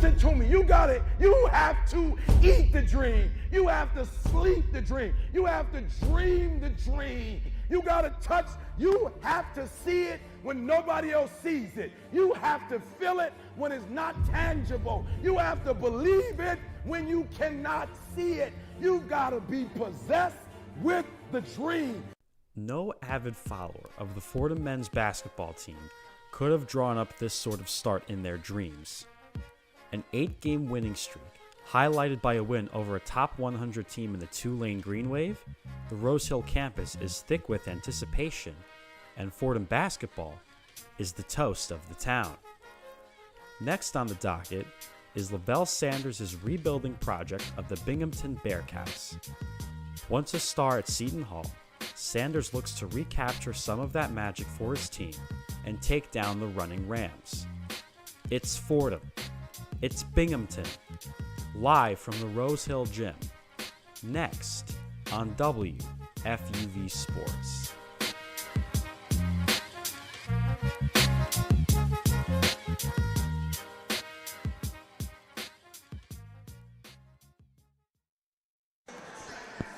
Listen to me. You have to eat the dream. You have to sleep the dream. You have to dream the dream. You got to touch. You have to see it when nobody else sees it. You have to feel it when it's not tangible. You have to believe it when you cannot see it. You got to be possessed with the dream. No avid follower of the Fordham men's basketball team could have drawn up this sort of start in their dreams. An 8-game winning streak, highlighted by a win over a top 100 team in the Tulane Green Wave, the Rose Hill campus is thick with anticipation, and Fordham basketball is the toast of the town. Next on the docket is Lavelle Sanders' rebuilding project of the Binghamton Bearcats. Once a star at Seton Hall, Sanders looks to recapture some of that magic for his team and take down the running Rams. It's Fordham. It's Binghamton. Live from the Rose Hill Gym. Next on WFUV Sports.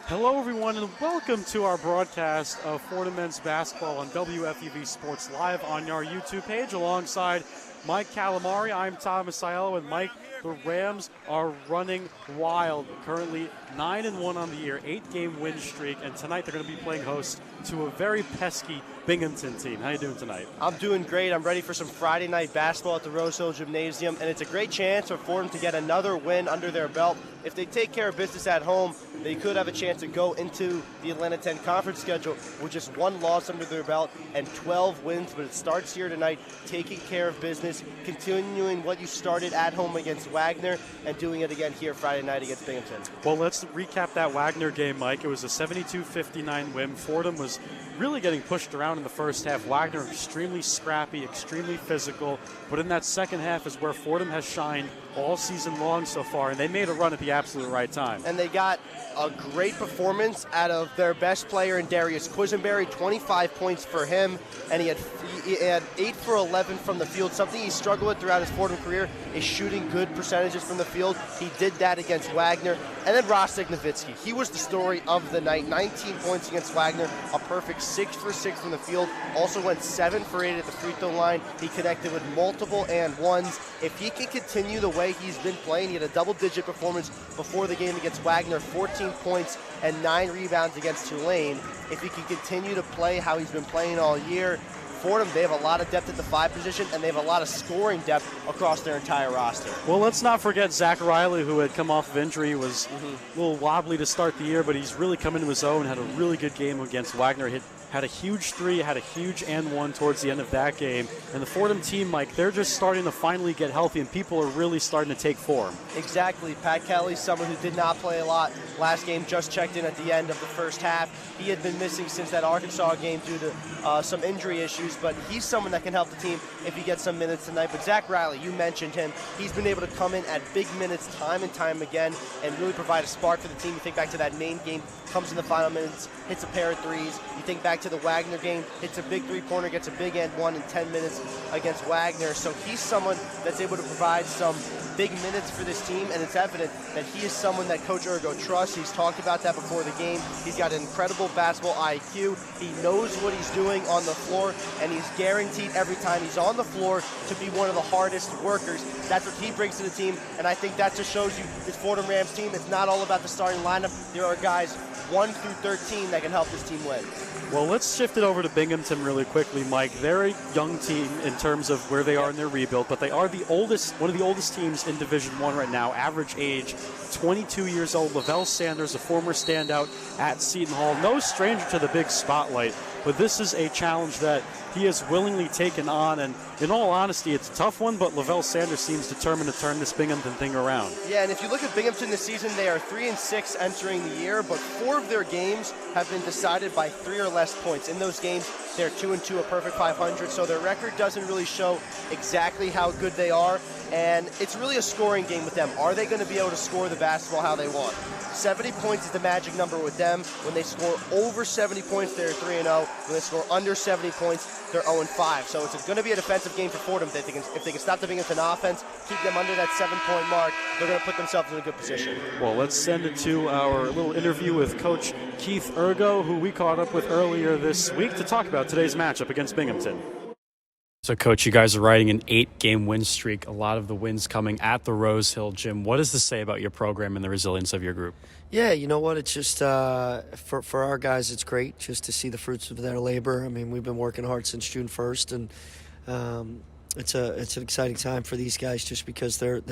Hello everyone and welcome to our broadcast of Fordham men's basketball on WFUV Sports Live on our YouTube page alongside Mike Calamari. I'm Thomas Aiello and Mike. The Rams are running wild. Currently 9-1 on the year, 8-game win streak, and tonight they're going to be playing host to a very pesky Binghamton team. How you doing tonight? I'm doing great. I'm ready for some Friday night basketball at the Rose Hill Gymnasium, and it's a great chance for Fordham to get another win under their belt. If they take care of business at home, they could have a chance to go into the Atlanta 10 conference schedule with just one loss under their belt and 12 wins. But it starts here tonight, taking care of business, continuing what you started at home against Wagner, and doing it again here Friday night against Binghamton. Well, let's recap that Wagner game, Mike. It was a 72-59 win. Fordham was really getting pushed around in the first half. Wagner extremely scrappy, extremely physical. But in that second half is where Fordham has shined all season long so far, and they made a run at the absolute right time. And they got a great performance out of their best player in Darius Quisenberry, 25 points for him, and he had 8 for 11 from the field. Something he struggled with throughout his Fordham career is shooting good percentages from the field. He did that against Wagner. And then Rostek Nowitzki, he was the story of the night. 19 points against Wagner, a perfect 6 for 6 from the field. Also went 7 for 8 at the free throw line. He connected with multiple and ones. If he can continue the way he's been playing, he had a double-digit performance before the game against Wagner, 14 points and 9 rebounds against Tulane. If he can continue to play how he's been playing all year, Fordham, they have a lot of depth at the 5 position, and they have a lot of scoring depth across their entire roster. Well, let's not forget Zach Riley, who had come off of injury, was a little wobbly to start the year, but he's really come into his own, had a really good game against Wagner, had a huge 3, had a huge and 1 towards the end of that game. And the Fordham team, Mike, they're just starting to finally get healthy, and people are really starting to take form. Exactly. Pat Kelly's someone who did not play a lot last game, just checked in at the end of the first half. He had been missing since that Arkansas game due to some injury issues, but he's someone that can help the team if he gets some minutes tonight. But Zach Riley, you mentioned him. He's been able to come in at big minutes time and time again and really provide a spark for the team. You think back to that main game, comes in the final minutes, hits a pair of threes. You think back to the Wagner game, hits a big three-pointer, gets a big and 1 in 10 minutes against Wagner. So he's someone that's able to provide some big minutes for this team, and it's evident that he is someone that Coach Urgo trusts. He's talked about that before the game. He's got an incredible basketball IQ. He knows what he's doing on the floor, and he's guaranteed every time he's on the floor to be one of the hardest workers. That's what he brings to the team, and I think that just shows you this Fordham Rams team. It's not all about the starting lineup. There are guys 1 through 13 that can help this team win. Well, let's shift it over to Binghamton really quickly, Mike. They're a young team in terms of where they are in their rebuild, but they are one of the oldest teams in Division I right now. Average age, 22 years old. Lavelle Sanders, a former standout at Seton Hall. No stranger to the big spotlight, but this is a challenge that he has willingly taken on, and in all honesty, it's a tough one, but Lavelle Sanders seems determined to turn this Binghamton thing around. Yeah, and if you look at Binghamton this season, they are 3-6 entering the year, but 4 of their games have been decided by 3 or less points. In those games, they're 2-2, a perfect 500, so their record doesn't really show exactly how good they are. and it's really a scoring game with them. Are they going to be able to score the basketball how they want? 70 points is the magic number with them. When they score over 70 points, they're 3-0. When they score under 70 points, they're 0-5. So it's going to be a defensive game for Fordham. If they can stop the Binghamton offense, keep them under that 7-point mark, they're going to put themselves in a good position. Well, let's send it to our little interview with Coach Keith Ergo, who we caught up with earlier this week to talk about today's matchup against Binghamton. So, Coach, you guys are riding an 8-game win streak, a lot of the wins coming at the Rose Hill Gym. What does this say about your program and the resilience of your group? Yeah, you know what? It's just, for our guys, it's great just to see the fruits of their labor. I mean, we've been working hard since June 1st, and it's an exciting time for these guys just because they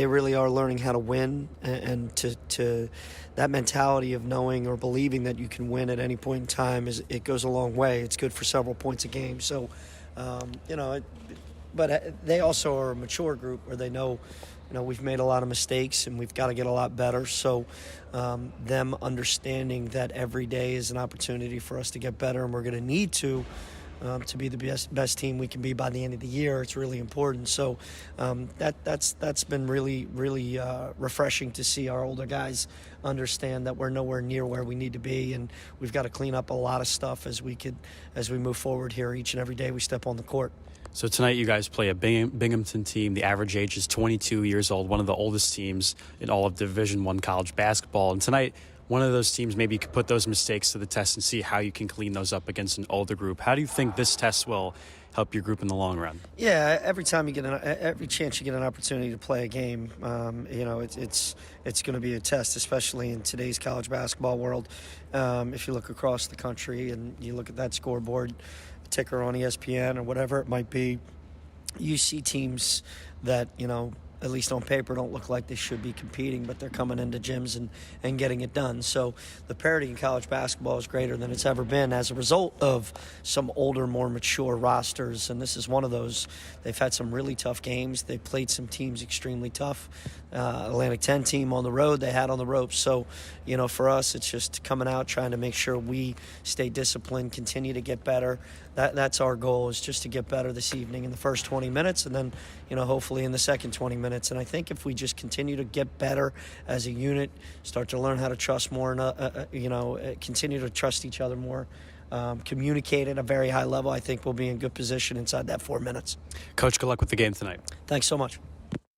really are learning how to win, and to that mentality of knowing or believing that you can win at any point in time it goes a long way. It's good for several points a game. So, but they also are a mature group where they know, we've made a lot of mistakes and we've got to get a lot better. So, them understanding that every day is an opportunity for us to get better, and we're going to need to be the best team we can be by the end of the year. It's really important. So that's been really, really refreshing to see our older guys understand that we're nowhere near where we need to be, and we've got to clean up a lot of stuff as we move forward here each and every day we step on the court. So tonight you guys play a Binghamton team. The average age is 22 years old, one of the oldest teams in all of Division I college basketball. And tonight, one of those teams, maybe you could put those mistakes to the test and see how you can clean those up against an older group. How do you think this test will help your group in the long run? Yeah, every chance you get an opportunity to play a game, it's going to be a test, especially in today's college basketball world. If you look across the country and you look at that scoreboard ticker on ESPN or whatever it might be, you see teams that, at least on paper, don't look like they should be competing, but they're coming into gyms and getting it done. So the parity in college basketball is greater than it's ever been as a result of some older, more mature rosters, and this is one of those. They've had some really tough games. They've played some teams extremely tough. Atlantic 10 team on the road, they had on the ropes. So, for us, it's just coming out, trying to make sure we stay disciplined, continue to get better. That's our goal, is just to get better this evening in the first 20 minutes and then, hopefully in the second 20 minutes. And I think if we just continue to get better as a unit, start to learn how to trust more, and, continue to trust each other more, communicate at a very high level, I think we'll be in good position inside that 4 minutes. Coach, good luck with the game tonight. Thanks so much.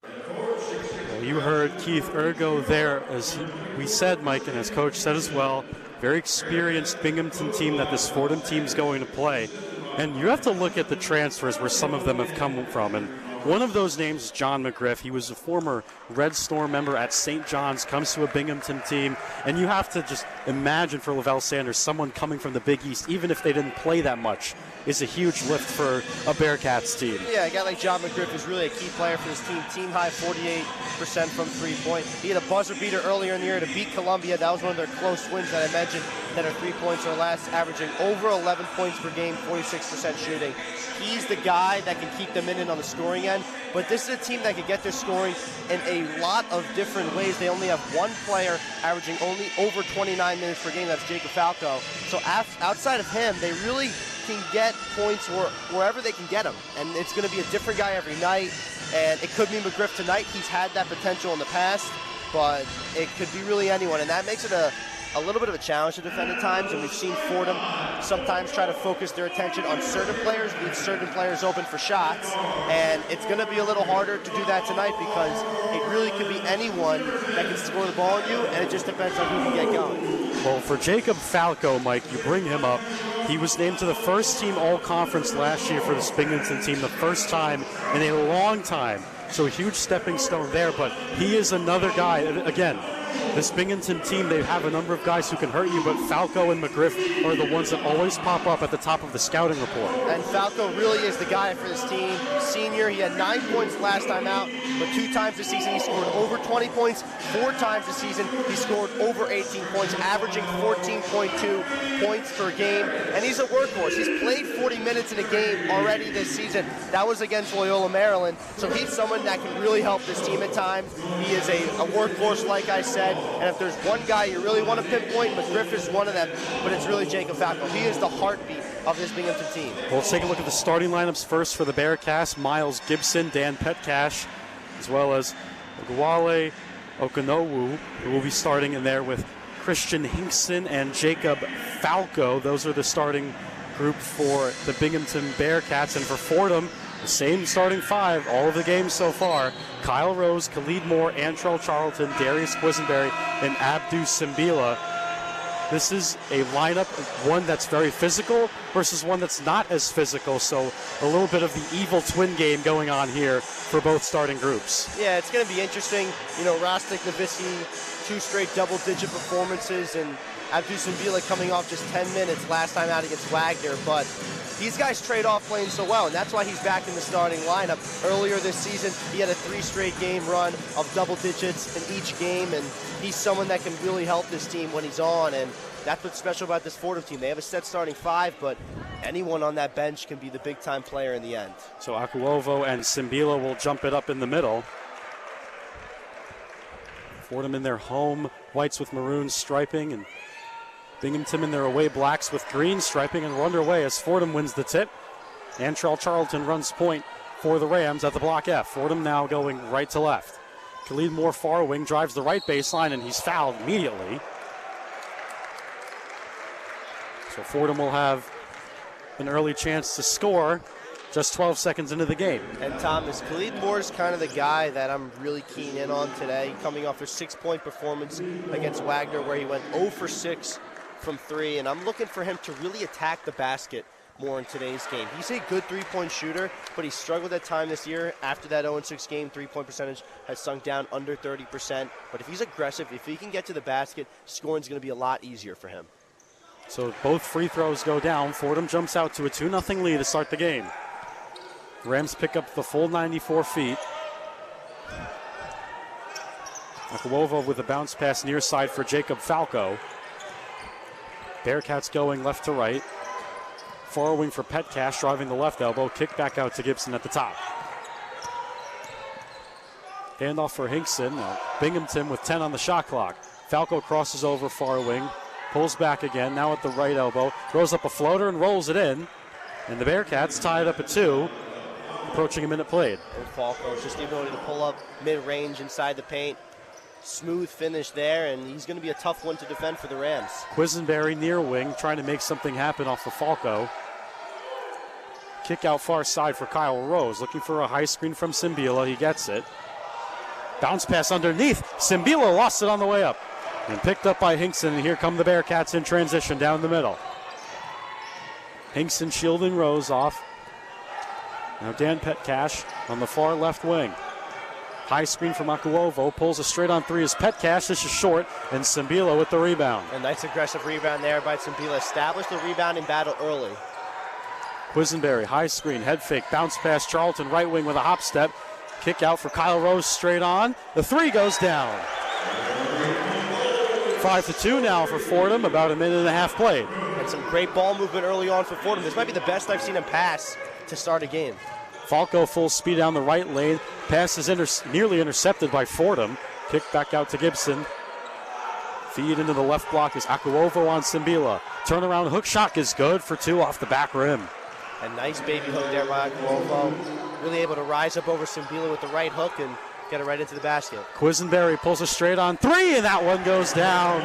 Well, you heard Keith Ergo there, as we said, Mike, and as Coach said as well. Very experienced Binghamton team that this Fordham team's going to play. And you have to look at the transfers where some of them have come from. And one of those names is John McGriff. He was a former Red Storm member at St. John's, comes to a Binghamton team. And you have to just imagine for Lavelle Sanders, someone coming from the Big East, even if they didn't play that much, is a huge lift for a Bearcats team. Yeah, a guy like John McGriff is really a key player for this team. Team high 48% from three-point. He had a buzzer beater earlier in the year to beat Columbia. That was one of their close wins that I mentioned, that are 3 points or less, averaging over 11 points per game, 46% shooting. He's the guy that can keep them in on the scoring end. But this is a team that can get their scoring in a lot of different ways. They only have one player averaging only over 29 minutes per game. That's Jacob Falco. So outside of him, they really can get points wherever they can get them. And it's going to be a different guy every night. And it could be McGriff tonight. He's had that potential in the past, but it could be really anyone. And that makes it a little bit of a challenge to defend at times, and we've seen Fordham sometimes try to focus their attention on certain players, leave certain players open for shots, and it's going to be a little harder to do that tonight because it really could be anyone that can score the ball on you, and it just depends on who can get going. Well, for Jacob Falco, Mike, you bring him up. He was named to the first team All-Conference last year for the Binghamton team, the first time in a long time. So a huge stepping stone there, but he is another guy. Again, this Binghamton team, they have a number of guys who can hurt you, but Falco and McGriff are the ones that always pop up at the top of the scouting report. And Falco really is the guy for this team. Senior, he had 9 points last time out, but 2 times this season he scored over 20 points. 4 times this season he scored over 18 points, averaging 14.2 points per game. And he's a workhorse. He's played 40 minutes in a game already this season. That was against Loyola, Maryland. So he's someone that can really help this team at times. He is a workhorse, like I said. And if there's one guy you really want to pinpoint, McGriff is one of them, but it's really Jacob Falco. He is the heartbeat of this Binghamton team. Well, let's take a look at the starting lineups first for the Bearcats. Miles Gibson, Dan Petcash, as well as Ogwale Okonowu, who will be starting in there with Christian Hinkson and Jacob Falco. Those are the starting group for the Binghamton Bearcats. And for Fordham, the same starting five, all of the games so far. Kyle Rose, Khalid Moore, Antrell Charlton, Darius Quisenberry, and Abdu Simbila. This is a lineup, one that's very physical versus one that's not as physical. So a little bit of the evil twin game going on here for both starting groups. Yeah, it's going to be interesting. You know, Rostik Novici, 2 straight double-digit performances, and Abdu Simbila coming off just 10 minutes last time out against Wagner. But these guys trade off playing so well, and that's why he's back in the starting lineup. Earlier this season, he had a 3 straight game run of double digits in each game, and he's someone that can really help this team when he's on, and that's what's special about this Fordham team. They have a set starting 5, but anyone on that bench can be the big-time player in the end. So Akuovo and Simbila will jump it up in the middle. Fordham in their home whites with maroon striping, and Binghamton in their away blacks with green striping, and we're underway as Fordham wins the tip. Antrell Charlton runs point for the Rams at the block F. Fordham now going right to left. Khalid Moore, far wing, drives the right baseline, and he's fouled immediately. So Fordham will have an early chance to score just 12 seconds into the game. And Thomas, Khalid Moore is kind of the guy that I'm really keen in on today, coming off a 6-point performance against Wagner where he went 0 for 6 from 3, and I'm looking for him to really attack the basket more in today's game. He's a good 3-point shooter, but he struggled at time this year. After that 0-6 game, 3-point percentage has sunk down under 30%. But if he's aggressive, if he can get to the basket, scoring's going to be a lot easier for him. So both free throws go down. Fordham jumps out to a 2-0 lead to start the game. Rams pick up the full 94 feet. Akuovo with a bounce pass near side for Jacob Falco. Bearcats going left to right. Far wing for Petcash, driving the left elbow. Kick back out to Gibson at the top. Handoff for Hinkson. Now Binghamton with 10 on the shot clock. Falco crosses over far wing. Pulls back again, now at the right elbow. Throws up a floater and rolls it in. And the Bearcats tie it up at 2. Approaching a minute played. And Falco, just the ability to pull up mid-range inside the paint. Smooth finish there, and he's going to be a tough one to defend for the Rams. Quisenberry near wing, trying to make something happen off of Falco. Kick out far side for Kyle Rose, looking for a high screen from Simbila. He gets it. Bounce pass underneath. Simbila lost it on the way up. And picked up by Hinkson, and here come the Bearcats in transition down the middle. Hinkson shielding Rose off. Now Dan Petcash on the far left wing. High screen from Akuovo, pulls a straight on 3 as Petcash. This is short, and Simbila with the rebound. A nice aggressive rebound there by Simbila. Established the rebounding battle early. Quisenberry, high screen, head fake, bounce pass, Charlton right wing with a hop step. Kick out for Kyle Rose straight on. The 3 goes down. 5-2 now for Fordham, about a minute and a half played. And some great ball movement early on for Fordham. This might be the best I've seen him pass to start a game. Falco full speed down the right lane. Pass is nearly intercepted by Fordham. Kick back out to Gibson. Feed into the left block is Akuovo on Simbila. Turnaround hook shot is good for 2 off the back rim. A nice baby hook there by Akuovo. Really able to rise up over Simbila with the right hook and get it right into the basket. Quisenberry pulls a straight on 3, and that one goes down.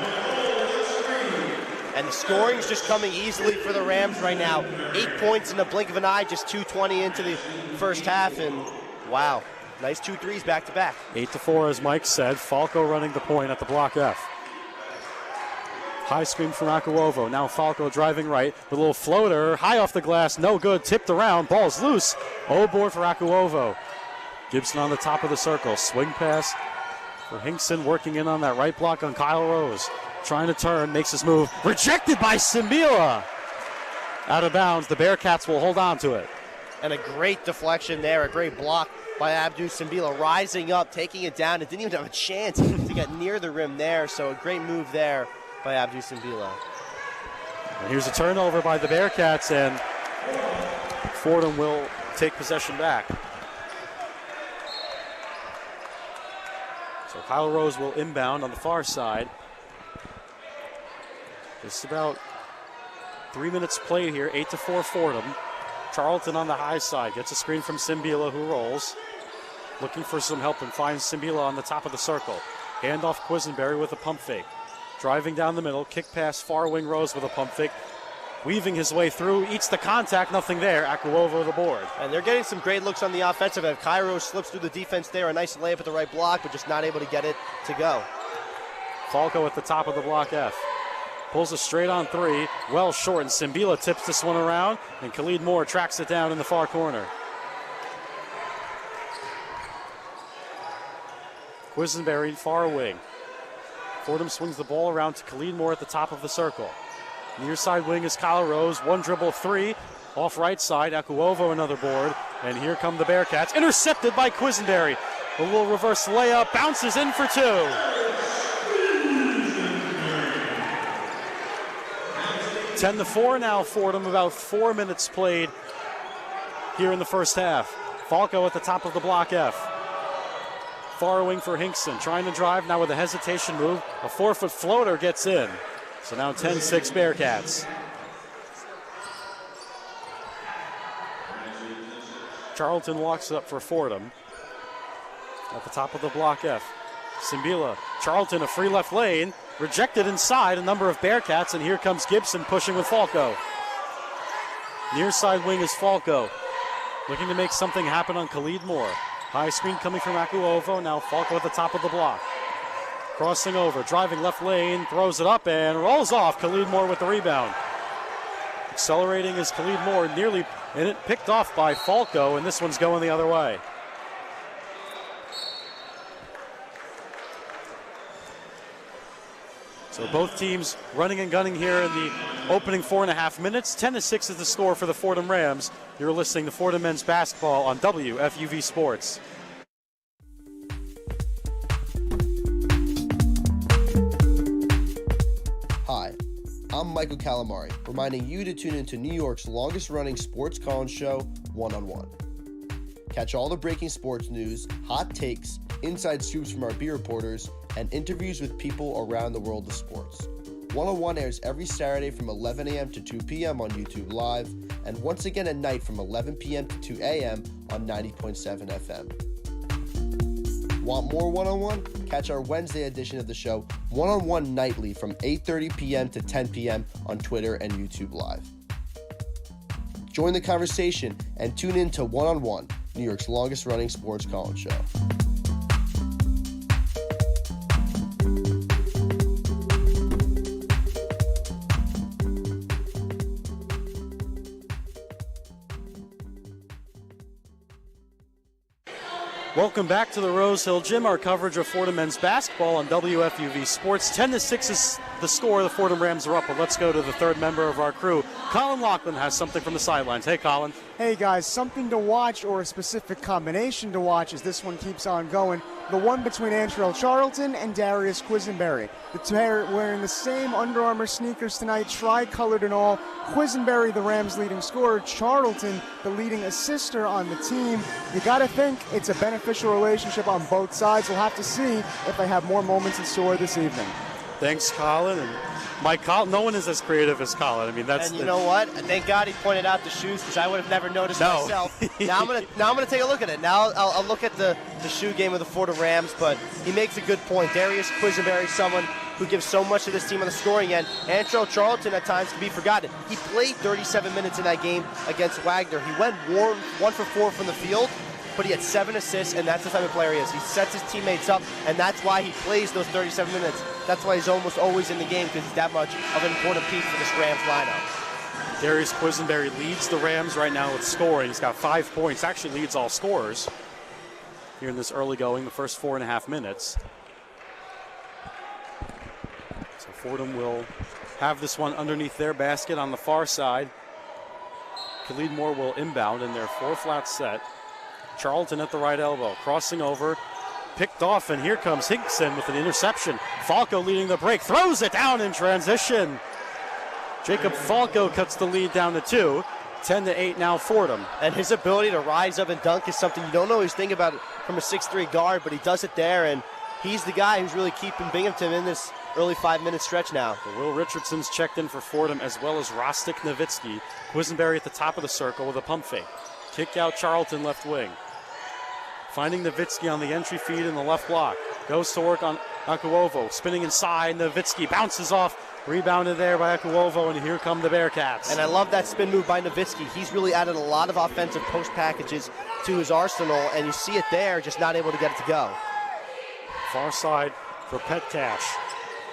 And the scoring's just coming easily for the Rams right now. 8 points in the blink of an eye, just 2:20 into the first half, and wow, nice 2 threes back to back. 8-4, as Mike said. Falco running the point at the block F. High screen from Akuovo. Now Falco driving right with a little floater, high off the glass, no good. Tipped around, ball's loose. Oh board for Akuovo. Gibson on the top of the circle. Swing pass for Hinkson, working in on that right block on Kyle Rose. Trying to turn, makes his move. Rejected by Simbila. Out of bounds. The Bearcats will hold on to it. And a great deflection there, a great block by Abdu Simbila, rising up, taking it down. It didn't even have a chance to get near the rim there, so a great move there by Abdu Simbila. And here's a turnover by the Bearcats, and Fordham will take possession back. So Kyle Rose will inbound on the far side. Just about 3 minutes played here, 8-4 Fordham. Charlton on the high side gets a screen from Simbila, who rolls. Looking for some help and finds Simbila on the top of the circle. Handoff Quisenberry with a pump fake. Driving down the middle, kick pass far wing Rose with a pump fake. Weaving his way through, eats the contact, nothing there. Akuovo the board. And they're getting some great looks on the offensive end. Cairo slips through the defense there, a nice layup at the right block, but just not able to get it to go. Falco at the top of the block F. Pulls a straight on three, well short, and Simbila tips this one around, and Khalid Moore tracks it down in the far corner. Quisenberry, far wing. Fordham swings the ball around to Khalid Moore at the top of the circle. Near side wing is Kyle Rose, one dribble three, off right side, Akuovo another board, and here come the Bearcats, intercepted by Quisenberry. A little reverse layup, bounces in for two. Ten to 4 now, Fordham, about 4 minutes played here in the first half. Falco at the top of the block F. Far wing for Hinkson, trying to drive now with a hesitation move. A 4-foot floater gets in. So now 10-6 Bearcats. Charlton walks up for Fordham. At the top of the block F. Simbila, Charlton, a free left lane. Rejected inside, a number of Bearcats, and here comes Gibson pushing with Falco. Near side wing is Falco. Looking to make something happen on Khalid Moore. High screen coming from Akuovo, now Falco at the top of the block. Crossing over, driving left lane, throws it up and rolls off. Khalid Moore with the rebound. Accelerating is Khalid Moore, nearly in it, picked off by Falco, and this one's going the other way. So both teams running and gunning here in the opening 4.5 minutes. 10-6 is the score for the Fordham Rams. You're listening to Fordham men's basketball on WFUV Sports. Hi, I'm Michael Calamari, reminding you to tune into New York's longest-running sports call-in show, One-on-One. Catch all the breaking sports news, hot takes, inside scoops from our beat reporters, and interviews with people around the world of sports. One-on-One airs every Saturday from 11 a.m. to 2 p.m. on YouTube Live, and once again at night from 11 p.m. to 2 a.m. on 90.7 FM. Want more One-on-One? Catch our Wednesday edition of the show, One-on-One Nightly, from 8:30 p.m. to 10 p.m. on Twitter and YouTube Live. Join the conversation and tune in to One-on-One, New York's longest-running sports call-in show. Welcome back to the Rose Hill Gym, our coverage of Fordham men's basketball on WFUV Sports. 10-6 is the score. The Fordham Rams are up, but let's go to the third member of our crew. Colin Lachlan has something from the sidelines. Hey, Colin. Hey, guys, something to watch or a specific combination to watch as this one keeps on going. The one between Antrell Charlton and Darius Quisenberry. The two are wearing the same Under Armour sneakers tonight, tri-colored and all. Quisenberry, the Rams' leading scorer. Charlton, the leading assister on the team. You got to think it's a beneficial relationship on both sides. We'll have to see if they have more moments in store this evening. Thanks, Colin. And Mike, no one is as creative as Colin. I mean, that's. And you know what? Thank God he pointed out the shoes, because I would have never noticed myself. Now I'm gonna take a look at it. Now I'll look at the shoe game of the Fordham Rams, but he makes a good point. Darius Quisenberry, someone who gives so much to this team on the scoring end. Antrell Charlton at times can be forgotten. He played 37 minutes in that game against Wagner. He went 1 for 4 from the field, but he had 7 assists, and that's the type of player he is. He sets his teammates up, and that's why he plays those 37 minutes. That's why he's almost always in the game, because he's that much of an important piece for this Rams lineup. Darius Quisenberry leads the Rams right now with scoring. He's got 5 points, actually leads all scorers here in this early going, the first 4.5 minutes. So Fordham will have this one underneath their basket on the far side. Khalid Moore will inbound in their 4-flat set. Charlton at the right elbow, crossing over, picked off, and here comes Hinkson with an interception. Falco leading the break, throws it down in transition. Jacob Falco cuts the lead down to 2. 10-8 now Fordham. And his ability to rise up and dunk is something you don't always think about from a 6'3 guard, but he does it there, and he's the guy who's really keeping Binghamton in this early 5-minute stretch now. Will Richardson's checked in for Fordham, as well as Rostic Nowitzki. Quisenberry at the top of the circle with a pump fake. Kick out Charlton left wing. Finding Nowitzki on the entry feed in the left block. Goes to work on Akuovo. Spinning inside. Nowitzki bounces off. Rebounded there by Akuovo, and here come the Bearcats. And I love that spin move by Nowitzki. He's really added a lot of offensive post packages to his arsenal, and you see it there, just not able to get it to go. Far side for Petcash.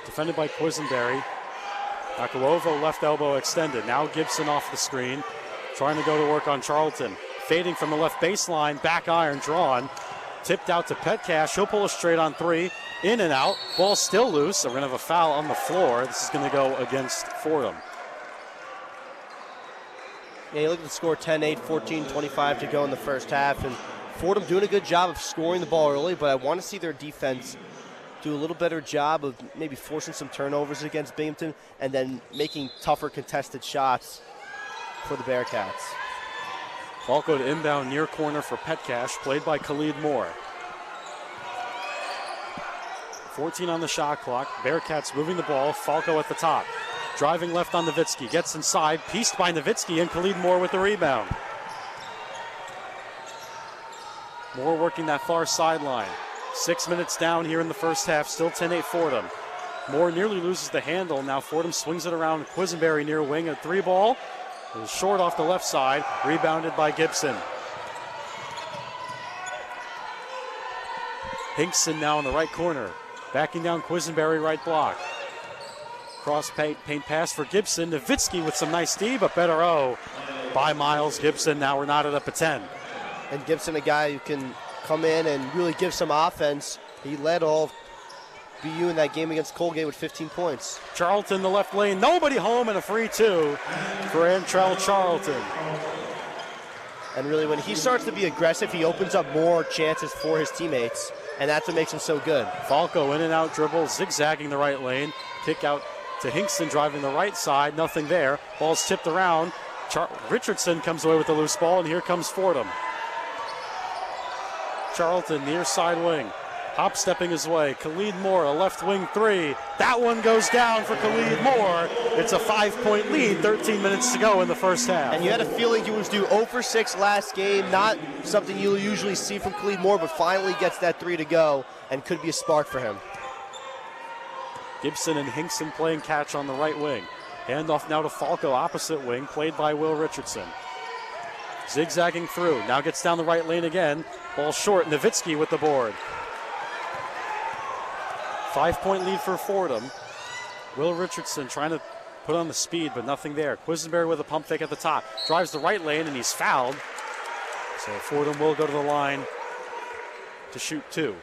Defended by Quisenberry. Akuovo left elbow extended. Now Gibson off the screen. Trying to go to work on Charlton. Fading from the left baseline. Back iron drawn. Tipped out to Petcash. He'll pull a straight on three. In and out. Ball still loose. So we're going to have a foul on the floor. This is going to go against Fordham. Yeah, you look at the score, 10-8, 14-25 to go in the first half. And Fordham doing a good job of scoring the ball early, but I want to see their defense do a little better job of maybe forcing some turnovers against Binghamton and then making tougher contested shots for the Bearcats. Falco to inbound near corner for Petcash, played by Khalid Moore. 14 on the shot clock. Bearcats moving the ball. Falco at the top. Driving left on Nowitzki. Gets inside. Pieced by Nowitzki, and Khalid Moore with the rebound. Moore working that far sideline. 6 minutes down here in the first half. Still 10-8 Fordham. Moore nearly loses the handle. Now Fordham swings it around. Quisenberry near wing. A three ball. It was short off the left side. Rebounded by Gibson. Hinkson now in the right corner. Backing down Quisenberry, right block. Cross paint pass for Gibson. Nowitzki with some nice D, but better O by Miles Gibson. Now we're knotted up at 10. And Gibson, a guy who can come in and really give some offense. He led all BU in that game against Colgate with 15 points. Charlton, the left lane. Nobody home, and a free two for Antrell Charlton. And really, when he starts to be aggressive, he opens up more chances for his teammates, and that's what makes him so good. Falco in and out dribble, zigzagging the right lane. Kick out to Hinkson, driving the right side. Nothing there. Ball's tipped around. Richardson comes away with the loose ball, and here comes Fordham. Charlton near side wing. Hop stepping his way. Khalid Moore, a left wing three. That one goes down for Khalid Moore. It's a 5-point lead, 13 minutes to go in the first half. And you had a feeling he was due 0 for 6 last game. Not something you'll usually see from Khalid Moore, but finally gets that three to go and could be a spark for him. Gibson and Hinkson playing catch on the right wing. Handoff now to Falco, opposite wing, played by Will Richardson. Zigzagging through, now gets down the right lane again. Ball short, Nowitzki with the board. 5-point lead for Fordham. Will Richardson trying to put on the speed, but nothing there. Quisenberry with a pump fake at the top. Drives the right lane, and he's fouled. So Fordham will go to the line to shoot two.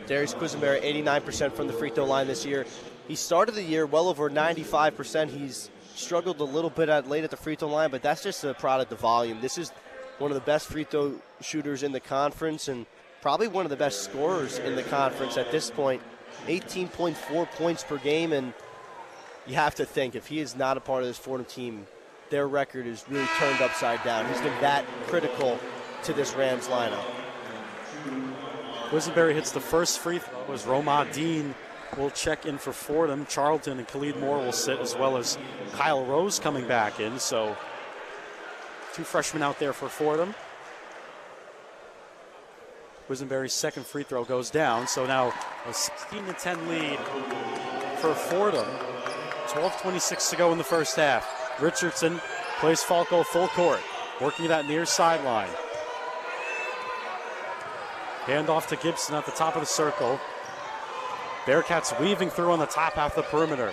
Darius Quisenberry, 89% from the free throw line this year. He started the year well over 95%. He's struggled a little bit late at the free throw line, but that's just a product of volume. This is one of the best free throw shooters in the conference and probably one of the best scorers in the conference at this point. 18.4 points per game, and you have to think if he is not a part of this Fordham team, their record is really turned upside down. He's been that critical to this Rams lineup. Quisenberry hits the first free throw as Roma Dean will check in for Fordham. Charlton and Khalid Moore will sit, as well as Kyle Rose coming back in. So two freshmen out there for Fordham. Quisenberry's second free throw goes down, so now a 16-10 lead for Fordham. 12:26 to go in the first half. Richardson plays Falco full court, working that near sideline. Handoff to Gibson at the top of the circle. Bearcats weaving through on the top half of the perimeter.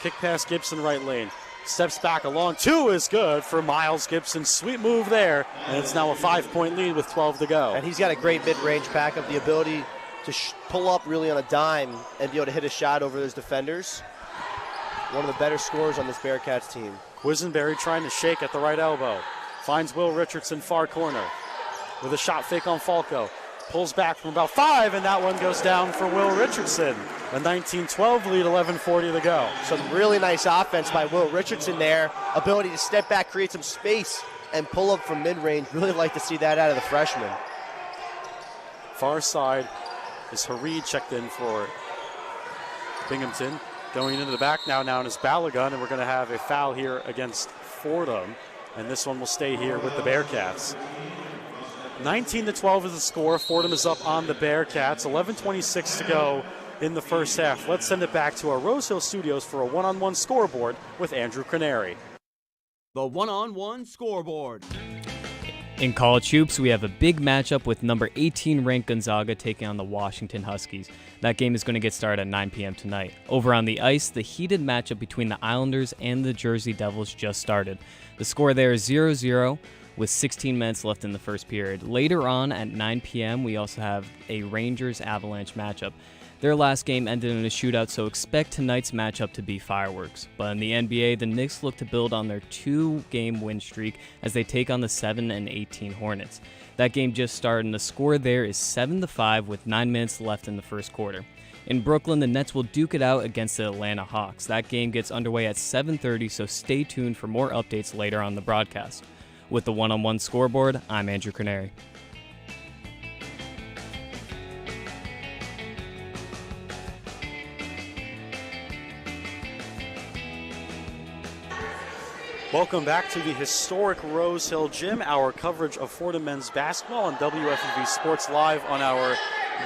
Kick pass Gibson right lane. Steps back along. Two is good for Miles Gibson. Sweet move there. And it's now a 5-point lead with 12 to go. And he's got a great mid-range backup, the ability to pull up really on a dime and be able to hit a shot over those defenders. One of the better scorers on this Bearcats team. Quisenberry trying to shake at the right elbow. Finds Will Richardson far corner with a shot fake on Falco. Pulls back from about 5, and that one goes down for Will Richardson. A 19-12 lead, 11:40 to go. Some really nice offense by Will Richardson there. Ability to step back, create some space, and pull up from mid-range. Really like to see that out of the freshman. Far side is Hareed, checked in for Binghamton. Going into the back now is Balogun, and we're going to have a foul here against Fordham, and this one will stay here with the Bearcats. 19-12 is the score. Fordham is up on the Bearcats. 11:26 to go in the first half. Let's send it back to our Rose Hill studios for a one-on-one scoreboard with Andrew Canary. The one-on-one scoreboard. In college hoops, we have a big matchup with number 18 ranked Gonzaga taking on the Washington Huskies. That game is going to get started at 9 p.m. tonight. Over on the ice, the heated matchup between the Islanders and the Jersey Devils just started. The score there is 0-0 with 16 minutes left in the first period. Later on at 9 p.m., we also have a Rangers-Avalanche matchup. Their last game ended in a shootout, so expect tonight's matchup to be fireworks. But in the NBA, the Knicks look to build on their 2-game win streak as they take on the 7-18 Hornets. That game just started, and the score there is 7-5 with 9 minutes left in the first quarter. In Brooklyn, the Nets will duke it out against the Atlanta Hawks. That game gets underway at 7:30, so stay tuned for more updates later on the broadcast. With the one-on-one scoreboard, I'm Andrew Canary. Welcome back to the historic Rose Hill Gym. Our coverage of Fordham men's basketball on WFUV Sports Live on our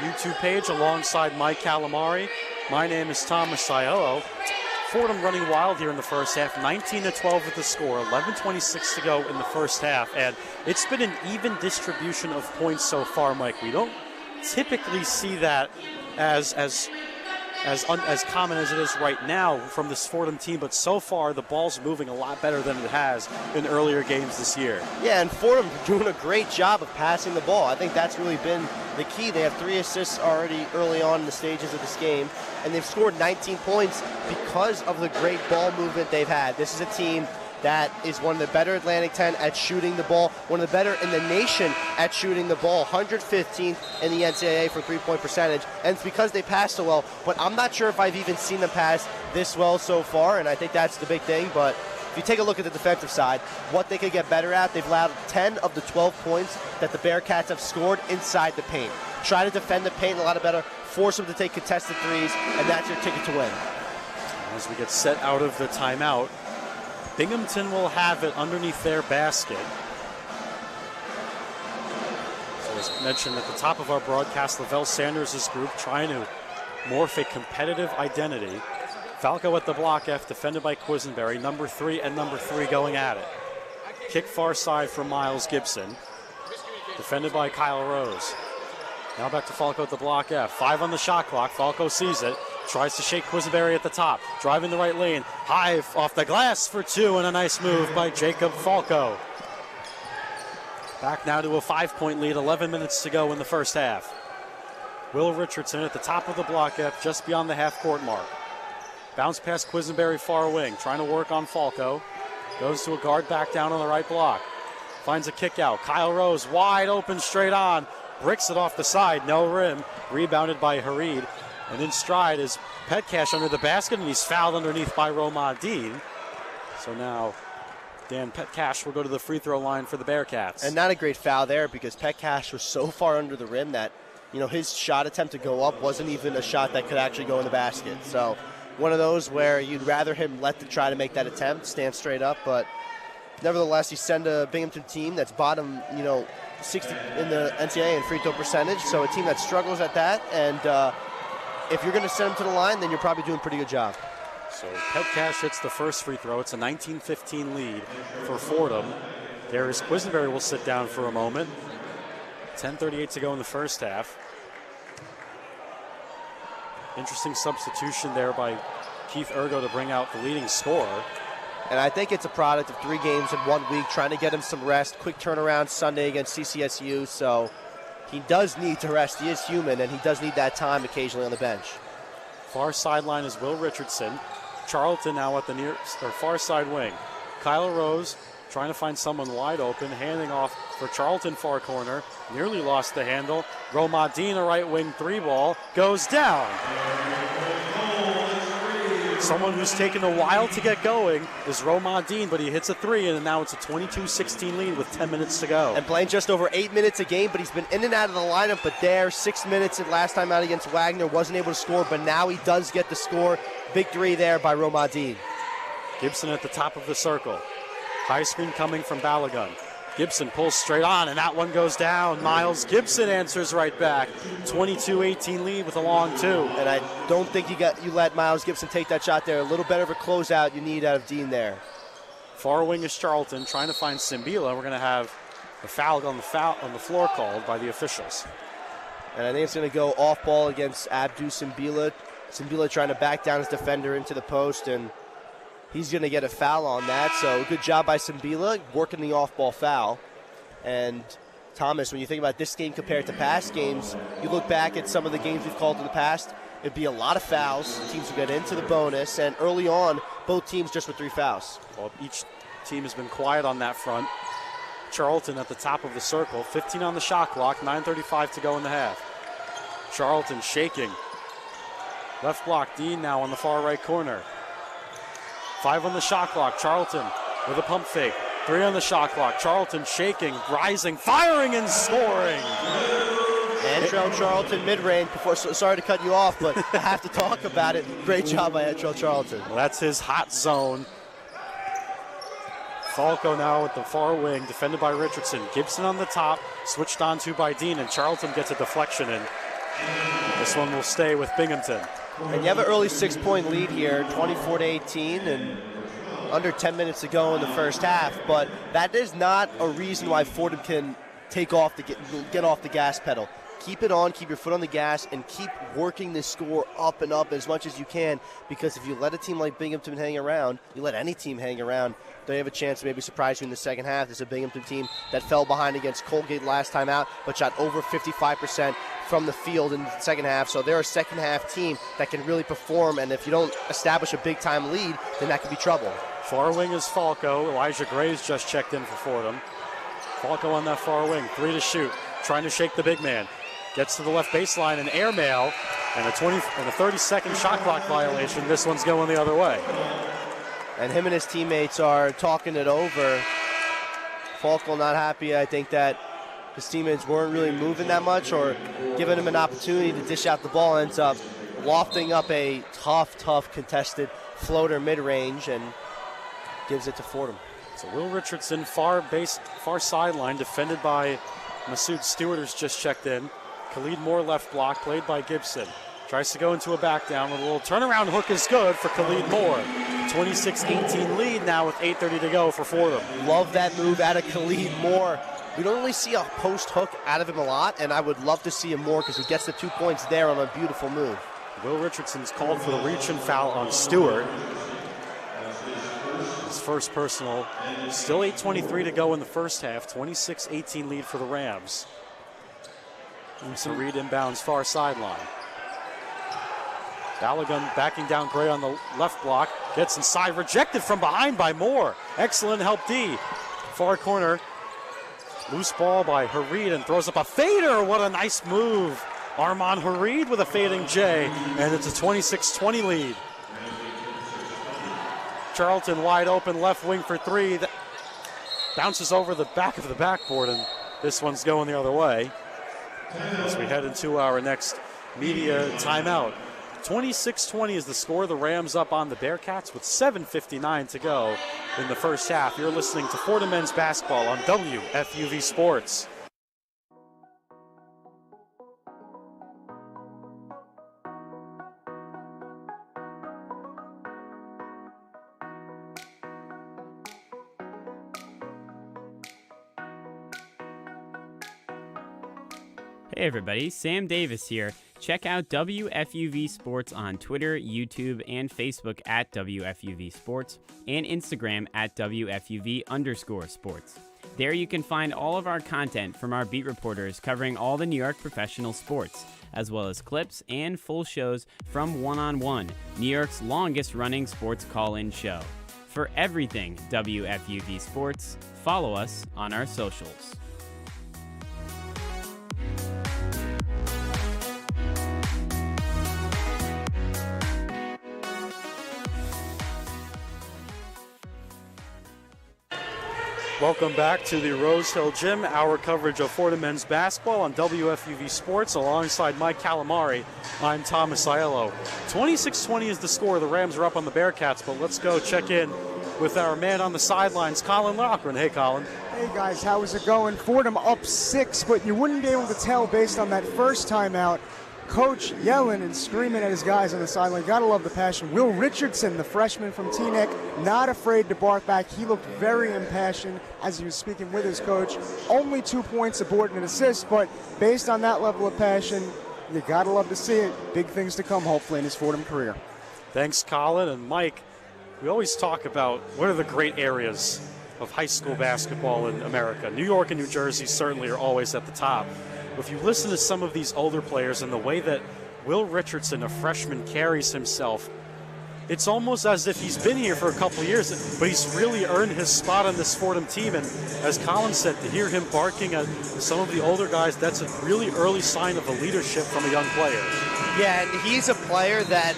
YouTube page alongside Mike Calamari. My name is Thomas Aiello. Fordham running wild here in the first half, 19-12 with the score, 11:26 to go in the first half, and it's been an even distribution of points so far, Mike. We don't typically see that as common as it is right now from this Fordham team, but so far the ball's moving a lot better than it has in earlier games this year. Yeah, and Fordham doing a great job of passing the ball. I think that's really been the key. They have 3 assists already early on in the stages of this game, and they've scored 19 points because of the great ball movement they've had. This is a team that is one of the better Atlantic 10 at shooting the ball, one of the better in the nation at shooting the ball, 115th in the NCAA for three-point percentage, and it's because they pass so well, but I'm not sure if I've even seen them pass this well so far, and I think that's the big thing. But if you take a look at the defensive side, what they could get better at, they've allowed 10 of the 12 points that the Bearcats have scored inside the paint. Try to defend the paint a lot better, force them to take contested threes, and that's your ticket to win. As we get set out of the timeout, Binghamton will have it underneath their basket. So as mentioned at the top of our broadcast, Lavelle Sanders' group trying to morph a competitive identity. Falco at the block F, defended by Quisenberry. Number 3 and number 3 going at it. Kick far side from Miles Gibson. Defended by Kyle Rose. Now back to Falco at the block F. 5 on the shot clock. Falco sees it. Tries to shake Quisenberry at the top. Driving the right lane. High off the glass for 2, and a nice move by Jacob Falco. Back now to a 5-point lead. 11 minutes to go in the first half. Will Richardson at the top of the block F, just beyond the half-court mark. Bounce past Quisenberry far wing. Trying to work on Falco. Goes to a guard back down on the right block. Finds a kick out. Kyle Rose wide open straight on. Bricks it off the side. No rim. Rebounded by Hareed. And in stride is Petcash under the basket, and he's fouled underneath by Romadine. So now Dan Petcash will go to the free throw line for the Bearcats. And not a great foul there because Petcash was so far under the rim that, his shot attempt to go up wasn't even a shot that could actually go in the basket. So one of those where you'd rather him try to make that attempt, stand straight up, but nevertheless, you send a Binghamton team that's bottom, 60 in the NCAA in free throw percentage, so a team that struggles at that, and if you're going to send them to the line, then you're probably doing a pretty good job. So Petcash hits the first free throw. It's a 19-15 lead for Fordham. Darius Quisenberry will sit down for a moment. 10:38 to go in the first half. Interesting substitution there by Keith Ergo to bring out the leading scorer. And I think it's a product of 3 games in 1 week, trying to get him some rest. Quick turnaround Sunday against CCSU, so he does need to rest. He is human, and he does need that time occasionally on the bench. Far sideline is Will Richardson. Charlton now at the far side wing. Kyle Rose trying to find someone wide open, handing off for Charlton far corner. Nearly lost the handle. Romadine, a right wing 3 ball, goes down. Someone who's taken a while to get going is Roma Dean, but he hits a three, and now it's a 22-16 lead with 10 minutes to go. And playing just over 8 minutes a game, but he's been in and out of the lineup. But there, 6 minutes at last time out against Wagner, wasn't able to score, but now he does get the score. Big three there by Roma Dean. Gibson at the top of the circle. High screen coming from Balogun. Gibson pulls straight on, and that one goes down. Miles Gibson answers right back. 22-18 lead with a long two. And I don't think you let Miles Gibson take that shot there. A little better of a closeout you need out of Dean there. Far wing is Charlton trying to find Simbila. We're going to have a foul on the floor called by the officials. And I think it's going to go off ball against Abdou Simbila. Simbila trying to back down his defender into the post, and he's going to get a foul on that. So good job by Simbila working the off-ball foul. And Thomas, when you think about this game compared to past games, you look back at some of the games we've called in the past, it'd be a lot of fouls. Teams would get into the bonus, and early on, both teams just with 3 fouls. Well, each team has been quiet on that front. Charlton at the top of the circle, 15 on the shot clock, 9:35 to go in the half. Charlton shaking. Left block, Dean now on the far right corner. 5 on the shot clock, Charlton with a pump fake. 3 on the shot clock, Charlton shaking, rising, firing, and scoring. Antrell Charlton mid-range. Sorry to cut you off, but I have to talk about it. Great job by Antrell Charlton. Well, that's his hot zone. Falco now at the far wing, defended by Richardson. Gibson on the top, switched on to by Dean, and Charlton gets a deflection, and this one will stay with Binghamton. And you have an early 6-point lead here, 24-18, and under 10 minutes to go in the first half. But that is not a reason why Fordham can get off the gas pedal. Keep it on, keep your foot on the gas, and keep working this score up and up as much as you can, because if you let a team like Binghamton hang around, you let any team hang around, they have a chance to maybe surprise you in the second half. This is a Binghamton team that fell behind against Colgate last time out, but shot over 55% from the field in the second half. So they're a second half team that can really perform, and if you don't establish a big-time lead, then that could be trouble. Far wing is Falco. Elijah Graves just checked in for Fordham. Falco on that far wing, 3 to shoot, trying to shake the big man. Gets to the left baseline, an airmail, and a 30-second shot clock violation. This one's going the other way. And him and his teammates are talking it over. Falco not happy. I think that his teammates weren't really moving that much or giving him an opportunity to dish out the ball. Ends up lofting up a tough contested floater mid-range and gives it to Fordham. So Will Richardson, far sideline, defended by Masood Stewart, who's just checked in. Khalid Moore left block, played by Gibson. Tries to go into a back down with a little turnaround hook is good for Khalid Moore. 26-18 lead now with 8:30 to go for Fordham. Love that move out of Khalid Moore. We don't really see a post hook out of him a lot, and I would love to see him more because he gets the 2 points there on a beautiful move. Will Richardson's called for the reach and foul on Stewart. His first personal. Still 8:23 to go in the first half. 26-18 lead for the Rams. So Reed inbounds far sideline. Balogun backing down Gray on the left block. Gets inside, rejected from behind by Moore. Excellent help D. Far corner. Loose ball by Hareed and throws up a fader. What a nice move. Armand Hareed with a fading J. And it's a 26-20 lead. Charlton wide open left wing for 3. That bounces over the back of the backboard, and this one's going the other way as we head into our next media timeout. 26-20 is the score. The Rams up on the Bearcats with 7:59 to go in the first half. You're listening to Fordham men's basketball on WFUV Sports. Hey everybody, Sam Davis here. Check out WFUV Sports on Twitter, YouTube, and Facebook at WFUV Sports, and Instagram at WFUV_sports. There you can find all of our content from our beat reporters covering all the New York professional sports, as well as clips and full shows from One on One, New York's longest running sports call-in show. For everything WFUV Sports, follow us on our socials. Welcome back to the Rose Hill Gym, our coverage of Fordham men's basketball on WFUV Sports. Alongside Mike Calamari, I'm Thomas Aiello. 26-20 is the score. The Rams are up on the Bearcats, but let's go check in with our man on the sidelines, Colin Loughran. Hey, Colin. Hey, guys, how is it going? Fordham up 6, but you wouldn't be able to tell based on that first timeout. Coach yelling and screaming at his guys on the sideline. Gotta love the passion. Will Richardson, the freshman from Teaneck, not afraid to bark back. He looked very impassioned as he was speaking with his coach. Only 2 points aboard and an assist, but based on that level of passion, you gotta love to see it. Big things to come, hopefully, in his Fordham career. Thanks, Colin. And Mike, we always talk about what are the great areas of high school basketball in America. New York and New Jersey certainly are always at the top. If you listen to some of these older players and the way that Will Richardson, a freshman, carries himself, it's almost as if he's been here for a couple of years, but he's really earned his spot on this Fordham team. And as Colin said, to hear him barking at some of the older guys, that's a really early sign of a leadership from a young player. Yeah, and he's a player that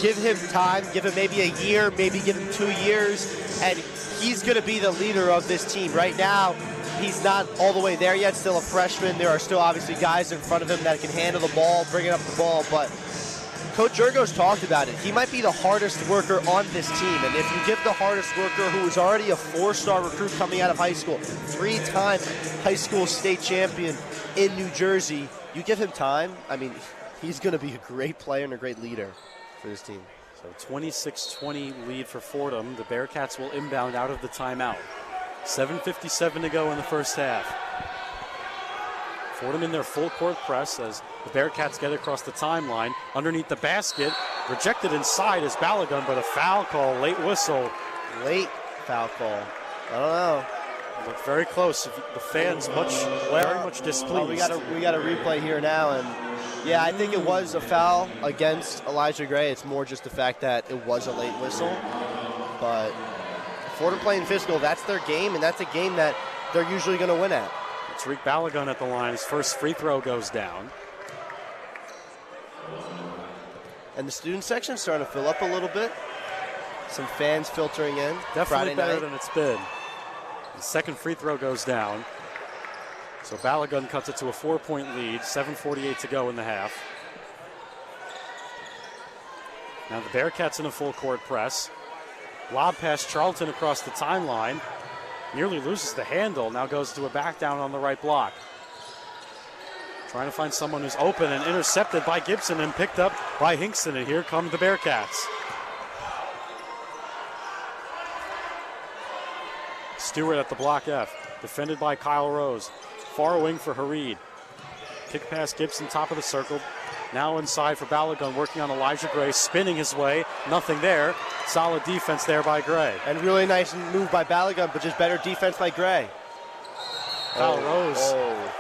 give him time, give him maybe a year, maybe give him 2 years, and he's going to be the leader of this team. Right now, he's not all the way there yet, still a freshman. There are still obviously guys in front of him that can handle the ball, bringing up the ball, but Coach Ergo's talked about it. He might be the hardest worker on this team, and if you give the hardest worker, who is already a 4-star recruit coming out of high school, 3-time high school state champion in New Jersey, you give him time, I mean, he's going to be a great player and a great leader for this team. So 26-20 lead for Fordham. The Bearcats will inbound out of the timeout. 7:57 to go in the first half. Fordham in their full court press as the Bearcats get across the timeline. Underneath the basket, rejected inside is Balogun, but a foul call, late whistle. Late foul call. I don't know. Looked very close. The fans very much displeased. We got a replay here now, and yeah, I think it was a foul against Elijah Gray. It's more just the fact that it was a late whistle. But Fordham playing physical, that's their game, and that's a game that they're usually going to win at. Tariq Balogun at the line. His first free throw goes down. And the student section starting to fill up a little bit. Some fans filtering in. Definitely Friday better night. than it's been. The second free throw goes down. So Balogun cuts it to a 4-point lead. 7:48 to go in the half. Now the Bearcats in a full court press. Lob pass Charlton across the timeline. Nearly loses the handle. Now goes to a back down on the right block. Trying to find someone who's open and intercepted by Gibson and picked up by Hinkson. And here come the Bearcats. Stewart at the block F. Defended by Kyle Rose. Far wing for Hareed. Kick pass Gibson, top of the circle. Now inside for Balogun, working on Elijah Gray, spinning his way. Nothing there. Solid defense there by Gray. And really nice move by Balogun, but just better defense by Gray. Kyle Rose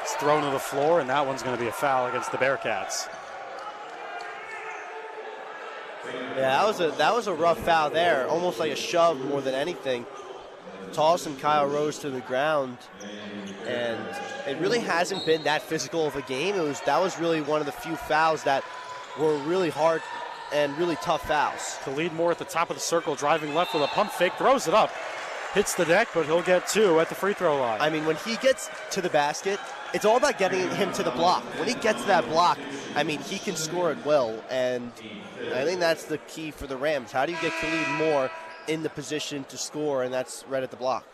is thrown to the floor, and that one's going to be a foul against the Bearcats. Yeah, that was a rough foul there. Almost like a shove more than anything. Tossing Kyle Rose to the ground, and it really hasn't been that physical of a game. That was really one of the few fouls that were really hard and really tough fouls. Khalid Moore at the top of the circle, driving left with a pump fake, throws it up, hits the deck, but he'll get 2 at the free throw line. I mean, when he gets to the basket, it's all about getting him to the block. When he gets to that block, I mean, he can score at will, and I think that's the key for the Rams. How do you get Khalid Moore in the position to score, and that's right at the block.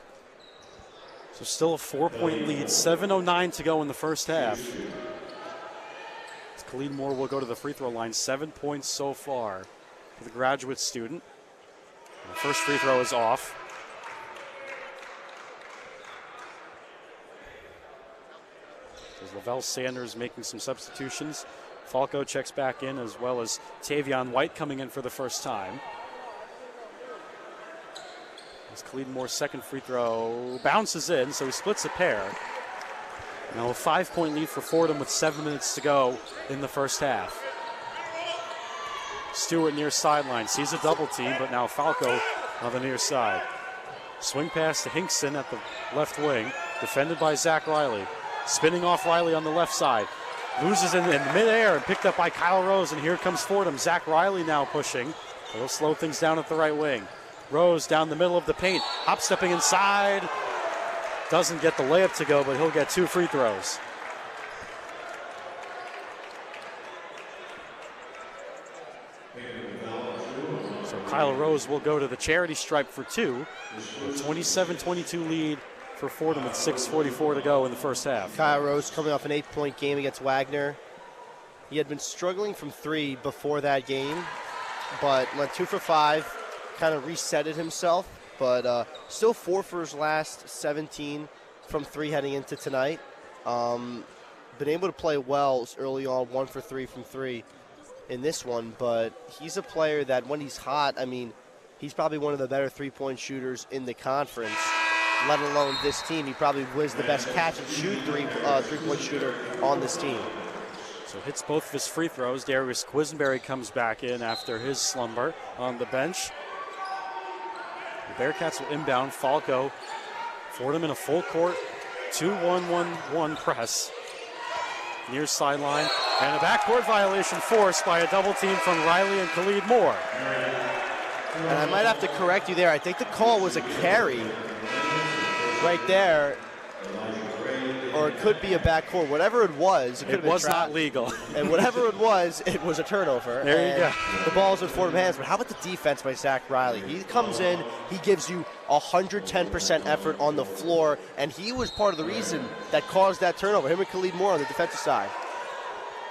So still a 4-point lead, 7:09 to go in the first half. Khalid Moore will go to the free throw line, 7 points so far for the graduate student. And the first free throw is off. There's Lavelle Sanders making some substitutions. Falco checks back in, as well as Tavion White coming in for the first time. As Khalid Moore's second free throw bounces in, so he splits a pair. Now a 5-point lead for Fordham with 7 minutes to go in the first half. Stewart near sideline, sees a double team, but now Falco on the near side. Swing pass to Hinkson at the left wing, defended by Zach Riley. Spinning off Riley on the left side. Loses in midair and picked up by Kyle Rose, and here comes Fordham. Zach Riley now pushing. He'll slow things down at the right wing. Rose down the middle of the paint, hop stepping inside. doesn't get the layup to go, but he'll get 2 free throws. So Kyle Rose will go to the charity stripe for 2. A 27-22 lead for Fordham with 6:44 to go in the first half. Kyle Rose coming off an 8-point game against Wagner. He had been struggling from 3 before that game, but went 2 for 5, kind of resetted himself, but still 4 for his last 17 from 3 heading into tonight. Been able to play well early on, 1 for 3 from 3 in this one, but he's a player that when he's hot, I mean, he's probably one of the better 3-point shooters in the conference, let alone this team. He probably was the best catch-and-shoot three-point shooter on this team. So hits both of his free throws. Darius Quisenberry comes back in after his slumber on the bench. The Bearcats will inbound. Falco, Fordham in a full court 2-1-1-1 press. Near sideline, and a backcourt violation forced by a double team from Riley and Khalid Moore. And I might have to correct you there. I think the call was a carry right there, or it could be a backcourt. Whatever it was, it was not legal. And whatever it was a turnover. There you go. The ball's in Fordham hands. But how about the defense by Zach Riley? He comes in, he gives you 110% effort on the floor, and he was part of the reason that caused that turnover. Him and Khalid Moore on the defensive side.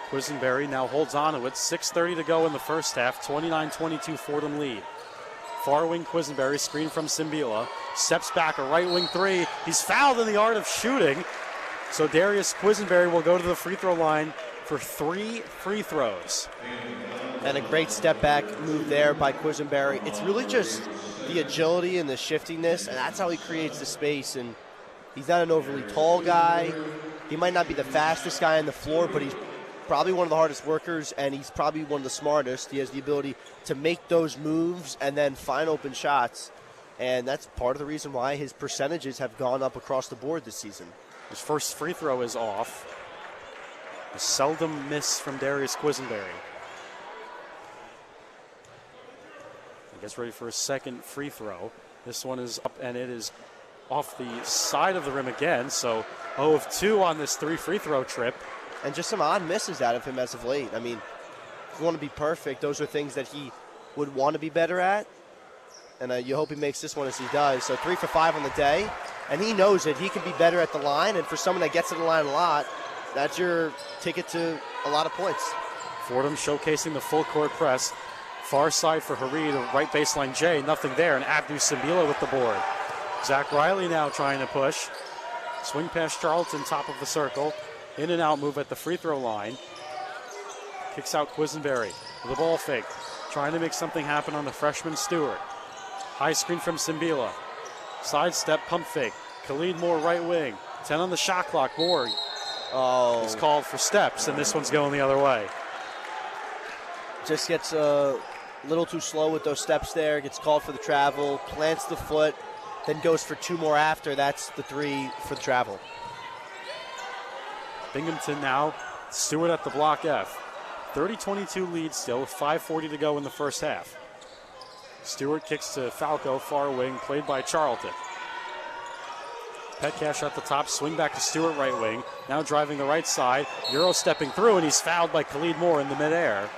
Quisenberry now holds on to it. 6:30 to go in the first half. 29-22 Fordham lead. Far wing Quisenberry, screen from Simbila. Steps back, a right wing 3. He's fouled in the art of shooting. So Darius Quisenberry will go to the free throw line for 3 free throws. And a great step back move there by Quisenberry. It's really just the agility and the shiftiness, and that's how he creates the space. And he's not an overly tall guy. He might not be the fastest guy on the floor, but he's probably one of the hardest workers, and he's probably one of the smartest. He has the ability to make those moves and then find open shots. And that's part of the reason why his percentages have gone up across the board this season. His first free throw is off. A seldom miss from Darius Quisenberry. He gets ready for his second free throw. This one is up, and it is off the side of the rim again. So 0 of 2 on this 3 free throw trip. And just some odd misses out of him as of late. I mean, if you want to be perfect, those are things that he would want to be better at. And you hope he makes this one as he does. So 3 for 5 on the day. And he knows it. He can be better at the line. And for someone that gets to the line a lot, that's your ticket to a lot of points. Fordham showcasing the full court press. Far side for Harid, right baseline J. Nothing there. And Abdu Simbila with the board. Zach Riley now trying to push. Swing past Charlton, top of the circle. In and out move at the free throw line. Kicks out Quisenberry with a ball fake. Trying to make something happen on the freshman Stewart. High screen from Simbila. Sidestep, pump fake. Khalid Moore, right wing. 10 on the shot clock. Moore is called for steps, and this one's going the other way. Just gets a little too slow with those steps there. Gets called for the travel. Plants the foot. Then goes for 2 more after. That's the 3 for the travel. Binghamton now. Stewart at the block F. 30-22 lead still with 5:40 to go in the first half. Stewart kicks to Falco, far wing, played by Charlton. Petcash at the top, swing back to Stewart, right wing. Now driving the right side, Euro stepping through, and he's fouled by Khalid Moore in the midair.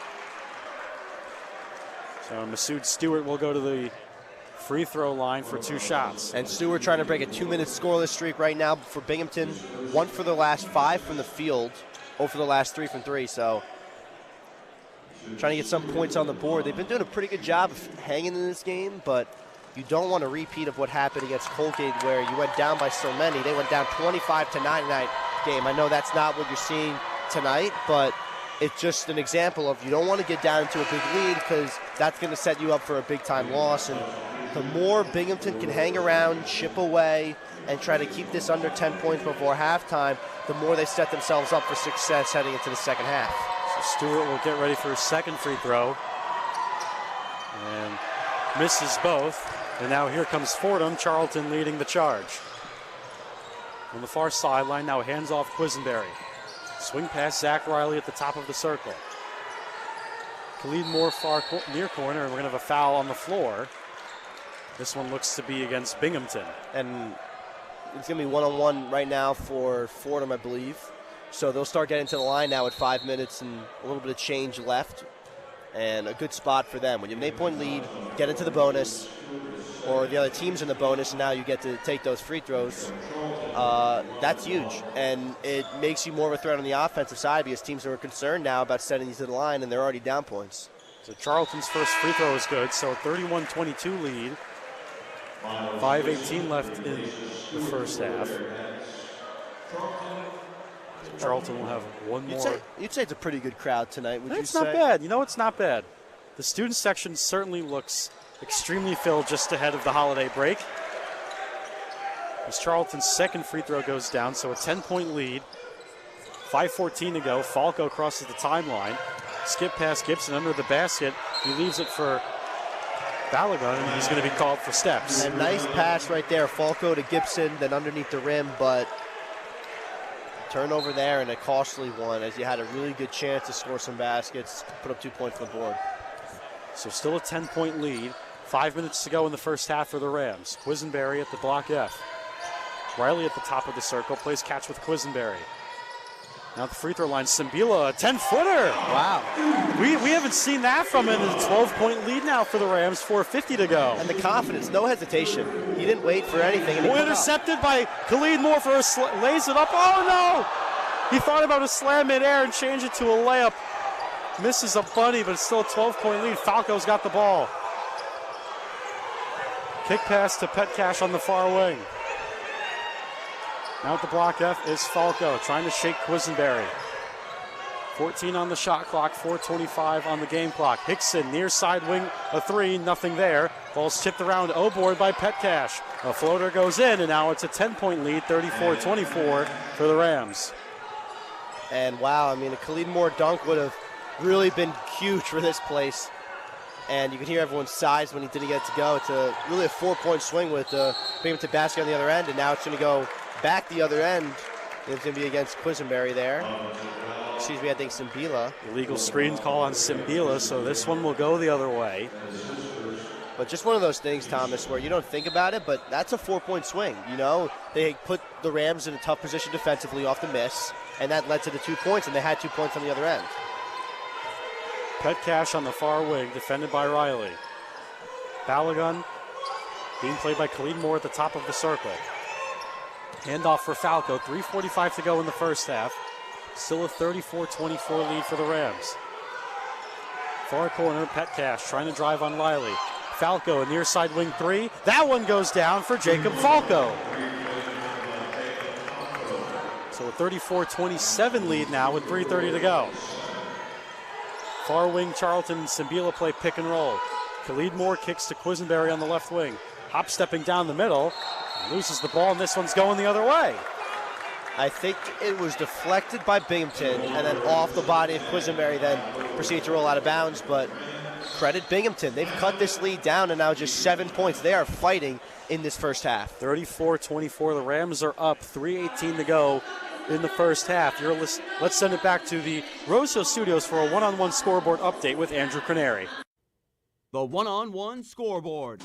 So Masood Stewart will go to the free throw line for 2 shots. And Stewart trying to break a 2-minute scoreless streak right now for Binghamton. 1 for the last 5 from the field, 0 for the last 3 from 3. So trying to get some points on the board. They've been doing a pretty good job of hanging in this game, but you don't want a repeat of what happened against Colgate where you went down by so many. They went down 25-9 in that game. I know that's not what you're seeing tonight, but it's just an example of you don't want to get down into a big lead because that's going to set you up for a big-time loss. And the more Binghamton can hang around, chip away, and try to keep this under 10 points before halftime, the more they set themselves up for success heading into the second half. So Stewart will get ready for his second free throw. And misses both. And now here comes Fordham, Charlton leading the charge. On the far sideline, now hands off Quisenberry. Swing past Zach Riley at the top of the circle. Khalid Moore near corner, and we're going to have a foul on the floor. This one looks to be against Binghamton. And it's going to be one-on-one right now for Fordham, I believe. So they'll start getting to the line now with 5 minutes and a little bit of change left. And a good spot for them. When you have an 8-point lead, get into the bonus, or the other team's in the bonus, and now you get to take those free throws, that's huge. And it makes you more of a threat on the offensive side because teams are concerned now about sending you to the line, and they're already down points. So Charlton's first free throw is good, so 31-22 lead. 5:18 left in the first half. Charlton will have one more. You'd say it's a pretty good crowd tonight, would you say? It's not bad. You know, it's not bad. The student section certainly looks extremely filled just ahead of the holiday break. As Charlton's second free throw goes down, so a 10-point lead. 5:14 to go. Falco crosses the timeline. Skip past Gibson under the basket. He leaves it for Balogun, and he's going to be called for steps. A nice pass right there. Falco to Gibson, then underneath the rim, but turnover there and a costly one as you had a really good chance to score some baskets, put up 2 points on the board. So still a 10-point lead. 5 minutes to go in the first half for the Rams. Quisenberry at the block F. Riley at the top of the circle, plays catch with Quisenberry. Now at the free throw line, Simbila, a 10-footer. Wow. We haven't seen that from him. It's a 12-point lead now for the Rams, 4:50 to go. And the confidence, no hesitation. He didn't wait for anything. And intercepted by Khalid Moore for a lays it up. Oh, no! He thought about a slam midair and changed it to a layup. Misses a bunny, but it's still a 12-point lead. Falco's got the ball. Kick pass to Petcash on the far wing. Now at the block F is Falco trying to shake Quisenberry. 14 on the shot clock, 4:25 on the game clock. Hickson near side wing, a three, nothing there. Ball's tipped around O-board by Petcash. A floater goes in, and now it's a 10-point lead, 34-24 for the Rams. And wow, I mean, a Khalid Moore dunk would have really been huge for this place. And you can hear everyone's sighs when he didn't get it to go. It's really a 4-point swing with Binghamton basket on the other end, and now it's going to go back the other end. It's going to be against Quisenberry there. Excuse me, I think Simbila. Illegal screen call on Simbila, so this one will go the other way. But just one of those things, Thomas, where you don't think about it, but that's a 4-point swing. You know, they put the Rams in a tough position defensively off the miss, and that led to the 2 points, and they had 2 points on the other end. Petcash on the far wing, defended by Riley. Balogun being played by Khalid Moore at the top of the circle. Handoff for Falco, 3:45 to go in the first half. Still a 34-24 lead for the Rams. Far corner, Petcash trying to drive on Riley. Falco, a near side wing three. That one goes down for Jacob Falco. So a 34-27 lead now with 3:30 to go. Far wing, Charlton and Simbila play pick and roll. Khalid Moore kicks to Quisenberry on the left wing. Hop stepping down the middle. Loses the ball, and this one's going the other way. I think it was deflected by Binghamton, and then off the body of Quisenberry, then proceeded to roll out of bounds. But credit Binghamton. They've cut this lead down, and now just 7 points. They are fighting in this first half. 34-24. The Rams are up. 3:18 to go in the first half. Let's send it back to the Rosehill Studios for a one-on-one scoreboard update with Andrew Craneri. The one-on-one scoreboard.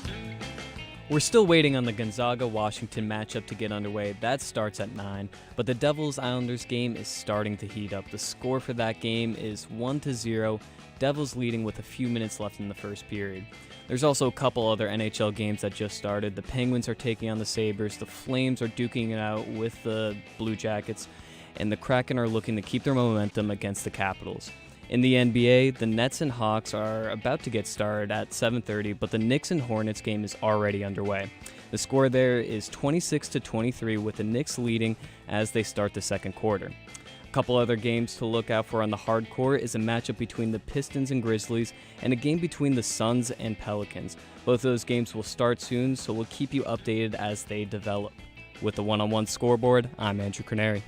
We're still waiting on the Gonzaga-Washington matchup to get underway. That starts at 9, but the Devils-Islanders game is starting to heat up. The score for that game is 1-0, Devils leading with a few minutes left in the first period. There's also a couple other NHL games that just started. The Penguins are taking on the Sabres, the Flames are duking it out with the Blue Jackets, and the Kraken are looking to keep their momentum against the Capitals. In the NBA, the Nets and Hawks are about to get started at 7:30, but the Knicks and Hornets game is already underway. The score there is 26-23, with the Knicks leading as they start the second quarter. A couple other games to look out for on the hard court is a matchup between the Pistons and Grizzlies and a game between the Suns and Pelicans. Both of those games will start soon, so we'll keep you updated as they develop. With the one-on-one scoreboard, I'm Andrew Craneri.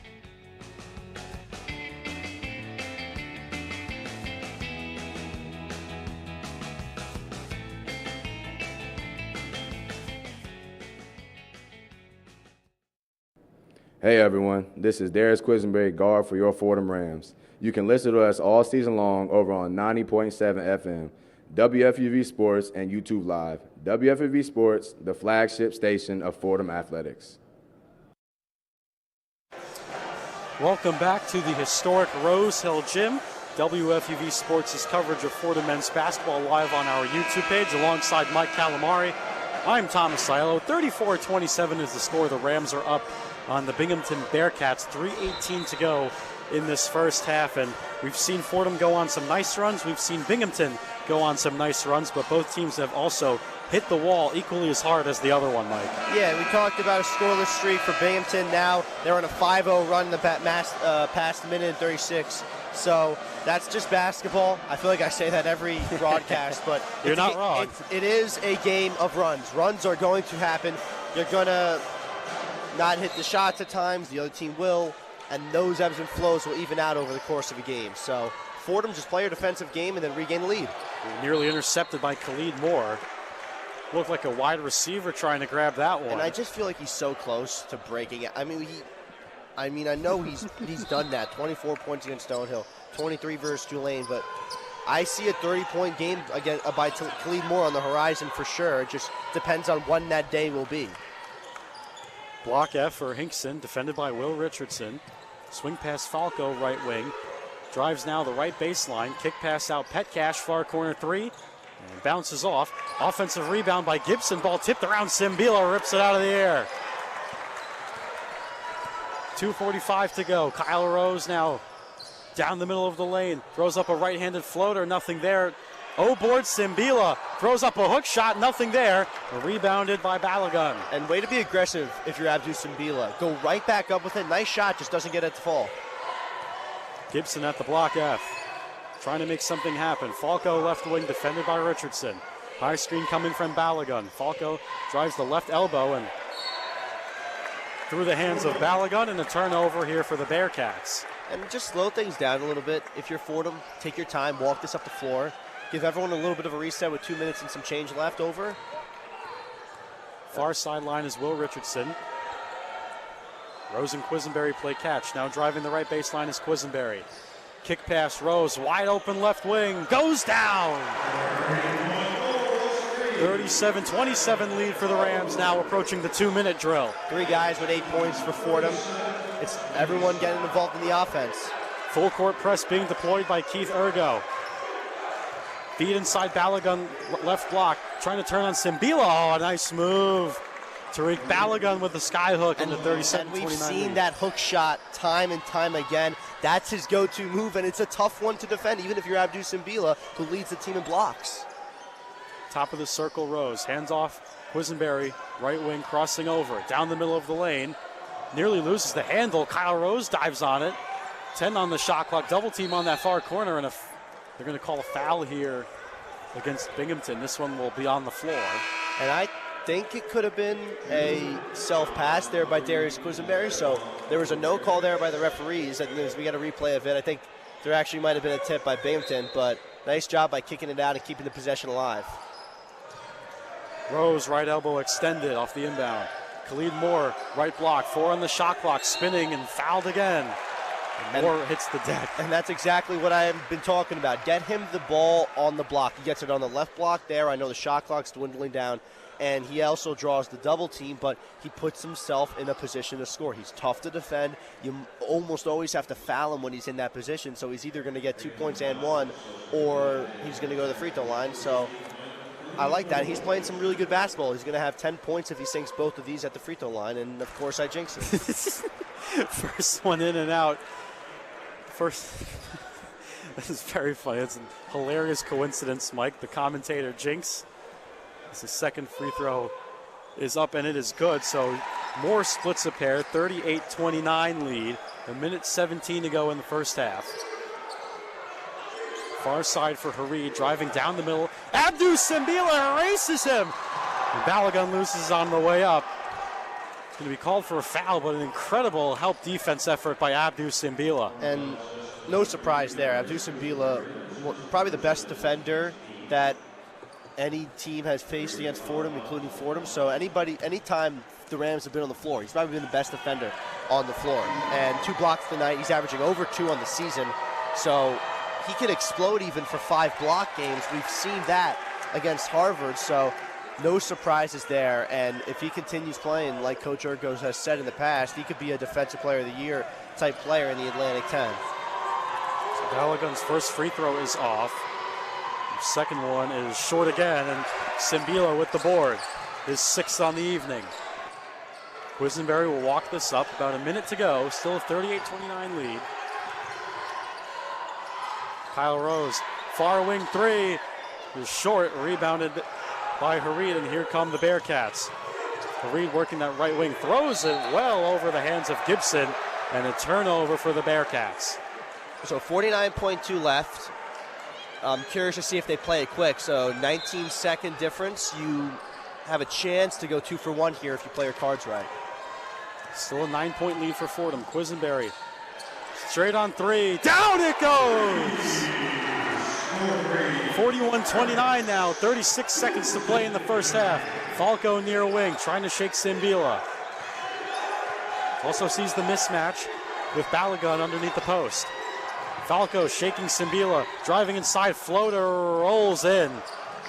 Hey everyone, this is Darius Quisenberry, guard for your Fordham Rams. You can listen to us all season long over on 90.7 FM, WFUV Sports, and YouTube Live. WFUV Sports, the flagship station of Fordham Athletics. Welcome back to the historic Rose Hill Gym. WFUV Sports' coverage of Fordham men's basketball live on our YouTube page alongside Mike Calamari. I'm Thomas Aiello. 34-27 is the score. The Rams are up on the Binghamton Bearcats. 3:18 to go in this first half, and we've seen Fordham go on some nice runs. We've seen Binghamton go on some nice runs, but both teams have also hit the wall equally as hard as the other one, Mike. Yeah, we talked about a scoreless streak for Binghamton. Now they're on a 5-0 run in the past minute and 36. So that's just basketball. I feel like I say that every broadcast, but you're not wrong. It is a game of runs. Runs are going to happen. You're going to not hit the shots at times. The other team will, and those ebbs and flows will even out over the course of a game. So Fordham just play a defensive game and then regain the lead. Nearly intercepted by Khalid Moore. Looked like a wide receiver trying to grab that one. And I just feel like he's so close to breaking it. I know he's done that. 24 points against Stonehill, 23 versus Tulane, but I see a 30-point game again by Khalid Moore on the horizon for sure. It just depends on when that day will be. Block F for Hinkson, defended by Will Richardson. Swing pass Falco, right wing. Drives now the right baseline. Kick pass out Petcash, far corner three. And bounces off. Offensive rebound by Gibson. Ball tipped around. Simbila rips it out of the air. 2:45 to go. Kyle Rose now down the middle of the lane. Throws up a right-handed floater. Nothing there. Board Simbila throws up a hook shot. Nothing there. Rebounded by Balogun. And way to be aggressive if you're Abdou Simbila. Go right back up with it. Nice shot. Just doesn't get it to fall. Gibson at the block F. Trying to make something happen. Falco left wing, defended by Richardson. High screen coming from Balogun. Falco drives the left elbow and through the hands of Balogun, and a turnover here for the Bearcats. And just slow things down a little bit. If you're Fordham, take your time, walk this up the floor. Give everyone a little bit of a reset with 2 minutes and some change left over. Far sideline is Will Richardson. Rose and Quisenberry play catch. Now driving the right baseline is Quisenberry. Kick pass, Rose, wide open left wing, goes down. 37-27 lead for the Rams, now approaching the 2-minute drill. 3 guys with 8 points for Fordham. It's everyone getting involved in the offense. Full court press being deployed by Keith Ergo. Feed inside Balogun, left block, trying to turn on Simbila. Oh, a nice move. Tariq Balogun with the sky hook in the 37-29 And we've seen lead. that hook shot time and time again. That's his go-to move, and it's a tough one to defend, even if you're Abdou Simbila, who leads the team in blocks. Top of the circle, Rose. Hands off, Quisenberry, right wing, crossing over. Down the middle of the lane. Nearly loses the handle. Kyle Rose dives on it. 10 on the shot clock. Double team on that far corner, and they're going to call a foul here against Binghamton. This one will be on the floor. And I think it could have been a self-pass there by Darius Quisenberry, so there was a no call there by the referees. We got a replay of it. I think there actually might have been a tip by Binghamton, but nice job by kicking it out and keeping the possession alive. Rose, right elbow extended off the inbound. Khalid Moore, right block, 4 on the shot clock, spinning and fouled again. And Moore hits the deck. And that's exactly what I've been talking about. Get him the ball on the block. He gets it on the left block there. I know the shot clock's dwindling down. And he also draws the double team, but he puts himself in a position to score. He's tough to defend. You almost always have to foul him when he's in that position. So he's either going to get 2 points and 1, or he's going to go to the free throw line. So I like that. He's playing some really good basketball. He's going to have 10 points if he sinks both of these at the free throw line. And, of course, I jinx it. First one in and out. This is very funny. It's a hilarious coincidence, Mike. The commentator jinx. His second free throw is up, and it is good. So Moore splits a pair, 38-29 lead. 1:17 to go in the first half. Far side for Harid, driving down the middle. Abdou Simbila erases him. And Balogun loses on the way up. It's going to be called for a foul, but an incredible help defense effort by Abdou Simbila. And no surprise there. Abdou Simbila, probably the best defender that any team has faced against Fordham, including Fordham. So anytime the Rams have been on the floor, he's probably been the best defender on the floor. And 2 blocks tonight. He's averaging over 2 on the season. So he could explode even for 5 block games. We've seen that against Harvard. So no surprises there. And if he continues playing like Coach Urgos has said in the past, he could be a Defensive Player of the Year type player in the Atlantic 10. So Balogun's first free throw is off. Second one is short again, and Simbila with the board. His 6th on the evening. Quisenberry will walk this up. About a minute to go. Still a 38-29 lead. Kyle Rose, far wing 3 is short, rebounded by Hareed, and here come the Bearcats. Hareed working that right wing, throws it well over the hands of Gibson, and a turnover for the Bearcats. So 49.2 left. I'm curious to see if they play it quick. So 19-second difference. You have a chance to go 2 for 1 here if you play your cards right. Still a 9-point lead for Fordham. Quisenberry straight on 3. Down it goes! 41-29 now. 36 seconds to play in the first half. Falco near wing, trying to shake Simbila. Also sees the mismatch with Balogun underneath the post. Falco shaking Simbila, driving inside, floater rolls in.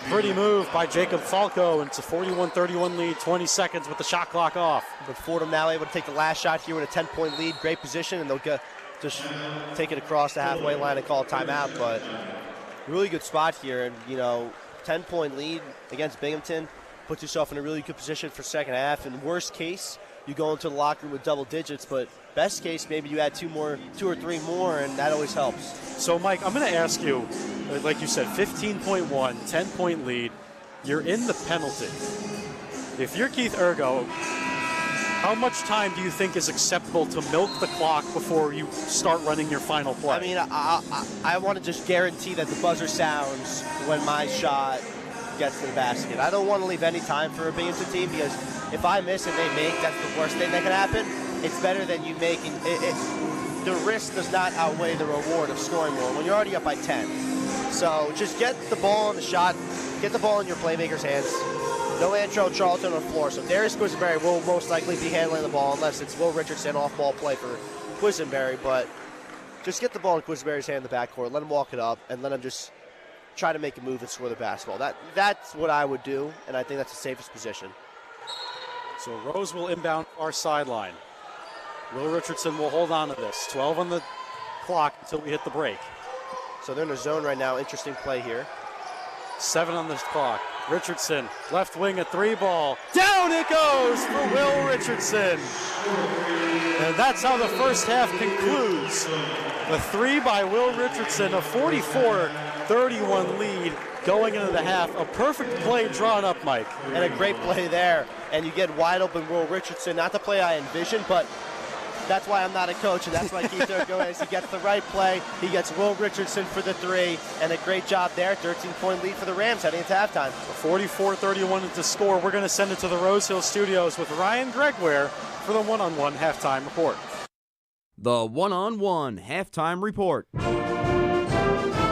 Pretty move by Jacob Falco, and it's a 41-31 lead, 20 seconds with the shot clock off. But Fordham now able to take the last shot here with a 10-point lead, great position, and they'll just take it across the halfway line and call a timeout. But really good spot here, and 10-point lead against Binghamton puts yourself in a really good position for second half. In worst case, you go into the locker room with double digits, but best case, maybe you add 2 or 3 more, and that always helps. So, Mike, I'm going to ask you, like you said, 15.1, 10-point lead. You're in the penalty. If you're Keith Urgo, how much time do you think is acceptable to milk the clock before you start running your final play? I mean, I want to just guarantee that the buzzer sounds when my shot gets to the basket. I don't want to leave any time for a Binghamton team, because if I miss and they make, that's the worst thing that can happen. It's better than you making it. The risk does not outweigh the reward of scoring more when you're already up by 10. So just get the ball on the shot, get the ball in your playmakers' hands. No Antrell Charlton on the floor, so Darius Quisenberry will most likely be handling the ball unless it's Will Richardson off-ball play for Quisenberry. But just get the ball in Quisenberry's hand in the backcourt, let him walk it up, and let him just try to make a move and score the basketball. That's what I would do, and I think that's the safest position. So Rose will inbound our sideline. Will Richardson will hold on to this. 12 on the clock until we hit the break. So they're in a zone right now. Interesting play here. 7 on the clock. Richardson, left wing, a 3-ball. Down it goes for Will Richardson. And that's how the first half concludes. The 3 by Will Richardson, a 44-31 lead going into the half. A perfect play drawn up, Mike. And a great play there. And you get wide open Will Richardson. Not the play I envisioned, but that's why I'm not a coach, and that's why Keith Urgo is. He gets the right play. He gets Will Richardson for the 3, and a great job there. 13-point lead for the Rams heading into halftime. 44-31 to score. We're going to send it to the Rose Hill Studios with Ryan Gregware for the one-on-one halftime report. The one-on-one halftime report.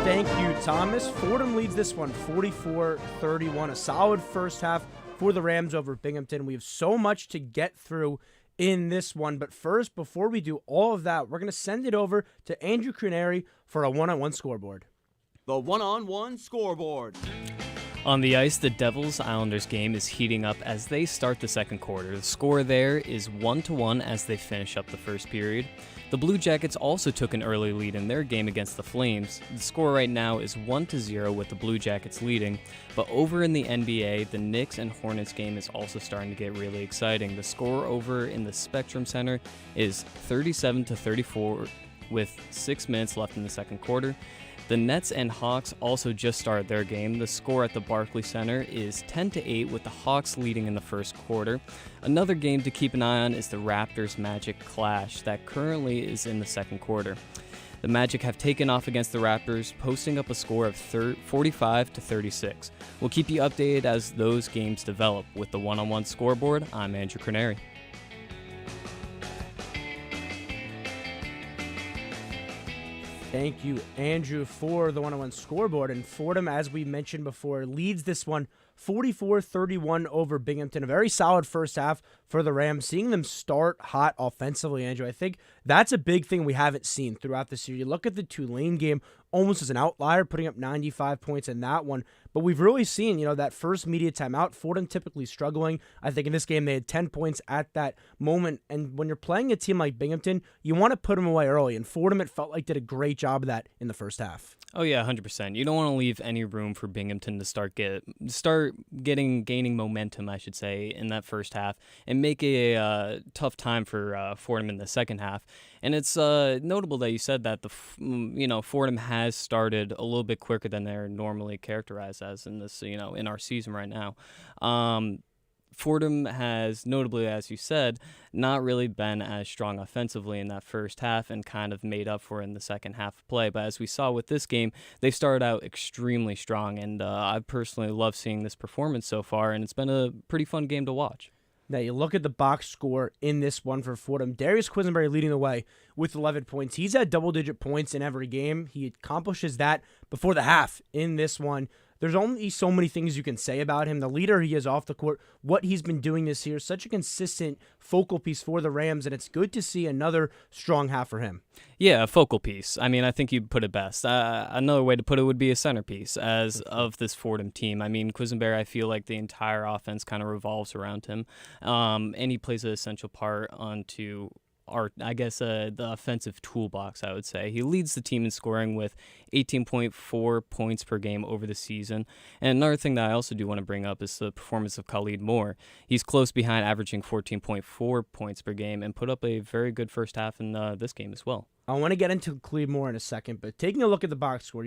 Thank you, Thomas. Fordham leads this one 44-31. A solid first half for the Rams over Binghamton. We have so much to get through in this one. But first, before we do all of that, we're going to send it over to Andrew Craneri for a one-on-one scoreboard. The one-on-one scoreboard. On the ice, the Devils-Islanders game is heating up as they start the second quarter. The score there is 1-1 as they finish up the first period. The Blue Jackets also took an early lead in their game against the Flames. The score right now is 1-0 with the Blue Jackets leading. But over in the NBA, the Knicks and Hornets game is also starting to get really exciting. The score over in the Spectrum Center is 37-34 with 6 minutes left in the second quarter. The Nets and Hawks also just started their game. The score at the Barclays Center is 10-8 with the Hawks leading in the first quarter. Another game to keep an eye on is the Raptors-Magic clash that currently is in the second quarter. The Magic have taken off against the Raptors, posting up a score of 45-36. We'll keep you updated as those games develop. With the one-on-one scoreboard, I'm Andrew Craneri. Thank you, Andrew, for the one-on-one scoreboard. And Fordham, as we mentioned before, leads this one 44-31 over Binghamton. A very solid first half for the Rams. Seeing them start hot offensively, Andrew, I think that's a big thing we haven't seen throughout the series. You look at the Tulane game almost as an outlier, putting up 95 points in that one. But we've really seen, that first media timeout, Fordham typically struggling. I think in this game they had 10 points at that moment. And when you're playing a team like Binghamton, you want to put them away early. And Fordham, it felt like, did a great job of that in the first half. Oh yeah, 100%. You don't want to leave any room for Binghamton to gaining momentum, I should say, in that first half, and make a tough time for Fordham in the second half. And it's notable that you said that Fordham has started a little bit quicker than they're normally characterized as in this, in our season right now. Fordham has, notably, as you said, not really been as strong offensively in that first half and kind of made up for it in the second half of play. But as we saw with this game, they started out extremely strong, and I personally love seeing this performance so far, and it's been a pretty fun game to watch. Now, you look at the box score in this one for Fordham. Darius Quisenberry leading the way with 11 points. He's had double-digit points in every game. He accomplishes that before the half in this one. There's only so many things you can say about him. The leader he is off the court, what he's been doing this year, such a consistent focal piece for the Rams, and it's good to see another strong half for him. Yeah, a focal piece. I mean, I think you put it best. Another way to put it would be a centerpiece of this Fordham team. I mean, Quisenberry, I feel like the entire offense kind of revolves around him, and he plays an essential part onto the offensive toolbox, I would say. He leads the team in scoring with 18.4 points per game over the season. And another thing that I also do want to bring up is the performance of Khalid Moore. He's close behind, averaging 14.4 points per game, and put up a very good first half in this game as well. I want to get into Khalid Moore in a second, but taking a look at the box score,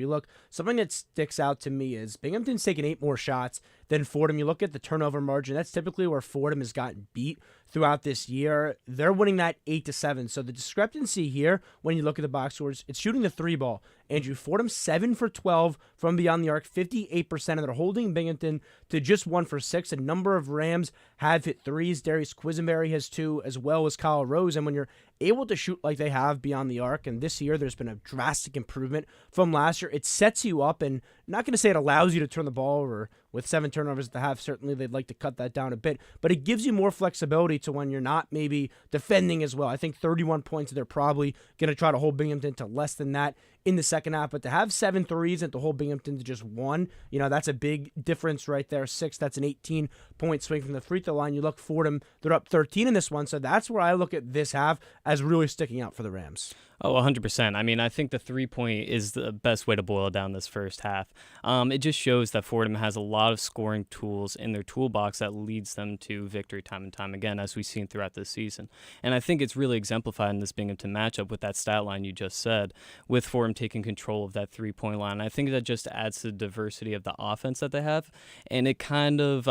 something that sticks out to me is Binghamton's taken 8 more shots than Fordham. You look at the turnover margin, that's typically where Fordham has gotten beat throughout this year. They're winning that 8-7. So the discrepancy here, when you look at the box scores, it's shooting the 3 ball. Andrew, Fordham 7 for 12 from beyond the arc, 58%, and they're holding Binghamton to just 1 for 6. A number of Rams have hit threes. Darius Quisenberry has 2, as well as Kyle Rose. And when you're able to shoot like they have beyond the arc, and this year there's been a drastic improvement from last year, it sets you up, and I'm not going to say it allows you to turn the ball over with 7 turnovers at the half. Certainly they'd like to cut that down a bit, but it gives you more flexibility to when you're not maybe defending as well. I think 31 points, they're probably going to try to hold Binghamton to less than that in the second half, but to have 7 threes and to hold Binghamton to just 1, that's a big difference right there. 6, that's an 18-point swing from the free throw line. You look Fordham, they're up 13 in this one, so that's where I look at this half as really sticking out for the Rams. Oh, 100%. I mean, I think the 3-point is the best way to boil down this first half. It just shows that Fordham has a lot of scoring tools in their toolbox that leads them to victory time and time again, as we've seen throughout this season. And I think it's really exemplified in this Binghamton matchup with that stat line you just said, with Fordham taking control of that 3-point line. I think that just adds to the diversity of the offense that they have, and it kind of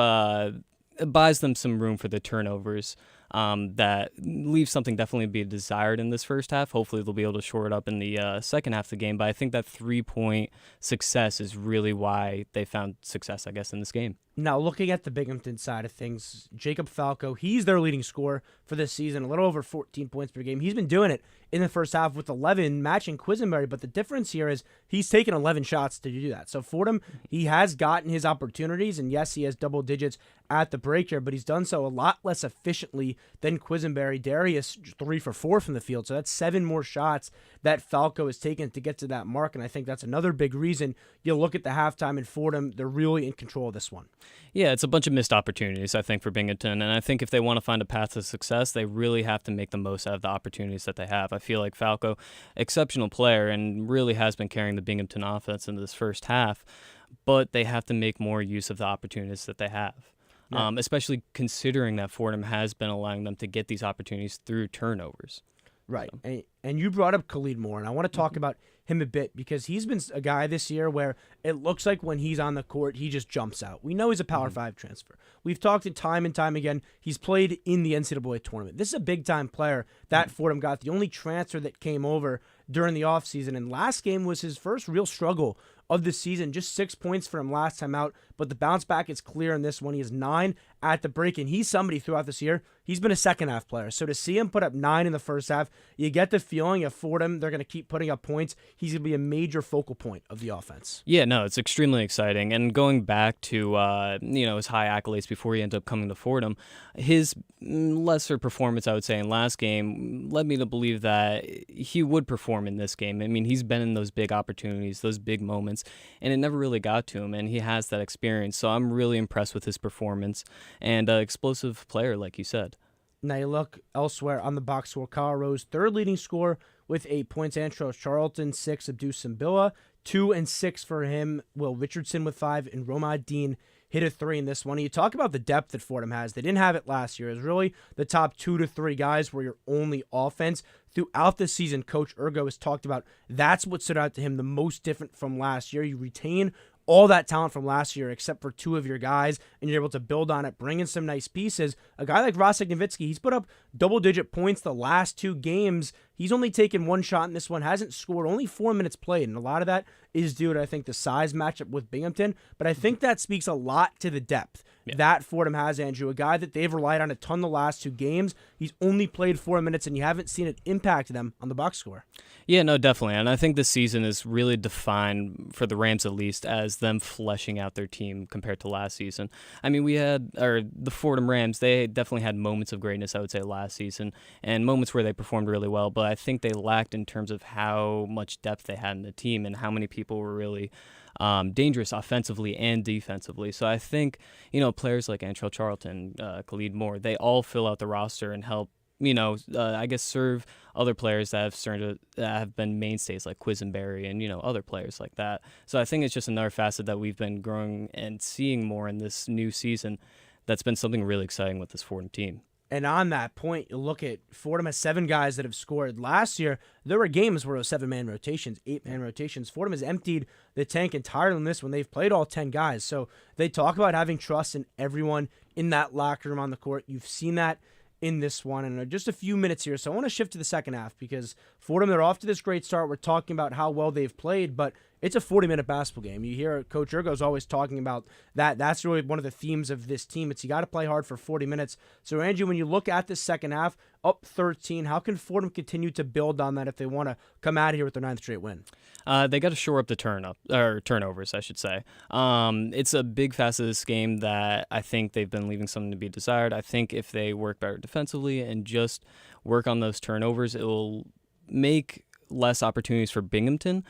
buys them some room for the turnovers. That leaves something definitely to be desired in this first half. Hopefully they'll be able to shore it up in the second half of the game, but I think that 3-point success is really why they found success, I guess, in this game. Now, looking at the Binghamton side of things, Jacob Falco, he's their leading scorer for this season, a little over 14 points per game. He's been doing it in the first half with 11, matching Quisenberry, but the difference here is he's taken 11 shots to do that. So Fordham, he has gotten his opportunities, and yes, he has double digits at the break here, but he's done so a lot less efficiently than Quisenberry. Darius 3 for 4 from the field, so that's 7 more shots that Falco has taken to get to that mark, and I think that's another big reason you look at the halftime in Fordham, they're really in control of this one. Yeah, it's a bunch of missed opportunities, I think, for Binghamton, and I think if they want to find a path to success, they really have to make the most out of the opportunities that they have. I feel like Falco, exceptional player, and really has been carrying the Binghamton offense in this first half, but they have to make more use of the opportunities that they have. Yeah. Especially considering that Fordham has been allowing them to get these opportunities through turnovers. Right, and you brought up Khalid Moore, and I want to talk about him a bit because he's been a guy this year where it looks like when he's on the court, he just jumps out. We know he's a Power 5 transfer. We've talked it time and time again. He's played in the NCAA tournament. This is a big-time player that Fordham got, the only transfer that came over during the offseason, and last game was his first real struggle of the season. Just 6 points for him last time out, but the bounce back is clear in this one. He has 9 at the break, and he's somebody throughout this year. He's been a second-half player. So to see him put up 9 in the first half, you get the feeling if Fordham, they're going to keep putting up points, he's going to be a major focal point of the offense. Yeah, no, it's extremely exciting. And going back to his high accolades before he ended up coming to Fordham, his lesser performance, I would say, in last game led me to believe that he would perform in this game. I mean, he's been in those big opportunities, those big moments, and it never really got to him, and he has that experience. So I'm really impressed with his performance, and explosive player, like you said. Now you look elsewhere on the box score. Kyle Rose, third leading scorer with 8 points. Antros Charlton, 6. Abdus Simbila, 2 and 6 for him. Will Richardson with 5, and Romad Dean hit a 3 in this one. You talk about the depth that Fordham has. They didn't have it last year. It was really the top 2 to 3 guys were your only offense. Throughout the season, Coach Urgo has talked about that's what stood out to him the most different from last year. You retain all that talent from last year except for 2 of your guys, and you're able to build on it, bring in some nice pieces. A guy like Rasek Nowitzki, he's put up double-digit points the last 2 games. He's only taken 1 shot in this one, hasn't scored, only 4 minutes played, and a lot of that is due to, I think, the size matchup with Binghamton, but I think that speaks a lot to the depth that Fordham has, Andrew. A guy that they've relied on a ton the last 2 games. He's only played 4 minutes, and you haven't seen it impact them on the box score. Yeah, no, definitely. And I think this season is really defined, for the Rams at least, as them fleshing out their team compared to last season. I mean, the Fordham Rams, they definitely had moments of greatness, I would say, last season, and moments where they performed really well, but I think they lacked in terms of how much depth they had in the team and how many people were really dangerous offensively and defensively. So I think, players like Antrell Charlton, Khalid Moore, they all fill out the roster and help, serve other players that have been mainstays like Quisenberry and, other players like that. So I think it's just another facet that we've been growing and seeing more in this new season. That's been something really exciting with this Fordham team. And on that point, you look at Fordham has 7 guys that have scored. Last year, there were games where it was 7-man rotations, 8-man rotations. Fordham has emptied the tank entirely in this when they've played all 10 guys. So they talk about having trust in everyone in that locker room on the court. You've seen that in this one. And just a few minutes here, so I want to shift to the second half because Fordham, they're off to this great start. We're talking about how well they've played, but it's a 40-minute basketball game. You hear Coach Urgo's always talking about that. That's really one of the themes of this team. It's you got to play hard for 40 minutes. So, Andrew, when you look at the second half, up 13, how can Fordham continue to build on that if they want to come out of here with their 9th straight win? They got to shore up the turnovers, I should say. It's a big facet of this game that I think they've been leaving something to be desired. I think if they work better defensively and just work on those turnovers, it will make less opportunities for Binghamton,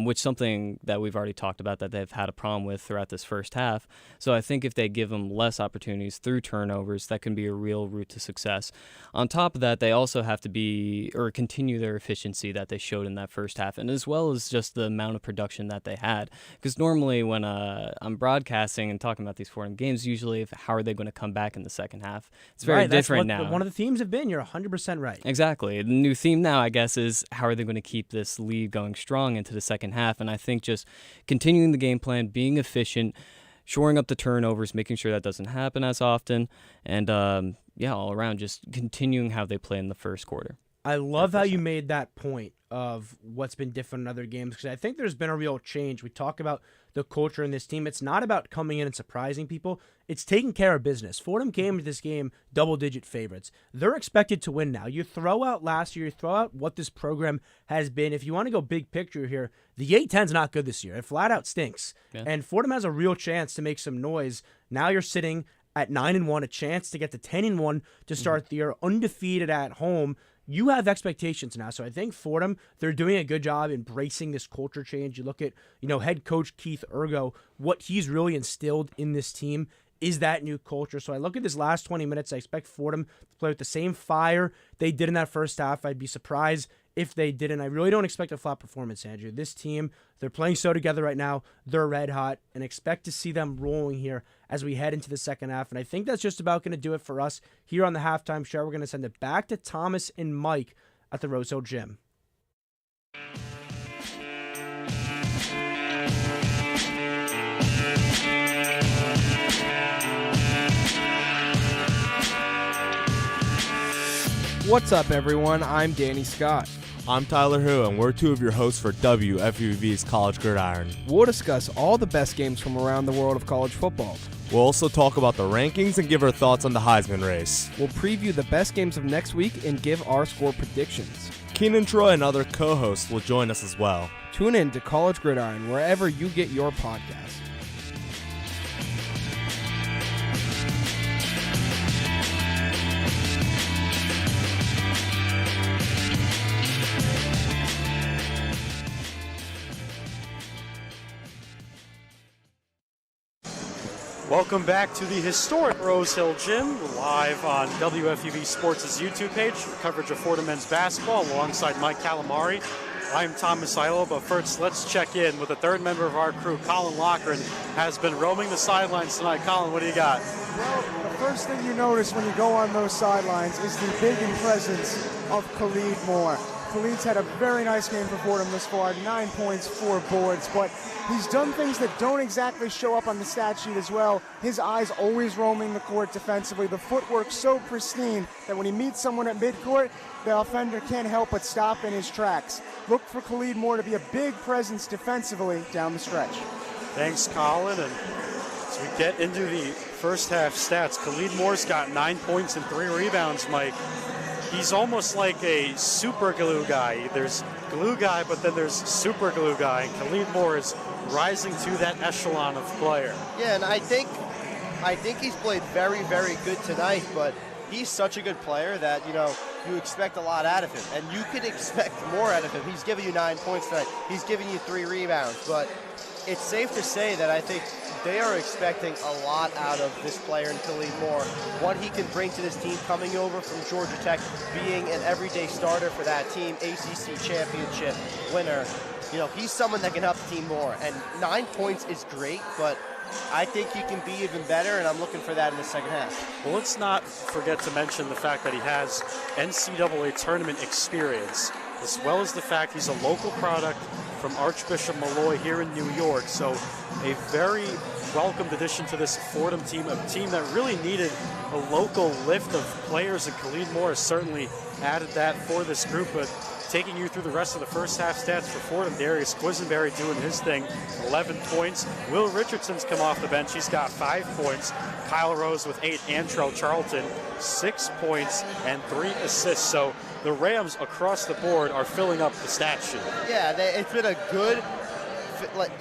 which is something that we've already talked about that they've had a problem with throughout this first half. So I think if they give them less opportunities through turnovers, that can be a real route to success. On top of that, they also have to continue their efficiency that they showed in that first half, and as well as just the amount of production that they had. Because normally when I'm broadcasting and talking about these Fordham games, usually how are they going to come back in the second half? It's very different now. One of the themes have been, you're 100% right. Exactly. The new theme now, I guess, is how are they going to keep this lead going strong into the second half? And I think just continuing the game plan, being efficient, shoring up the turnovers, making sure that doesn't happen as often, and all around just continuing how they play in the first quarter. I love how you made that point of what's been different in other games, because I think there's been a real change. We talk about the culture in this team. It's not about coming in and surprising people. It's taking care of business. Fordham came to this game double-digit favorites. They're expected to win now. You throw out last year, you throw out what this program has been. If you want to go big picture here, the A-10's not good this year. It flat out stinks. Yeah. And Fordham has a real chance to make some noise. Now you're sitting at 9-1, a chance to get to 10-1 to start the year, undefeated at home. You have expectations now. So I think Fordham, they're doing a good job embracing this culture change. You look at, head coach Keith Urgo, what he's really instilled in this team is that new culture. So I look at this last 20 minutes. I expect Fordham to play with the same fire they did in that first half. I'd be surprised if they didn't. I really don't expect a flat performance, Andrew. This team, they're playing so together right now. They're red hot, and expect to see them rolling here as we head into the second half. And I think that's just about going to do it for us here on the halftime show. We're going to send it back to Thomas and Mike at the Rose Hill Gym. What's up, everyone? I'm Danny Scott. I'm Tyler Hu, and we're two of your hosts for WFUV's College Gridiron. We'll discuss all the best games from around the world of college football. We'll also talk about the rankings and give our thoughts on the Heisman race. We'll preview the best games of next week and give our score predictions. Keenan Troy and other co-hosts will join us as well. Tune in to College Gridiron wherever you get your podcast. Welcome back to the historic Rose Hill Gym, live on WFUV Sports' YouTube page, coverage of Fordham men's basketball alongside Mike Calamari. I'm Thomas Aiello, but first let's check in with the third member of our crew, Colin Loughran, has been roaming the sidelines tonight. Colin, what do you got? Well, the first thing you notice when you go on those sidelines is the big presence of Khalid Moore. Khalid's had a very nice game for Fordham this far, 9 points, 4 boards, but he's done things that don't exactly show up on the stat sheet as well. His eyes always roaming the court defensively. The footwork so pristine that when he meets someone at midcourt, the offender can't help but stop in his tracks. Look for Khalid Moore to be a big presence defensively down the stretch. Thanks, Colin. And as we get into the first half stats, Khalid Moore's got 9 points and 3 rebounds, Mike. He's almost like a super glue guy. There's glue guy, but then there's super glue guy. And Khalid Moore is rising to that echelon of player. Yeah, and I think he's played very, very good tonight, but he's such a good player that, you expect a lot out of him. And you could expect more out of him. He's giving you 9 points tonight. He's giving you 3 rebounds. But it's safe to say that I think they are expecting a lot out of this player in Khalid Moore. What he can bring to this team coming over from Georgia Tech, being an everyday starter for that team, ACC championship winner. He's someone that can help the team more. And 9 points is great, but I think he can be even better, and I'm looking for that in the second half. Well, let's not forget to mention the fact that he has NCAA tournament experience, as well as the fact he's a local product from Archbishop Malloy here in New York. So a very welcomed addition to this Fordham team, a team that really needed a local lift of players, and Khalid Moore has certainly added that for this group. But taking you through the rest of the first half stats for Fordham, Darius Quisenberry doing his thing, 11 points. Will Richardson's come off the bench. He's got 5 points. Kyle Rose with 8. Antrell Charlton, 6 points and 3 assists. So the Rams across the board are filling up the stat sheet. Yeah, it's been a good,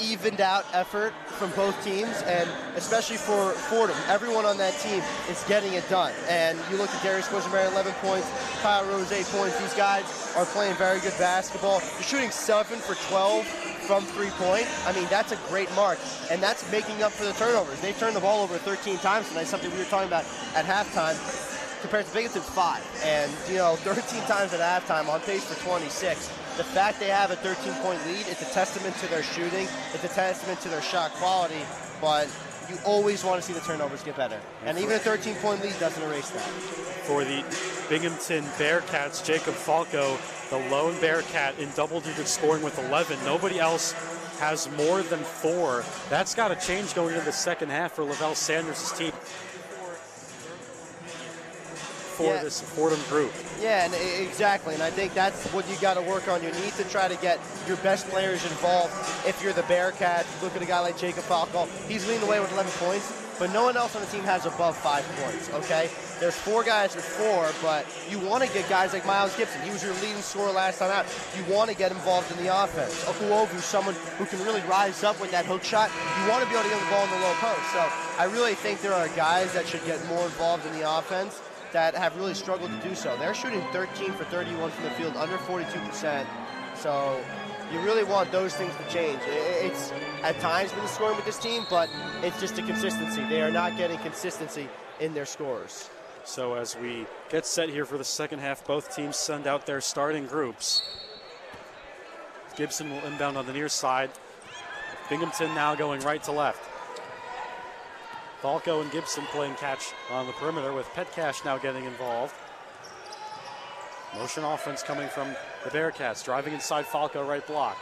evened out effort from both teams, and especially for Fordham. Everyone on that team is getting it done. And you look at Darius Quisenberry, 11 points, Kyle Rose, 8 points. These guys are playing very good basketball. They're shooting 7 for 12 from three-point. I mean, that's a great mark, and that's making up for the turnovers. They've turned the ball over 13 times tonight, something we were talking about at halftime, compared to Binghamton's 5. And, 13 times at halftime, on pace for 26. The fact they have a 13-point lead, it's a testament to their shooting, it's a testament to their shot quality, but you always want to see the turnovers get better. And even a 13-point lead doesn't erase that. For the Binghamton Bearcats, Jacob Falco, the lone Bearcat in double-digit scoring with 11. Nobody else has more than 4. That's got to change going into the second half for Lavelle Sanders' team. For this Fordham group. Yeah, and exactly, and I think that's what you got to work on. You need to try to get your best players involved. If you're the Bearcats, look at a guy like Jacob Falco. He's leading the way with 11 points, but no one else on the team has above 5 points, okay? There's 4 guys with 4, but you want to get guys like Miles Gibson. He was your leading scorer last time out. You want to get involved in the offense. Okuovu, someone who can really rise up with that hook shot. You want to be able to get the ball in the low post. So I really think there are guys that should get more involved in the offense that have really struggled to do so. They're shooting 13 for 31 from the field, under 42%. So you really want those things to change. It's at times been the scoring with this team, but it's just the consistency. They are not getting consistency in their scores. So as we get set here for the second half, both teams send out their starting groups. Gibson will inbound on the near side. Binghamton now going right to left. Falco and Gibson playing catch on the perimeter, with Petcash now getting involved. Motion offense coming from the Bearcats, driving inside Falco, right block.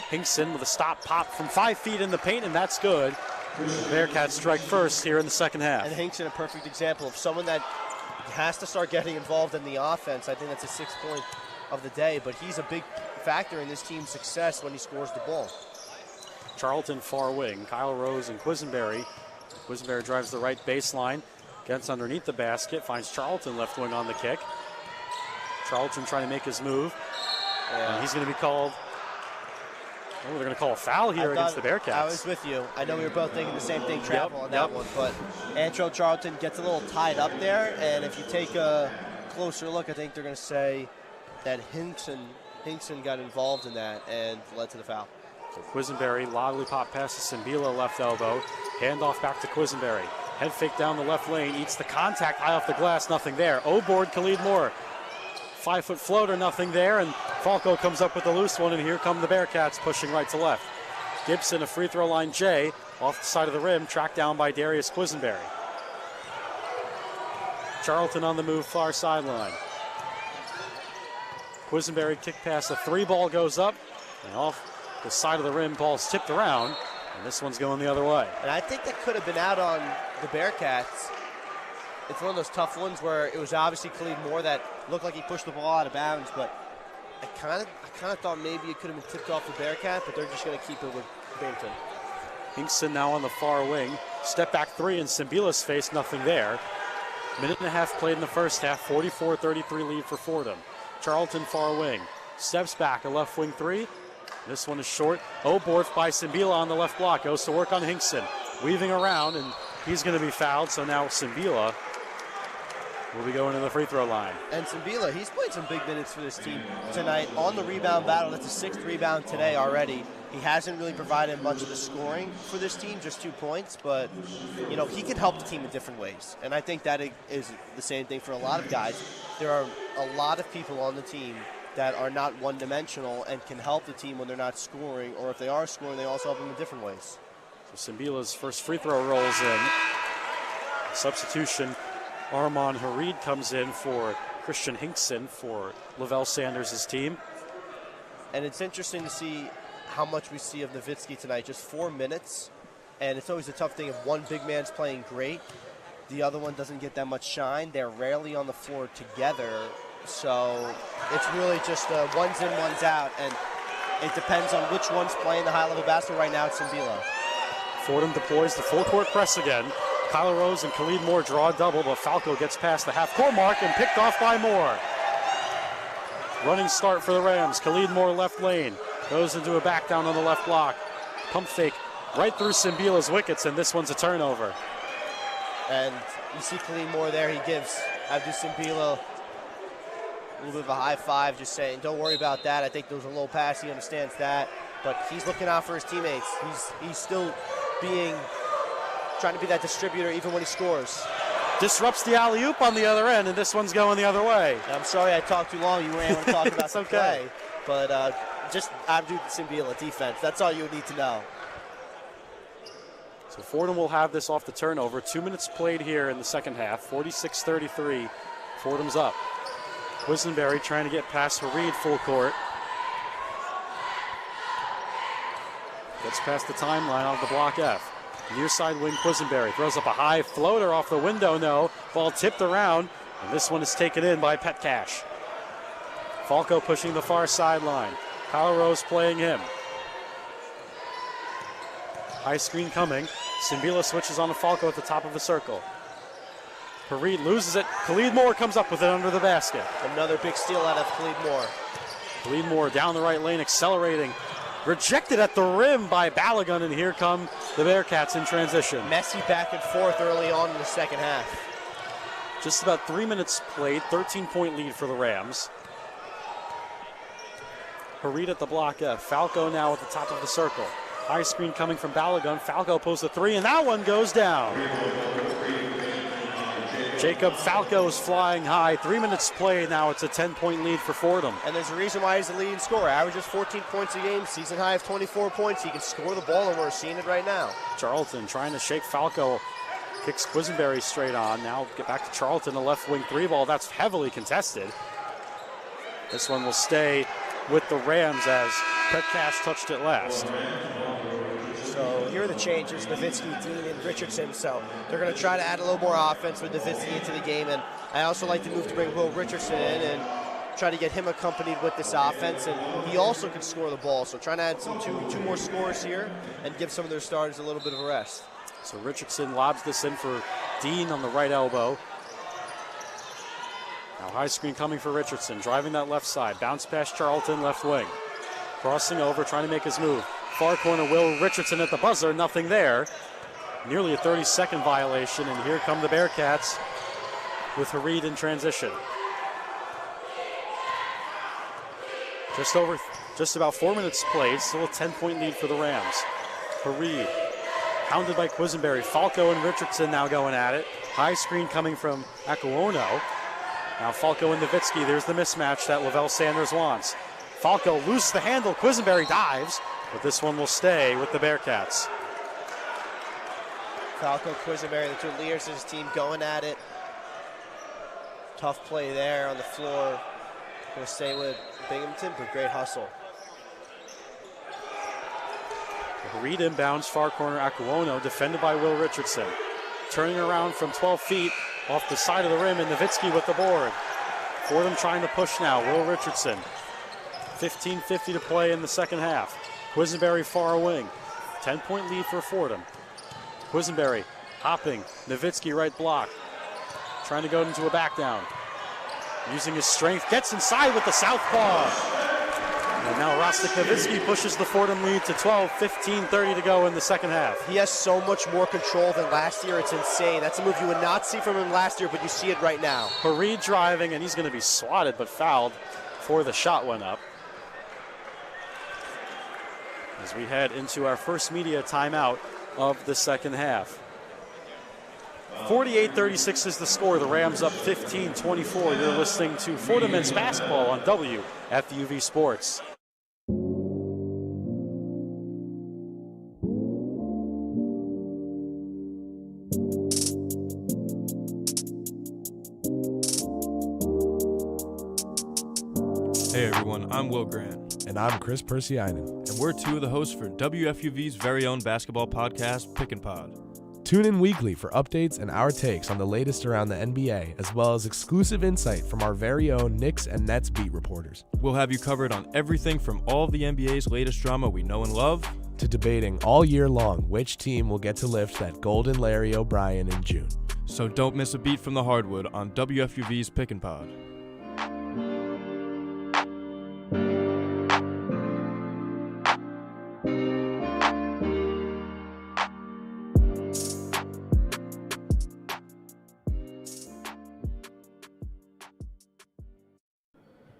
Hinkson with a stop pop from 5 feet in the paint, and that's good. The Bearcats strike first here in the second half. And Hinkson, a perfect example of someone that has to start getting involved in the offense. I think that's a 6-point of the day, but he's a big factor in this team's success when he scores the ball. Charlton far wing, Kyle Rose and Quisenberry. Quisenberry drives the right baseline, gets underneath the basket, finds Charlton left wing on the kick. Charlton trying to make his move, and he's going to be called. Oh, they're going to call a foul here against the Bearcats. I was with you. I know we were both thinking the same thing, travel on that one, but Antro Charlton gets a little tied up there, and if you take a closer look, I think they're going to say that Hinkson got involved in that and led to the foul. So Quisenberry, lollipop pass to Simbila, left elbow. Handoff back to Quisenberry. Head fake down the left lane, eats the contact, eye off the glass, nothing there. O-board, Khalid Moore. 5-foot floater, nothing there, and Falco comes up with the loose one, and here come the Bearcats pushing right to left. Gibson, a free throw line J, off the side of the rim, tracked down by Darius Quisenberry. Charlton on the move, far sideline. Quisenberry kick pass, the 3-ball goes up, and off the side of the rim, ball's tipped around, and this one's going the other way. And I think that could have been out on the Bearcats. It's one of those tough ones where it was obviously Khalid Moore that looked like he pushed the ball out of bounds, but I kind of thought maybe it could have been tipped off the Bearcat, but they're just going to keep it with Binghamton. Hinkson now on the far wing. Step back three in Simbila's face, nothing there. Minute and a half played in the first half, 44-33 lead for Fordham. Charlton far wing. Steps back, a left wing three. This one is short. O-board by Simbila on the left block. Goes to work on Hinkson. Weaving around, and he's going to be fouled, so now Simbila will be going to the free throw line. And Simbila, he's played some big minutes for this team tonight on the rebound battle. That's a 6th rebound today already. He hasn't really provided much of the scoring for this team, just 2 points, but you know, he can help the team in different ways. And I think that is the same thing for a lot of guys. There are a lot of people on the team that are not one-dimensional and can help the team when they're not scoring, or if they are scoring, they also help them in different ways. So Simbila's first free throw rolls in. Substitution, Armand Harid comes in for Christian Hinkson for Lavelle Sanders' team. And it's interesting to see how much we see of Nowitzki tonight, just 4 minutes. And it's always a tough thing if one big man's playing great, the other one doesn't get that much shine. They're rarely on the floor together. So it's really just one's in, one's out. And it depends on which one's playing the high-level basketball. Right now, it's Simbila. Fordham deploys the full-court press again. Kyle Rose and Khalid Moore draw a double, but Falco gets past the half-court mark and picked off by Moore. Running start for the Rams. Khalid Moore left lane. Goes into a back down on the left block. Pump fake right through Simbila's wickets, and this one's a turnover. And you see Khalid Moore there. He gives Abdou Simbila a little bit of a high five, just saying, don't worry about that. I think there was a low pass. He understands that. But he's looking out for his teammates. He's still trying to be that distributor even when he scores. Disrupts the alley-oop on the other end, and this one's going the other way. I'm sorry I talked too long. You weren't able to talk about the play. But just Abdou Simbila defense. That's all you need to know. So Fordham will have this off the turnover. 2 minutes played here in the second half. 46-33. Fordham's up. Quisenberry trying to get past Harid full court. Gets past the timeline on the block F. Near side wing Quisenberry throws up a high floater off the window. No. Ball tipped around. And this one is taken in by Petcash. Falco pushing the far sideline. Kyle Rose playing him. High screen coming. Simbila switches on to Falco at the top of the circle. Harid loses it. Khalid Moore comes up with it under the basket. Another big steal out of Khalid Moore. Khalid Moore down the right lane, accelerating. Rejected at the rim by Balogun, and here come the Bearcats in transition. Messy back and forth early on in the second half. Just about 3 minutes played, 13-point lead for the Rams. Harid at the block F. Falco now at the top of the circle. High screen coming from Balogun. Falco posts a three, and that one goes down. Jacob Falco's flying high. 3 minutes played now. It's a 10-point lead for Fordham. And there's a reason why he's the leading scorer. Averages 14 points a game. Season high of 24 points. He can score the ball, and we're seeing it right now. Charlton trying to shake Falco. Kicks Quisenberry straight on. Now get back to Charlton. The left wing three ball. That's heavily contested. This one will stay with the Rams as Petcash touched it last. So here are the changes, Nowitzki, Dean, and Richardson. So they're going to try to add a little more offense with Nowitzki into the game. And I also like to move to bring Will Richardson in. And try to get him accompanied with this offense, and he also can score the ball. So trying to add some two more scores here and give some of their starters a little bit of a rest. So Richardson lobs this in for Dean on the right elbow. Now high screen coming for Richardson, driving that left side. Bounce past Charlton, left wing. Crossing over, trying to make his move. Far corner, Will Richardson at the buzzer, nothing there. Nearly a 30-second violation, and here come the Bearcats with Hareed in transition. Just about 4 minutes played, still a 10-point lead for the Rams. Hareed, hounded by Quisenberry. Falco and Richardson now going at it. High screen coming from Akuono. Now Falco and Nowitzki, there's the mismatch that Lavelle Sanders wants. Falco loses the handle, Quisenberry dives, but this one will stay with the Bearcats. Falco, Quisenberry, the two leaders of his team going at it. Tough play there on the floor. Going to stay with Binghamton, but great hustle. Hareed inbounds, far corner Akuono, defended by Will Richardson. Turning around from 12 feet off the side of the rim, and Nowitzki with the board. Fordham trying to push now, Will Richardson. 15:50 to play in the second half. Quisenberry far wing. 10-point lead for Fordham. Quisenberry hopping, Nowitzki right block. Trying to go into a back down. Using his strength, gets inside with the southpaw. And now Rostik Nowitzki pushes the Fordham lead to 12, 15:30 to go in the second half. He has so much more control than last year. It's insane. That's a move you would not see from him last year, but you see it right now. Hareed driving, and he's going to be swatted but fouled before the shot went up. As we head into our first media timeout of the second half. 48-36 is the score. The Rams up 15-24. You're listening to Fordham men's basketball on WFUV Sports. Hey everyone, I'm Will Grant. And I'm Chris Persianen. And we're two of the hosts for WFUV's very own basketball podcast, Pick and Pod. Tune in weekly for updates and our takes on the latest around the NBA, as well as exclusive insight from our very own Knicks and Nets beat reporters. We'll have you covered on everything from all of the NBA's latest drama we know and love, to debating all year long which team will get to lift that golden Larry O'Brien in June. So don't miss a beat from the hardwood on WFUV's Pick and Pod.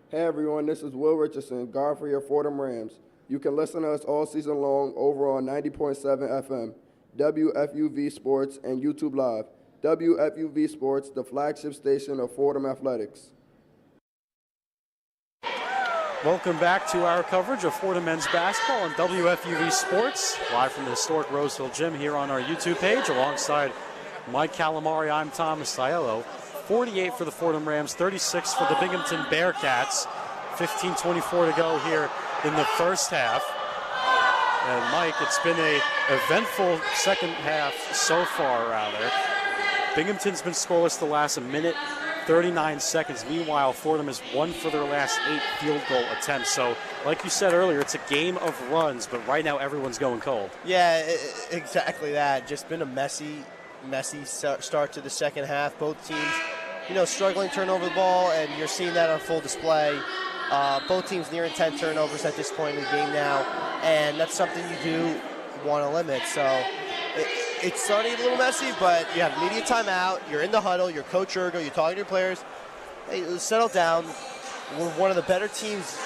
Hey everyone, this is Will Richardson, guard for your Fordham Rams. You can listen to us all season long over on 90.7 FM, WFUV Sports, and YouTube Live. WFUV Sports, the flagship station of Fordham Athletics. Welcome back to our coverage of Fordham men's basketball on WFUV Sports, live from the historic Rosehill Gym here on our YouTube page, alongside Mike Calamari. I'm Thomas Aiello. 48 for the Fordham Rams, 36 for the Binghamton Bearcats. 15:24 to go here in the first half. And Mike, it's been an eventful second half so far, rather. Binghamton's been scoreless the last minute, 39 seconds. Meanwhile, Fordham has won for their last 8 field goal attempts. So, like you said earlier, it's a game of runs, but right now everyone's going cold. Yeah, exactly that. Just been a messy start to the second half. Both teams, struggling to turn over the ball, and you're seeing that on full display. Both teams nearing 10 turnovers at this point in the game now, and that's something you do want to limit. So it's starting to get a little messy, but you have media timeout, you're in the huddle, you're Coach Ergo, you're talking to your players. Hey, settle down. We're one of the better teams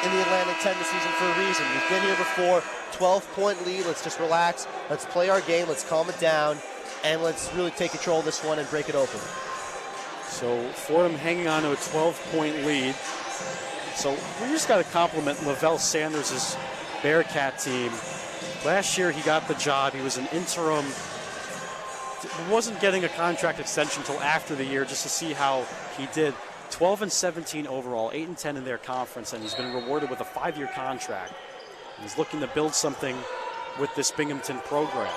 in the Atlantic 10 this season for a reason. We've been here before, 12-point lead. Let's just relax. Let's play our game. Let's calm it down, and let's really take control of this one and break it open. So Fordham hanging on to a 12-point lead. So we just got to compliment Lavelle Sanders' Bearcat team. Last year he got the job. He was an interim. Wasn't getting a contract extension until after the year just to see how he did. 12-17 overall, 8-10 in their conference, and he's been rewarded with a 5-year contract. He's looking to build something with this Binghamton program.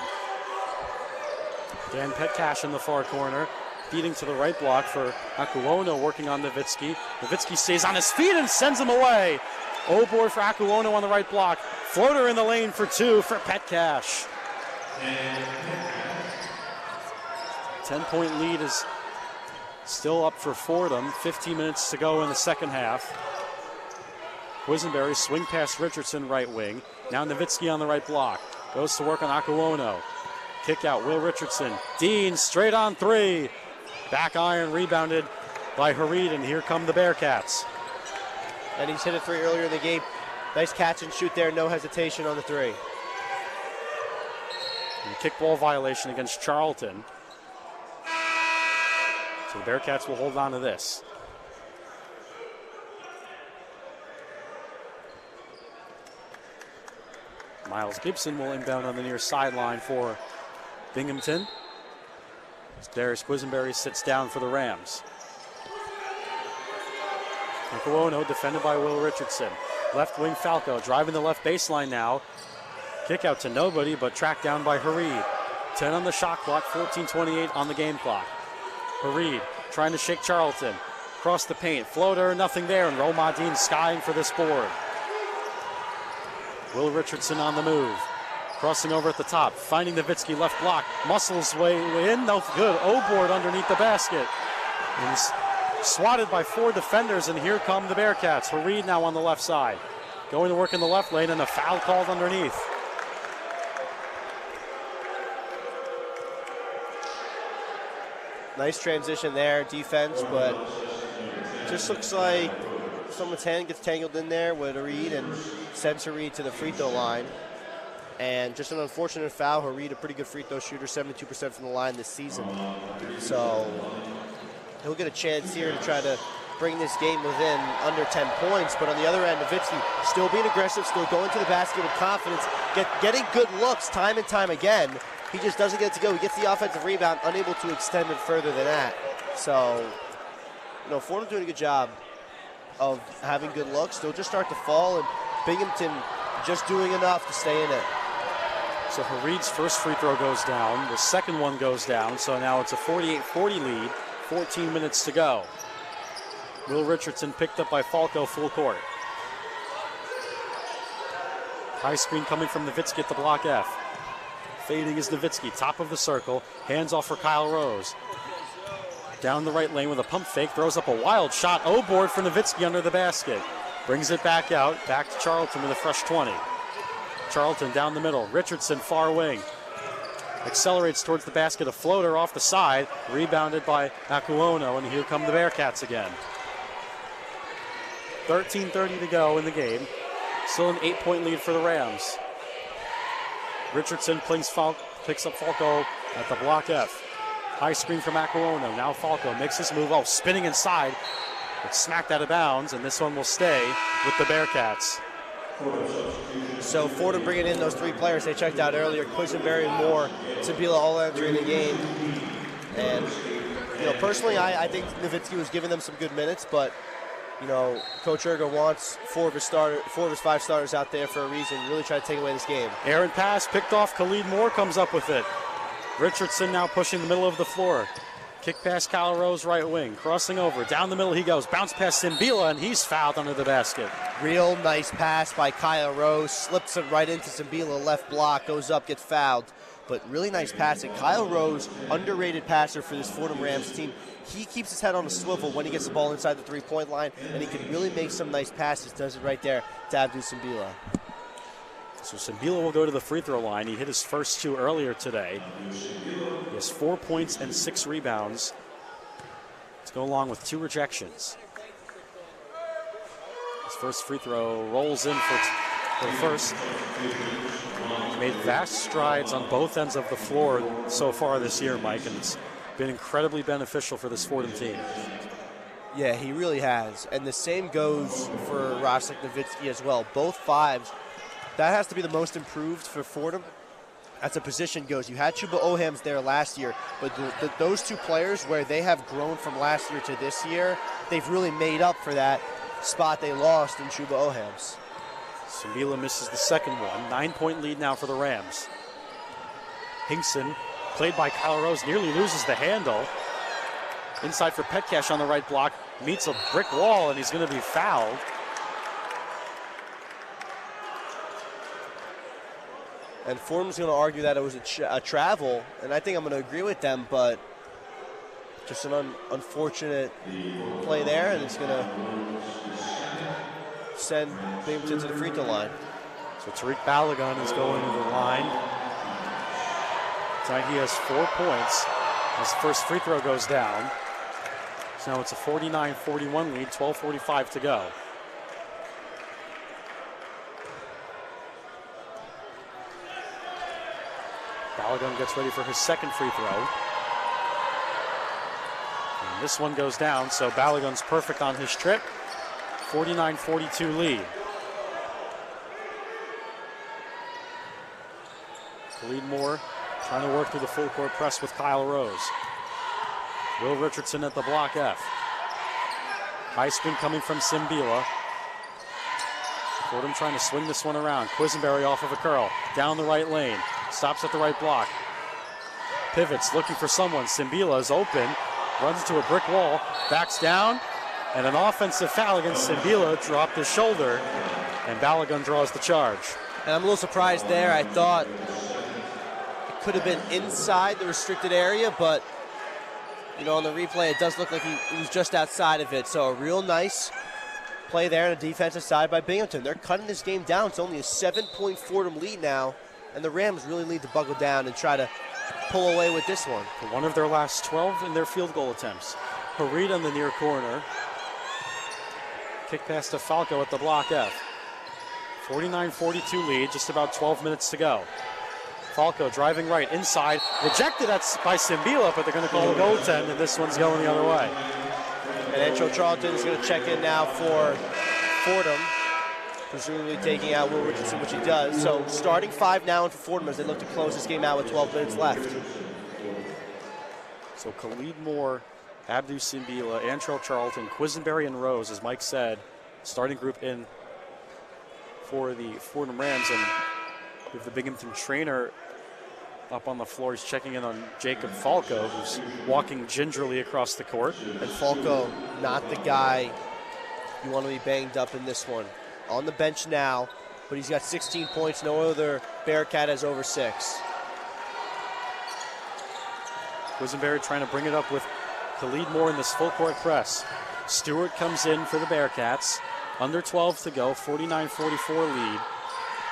Dan Petcash in the far corner. Feeding to the right block for Aiello, working on Nowitzki. Nowitzki stays on his feet and sends him away. O-board for Aiello on the right block. Floater in the lane for 2 for Petcash. 10-point lead is still up for Fordham. 15 minutes to go in the second half. Quisenberry swing past Richardson, right wing. Now Nowitzki on the right block. Goes to work on Aiello. Kick out, Will Richardson. Dean straight on 3. Back iron rebounded by Hareed, and here come the Bearcats. And he's hit a 3 earlier in the game. Nice catch and shoot there, no hesitation on the 3. And kickball violation against Charlton. So the Bearcats will hold on to this. Miles Gibson will inbound on the near sideline for Binghamton. As Darius Quisenberry sits down for the Rams. Aiello defended by Will Richardson. Left wing Falco driving the left baseline now. Kick out to nobody, but tracked down by Hareed. 10 on the shot clock, 14:28 on the game clock. Hareed trying to shake Charlton. Across the paint, floater, nothing there, and Romadine skying for this board. Will Richardson on the move. Crossing over at the top, finding Nowitzki left block. Muscles way in, no good. O-board underneath the basket. And he's swatted by 4 defenders, and here come the Bearcats. Hareed now on the left side. Going to work in the left lane, and a foul called underneath. Nice transition there, defense, but just looks like someone's hand gets tangled in there with Hareed and sends Hareed to the free throw line. And just an unfortunate foul. Hareed, a pretty good free throw shooter, 72% from the line this season. So he'll get a chance here to try to bring this game within under 10 points. But on the other end, Nowitzki still being aggressive, still going to the basket with confidence, getting good looks time and time again. He just doesn't get it to go. He gets the offensive rebound, unable to extend it further than that. So, Fordham doing a good job of having good looks. They'll just start to fall, and Binghamton just doing enough to stay in it. So Hareed's first free throw goes down. The second one goes down. So now it's a 48-40 lead. 14 minutes to go. Will Richardson picked up by Falco, full court. High screen coming from Nowitzki at the block F. Fading is Nowitzki, top of the circle. Hands off for Kyle Rose. Down the right lane with a pump fake. Throws up a wild shot. O-board for Nowitzki under the basket. Brings it back out. Back to Charlton with a fresh 20. Charlton down the middle. Richardson far wing. Accelerates towards the basket. A floater off the side. Rebounded by Aiello, and here come the Bearcats again. 13:30 to go in the game. Still an 8-point lead for the Rams. Richardson picks up Falco at the block F. High screen from Aiello. Now Falco makes his move. Oh, spinning inside. It's smacked out of bounds, and this one will stay with the Bearcats. So Fordham bringing in those 3 players they checked out earlier, Quisenberry and Moore, Sabila all entering the game. And, personally, I think Nowitzki was giving them some good minutes, but, Coach Ergo wants 4 of his 5 starters out there for a reason, really try to take away this game. Aaron pass picked off. Khalid Moore comes up with it. Richardson now pushing the middle of the floor. Kick past Kyle Rose, right wing. Crossing over. Down the middle he goes. Bounce past Simbila, and he's fouled under the basket. Real nice pass by Kyle Rose. Slips it right into Simbila, left block. Goes up, gets fouled. But really nice passing. Kyle Rose, underrated passer for this Fordham Rams team. He keeps his head on a swivel when he gets the ball inside the 3-point line, and he can really make some nice passes. Does it right there to Abdul Simbila. So Simbila will go to the free throw line. He hit his first 2 earlier today. He has 4 points and 6 rebounds to go along with 2 rejections. His first free throw rolls in for the first. He's made vast strides on both ends of the floor so far this year, Mike, and it's been incredibly beneficial for this Fordham team. Yeah, he really has. And the same goes for Rosek Nowitzki as well. Both 5s. That has to be the most improved for Fordham as a position goes. You had Chuba Ohams there last year, but those 2 players where they have grown from last year to this year, they've really made up for that spot they lost in Chuba Ohams. Simbila misses the second one. 9-point lead now for the Rams. Hinkson, played by Kyle Rose, nearly loses the handle. Inside for Petcash on the right block. Meets a brick wall, and he's going to be fouled. And Fordham's going to argue that it was a travel, and I think I'm going to agree with them, but just an unfortunate play there, and it's going to send Binghamton to the free throw line. So Tariq Balogun is going to the line. Tonight he has 4 points. His first free throw goes down. So now it's a 49-41 lead, 12:45 to go. Balogun gets ready for his second free throw. And this one goes down, so Balogun's perfect on his trip. 49-42 lead. Khalid Moore trying to work through the full court press with Kyle Rose. Will Richardson at the block F. High spin coming from Simbila. Fordham trying to swing this one around. Quisenberry off of a curl. Down the right lane. Stops at the right block. Pivots looking for someone. Simbila is open. Runs into a brick wall. Backs down. And an offensive foul against Simbila. Dropped his shoulder. And Balogun draws the charge. And I'm a little surprised there. I thought it could have been inside the restricted area, but you know, on the replay, it does look like he was just outside of it. So a real nice play there on the defensive side by Binghamton. They're cutting this game down. It's only a 7-point Fordham lead now, and the Rams really need to buckle down and try to pull away with this one. For one of their last 12 in their field goal attempts. Harid on the near corner. Kick pass to Falco at the block F. 49-42 lead, just about 12 minutes to go. Falco driving right, inside, rejected by Simbila, but they're going to call a goaltend, and this one's going the other way. And Antro Charlton is going to check in now for Fordham, presumably taking out Will Richardson, which he does. So starting 5 now for Fordham as they look to close this game out with 12 minutes left. So Khalid Moore, Abdu Simbila, Antro Charlton, Quisenberry, and Rose, as Mike said, starting group in for the Fordham Rams. And with the Binghamton trainer up on the floor, he's checking in on Jacob Falco, who's walking gingerly across the court. And Falco, not the guy you want to be banged up in this one. On the bench now, but he's got 16 points. No other Bearcat has over 6. Quisenberry trying to bring it up with Khalid Moore in this full court press. Stewart comes in for the Bearcats. Under 12 to go, 49-44 lead.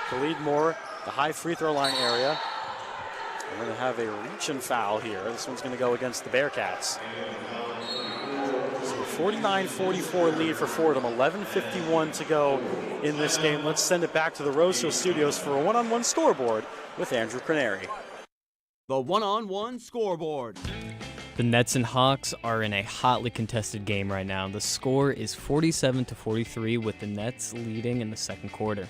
Khalid Moore, the high free throw line area. We're going to have a reach and foul here. This one's going to go against the Bearcats. So 49-44 lead for Fordham. 11:51 to go in this game. Let's send it back to the Rose Hill Studios for a one-on-one scoreboard with Andrew Craneri. The one-on-one scoreboard. The Nets and Hawks are in a hotly contested game right now. The score is 47-43 with the Nets leading in the second quarter.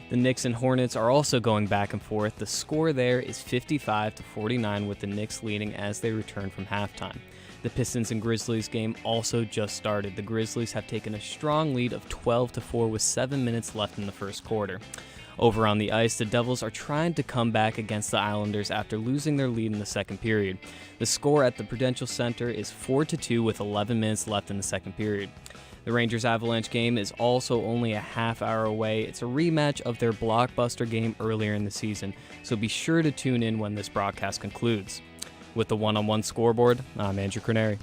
The Knicks and Hornets are also going back and forth. The score there is 55-49 with the Knicks leading as they return from halftime. The Pistons and Grizzlies game also just started. The Grizzlies have taken a strong lead of 12-4 with 7 minutes left in the first quarter. Over on the ice, the Devils are trying to come back against the Islanders after losing their lead in the second period. The score at the Prudential Center is 4-2 with 11 minutes left in the second period. The Rangers-Avalanche game is also only a half hour away. It's a rematch of their blockbuster game earlier in the season, so be sure to tune in when this broadcast concludes. With the one-on-one scoreboard, I'm Andrew Craneri.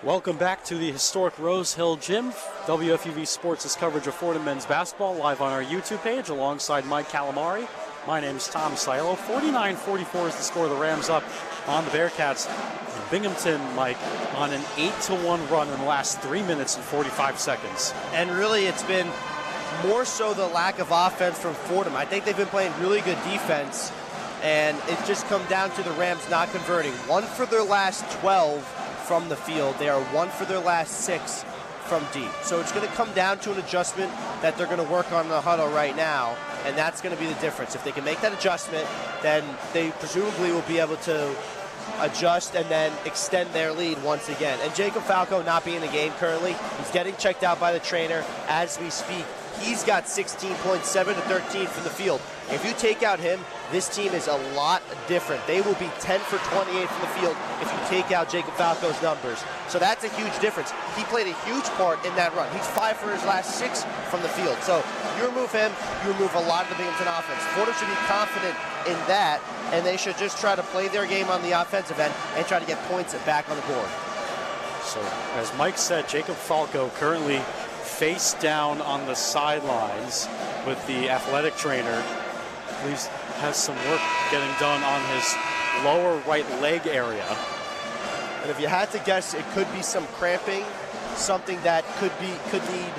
Welcome back to the historic Rose Hill Gym. WFUV Sports' coverage of Fordham men's basketball live on our YouTube page alongside Mike Calamari. My name is Tom Aiello. 49-44 is the score. The Rams up on the Bearcats. And Binghamton, Mike, on an 8-1 run in the last 3 minutes and 45 seconds. And really, it's been more so the lack of offense from Fordham. I think they've been playing really good defense, and it's just come down to the Rams not converting. 1 for their last 12 from the field. They are 1 for their last 6 from deep. So it's going to come down to an adjustment that they're going to work on in the huddle right now, and that's going to be the difference. If they can make that adjustment, then they presumably will be able to adjust, and then extend their lead once again. And Jacob Falco not being in the game currently, he's getting checked out by the trainer as we speak. He's got 16.7 to 13 from the field. If you take out him, this team is a lot different. They will be 10 for 28 from the field if you take out Jacob Falco's numbers. So that's a huge difference. He played a huge part in that run. He's 5 for his last 6 from the field. So you remove him, you remove a lot of the Binghamton offense. Fordham should be confident in that, and they should just try to play their game on the offensive end and try to get points back on the board. So, as Mike said, Jacob Falco currently face down on the sidelines with the athletic trainer. He has some work getting done on his lower right leg area. And if you had to guess, it could be some cramping, something that could need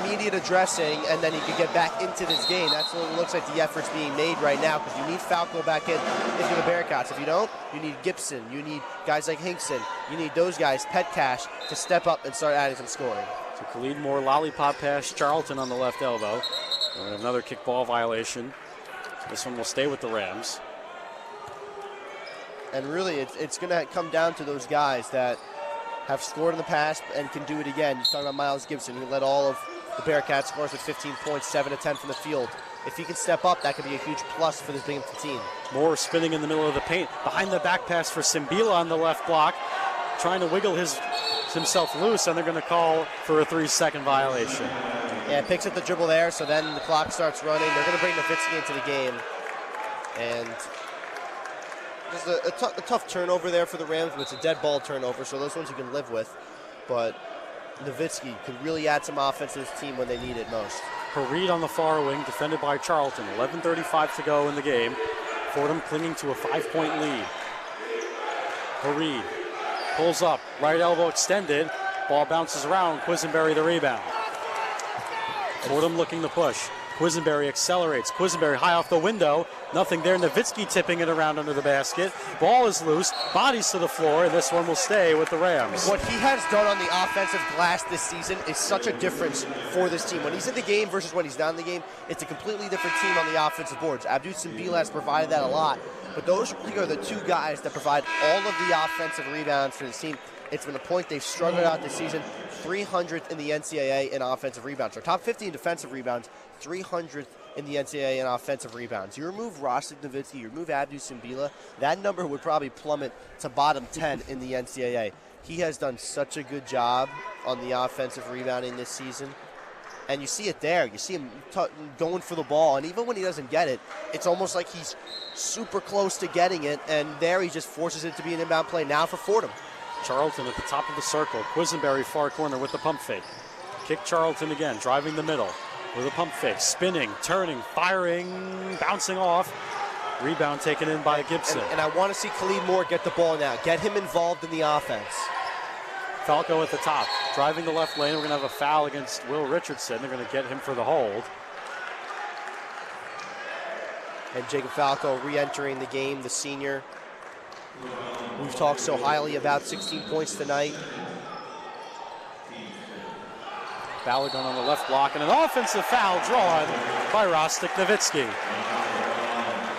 immediate addressing, and then he could get back into this game. That's what it looks like the effort's being made right now, because you need Falco back into the Bearcats. If you don't, you need Gibson, you need guys like Hinkson, you need those guys, Petcash, to step up and start adding some scoring. So Khalid Moore, lollipop pass, Charlton on the left elbow. And another kickball violation. So this one will stay with the Rams. And really, it's going to come down to those guys that have scored in the past and can do it again. You're talking about Miles Gibson, who led all of the Bearcats scores with 15 points, 7 to 10 from the field. If he can step up, that could be a huge plus for this Binghamton team. Moore spinning in the middle of the paint. Behind the back pass for Simbila on the left block. Trying to wiggle himself loose, and they're going to call for a 3-second violation. Yeah, picks up the dribble there, so then the clock starts running. They're going to bring Nowitzki into the game. And there's a tough turnover there for the Rams, but it's a dead ball turnover, so those ones you can live with. But Nowitzki could really add some offense to this team when they need it most. Hareed on the far wing, defended by Charlton. 11:35 to go in the game. Fordham clinging to a 5-point lead. Hareed pulls up, right elbow extended. Ball bounces around, Quisenberry the rebound. Fordham looking to push. Quisenberry accelerates. Quisenberry high off the window. Nothing there. Nowitzki tipping it around under the basket. Ball is loose. Bodies to the floor, and this one will stay with the Rams. What he has done on the offensive glass this season is such a difference for this team. When he's in the game versus when he's not in the game, it's a completely different team on the offensive boards. Abdul Simbila has provided that a lot. But those are the two guys that provide all of the offensive rebounds for this team. It's been a point they've struggled out this season. 300th in the NCAA in offensive rebounds. Or top 50 in defensive rebounds, 300th in the NCAA in offensive rebounds. You remove Rostik Nowitzki, you remove Abdul Simbila, that number would probably plummet to bottom 10 in the NCAA. He has done such a good job on the offensive rebounding this season. And you see it there. You see him going for the ball. And even when he doesn't get it, it's almost like he's super close to getting it. And there he just forces it to be an inbound play now for Fordham. Charlton at the top of the circle. Quisenberry far corner with the pump fake. Kick Charlton again, driving the middle with a pump fake. Spinning, turning, firing, bouncing off. Rebound taken in by Gibson. And I want to see Khalid Moore get the ball now. Get him involved in the offense. Falco at the top, driving the left lane. We're going to have a foul against Will Richardson. They're going to get him for the hold. And Jacob Falco re-entering the game, the senior. We've talked so highly about 16 points tonight. Balogun on the left block, and an offensive foul drawn by Rostik Nowitzki.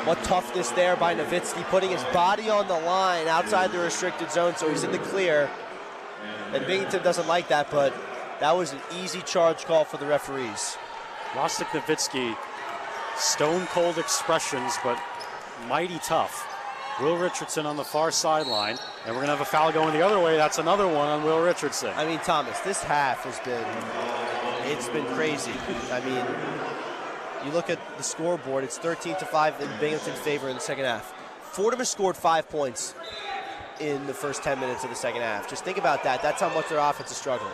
What toughness there by Nowitzki, putting his body on the line outside the restricted zone, so he's in the clear. And Binghamton doesn't like that, but that was an easy charge call for the referees. Rostik Nowitzki, stone cold expressions, but mighty tough. Will Richardson on the far sideline, and we're going to have a foul going the other way. That's another one on Will Richardson. I mean, Thomas, this half has been crazy. I mean, you look at the scoreboard, it's 13-5 in Binghamton's favor in the second half. Fordham has scored 5 points in the first 10 minutes of the second half. Just think about that. That's how much their offense is struggling.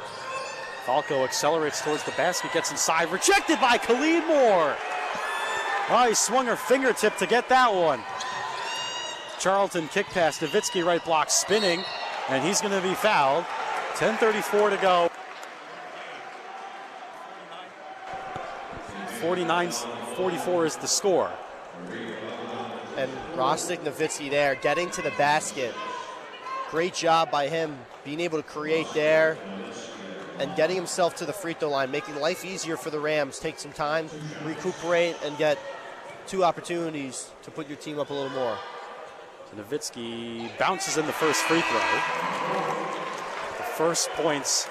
Falco accelerates towards the basket, gets inside, rejected by Khalid Moore. Oh, he swung her fingertip to get that one. Charlton kick pass, Nowitzki right block, spinning, and he's going to be fouled. 10:34 to go. 49-44 is the score. And Rostik Nowitzki there, getting to the basket. Great job by him, being able to create there and getting himself to the free throw line, making life easier for the Rams. Take some time, recuperate, and get 2 opportunities to put your team up a little more. Nowitzki bounces in the first free throw. The first points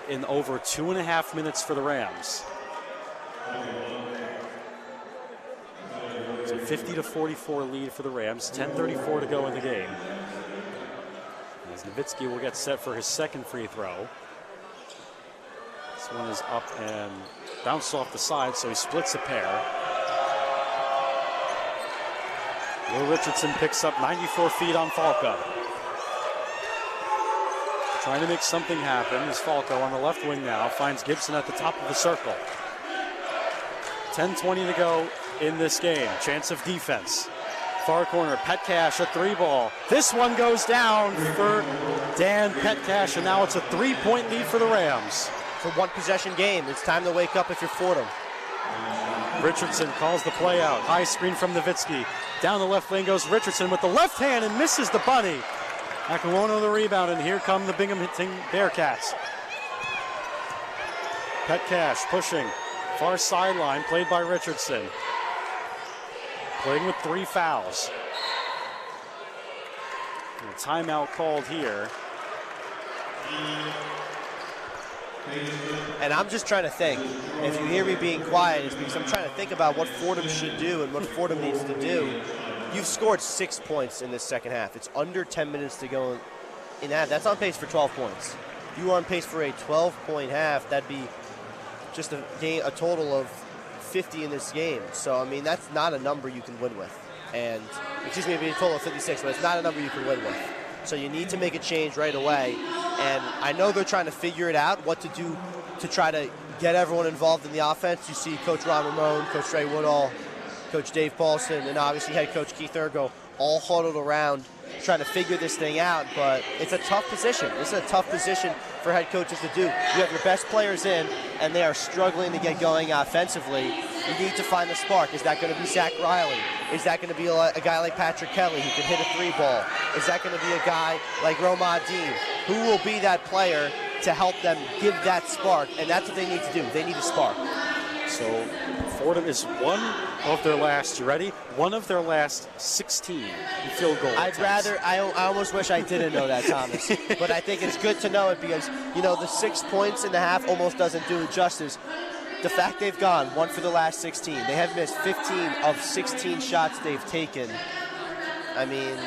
in over 2.5 minutes for the Rams. So 50-44 lead for the Rams, 10:34 to go in the game. As Nowitzki will get set for his second free throw. This one is up and bounced off the side, so he splits a pair. Will Richardson picks up 94 feet on Falco. Trying to make something happen is Falco on the left wing now. Finds Gibson at the top of the circle. 10:20 to go in this game. Chance of defense. Far corner, Petcash, a 3-ball. This one goes down for Dan Petcash, and now it's a 3-point lead for the Rams. It's a one-possession game. It's time to wake up if you're Fordham. Richardson calls the play out. High screen from Nowitzki. Down the left lane goes Richardson with the left hand and misses the bunny. Akawono the rebound, and here come the Binghamton Bearcats. Petcash pushing. Far sideline, played by Richardson. Playing with 3 fouls. And a timeout called here. And I'm just trying to think. If you hear me being quiet, it's because I'm trying to think about what Fordham should do and what Fordham needs to do. You've scored 6 points in this second half. It's under 10 minutes to go in that. That's on pace for 12 points. You are on pace for a 12-point half. That'd be just a total of 50 in this game. So, I mean, that's not a number you can win with. And, excuse me, it'd be a total of 56, but it's not a number you can win with. So you need to make a change right away. And I know they're trying to figure it out, what to do to try to get everyone involved in the offense. You see Coach Ron Ramon, Coach Trey Woodall, Coach Dave Paulson, and obviously head coach Keith Ergo all huddled around trying to figure this thing out. But it's a tough position. This is a tough position for head coaches to do. You have your best players in, and they are struggling to get going offensively. You need to find the spark. Is that going to be Zach Riley? Is that going to be a guy like Patrick Kelly who can hit a 3-ball? Is that going to be a guy like Roma Dean? Who will be that player to help them give that spark? And that's what they need to do. They need a spark. So Fordham is one of their last, you ready? One of their last 16 field goal attempts. I almost wish I didn't know that, Thomas. But I think it's good to know it because, you know, the 6 points in the half almost doesn't do it justice. The fact they've gone 1 for the last 16. They have missed 15 of 16 shots they've taken. I mean,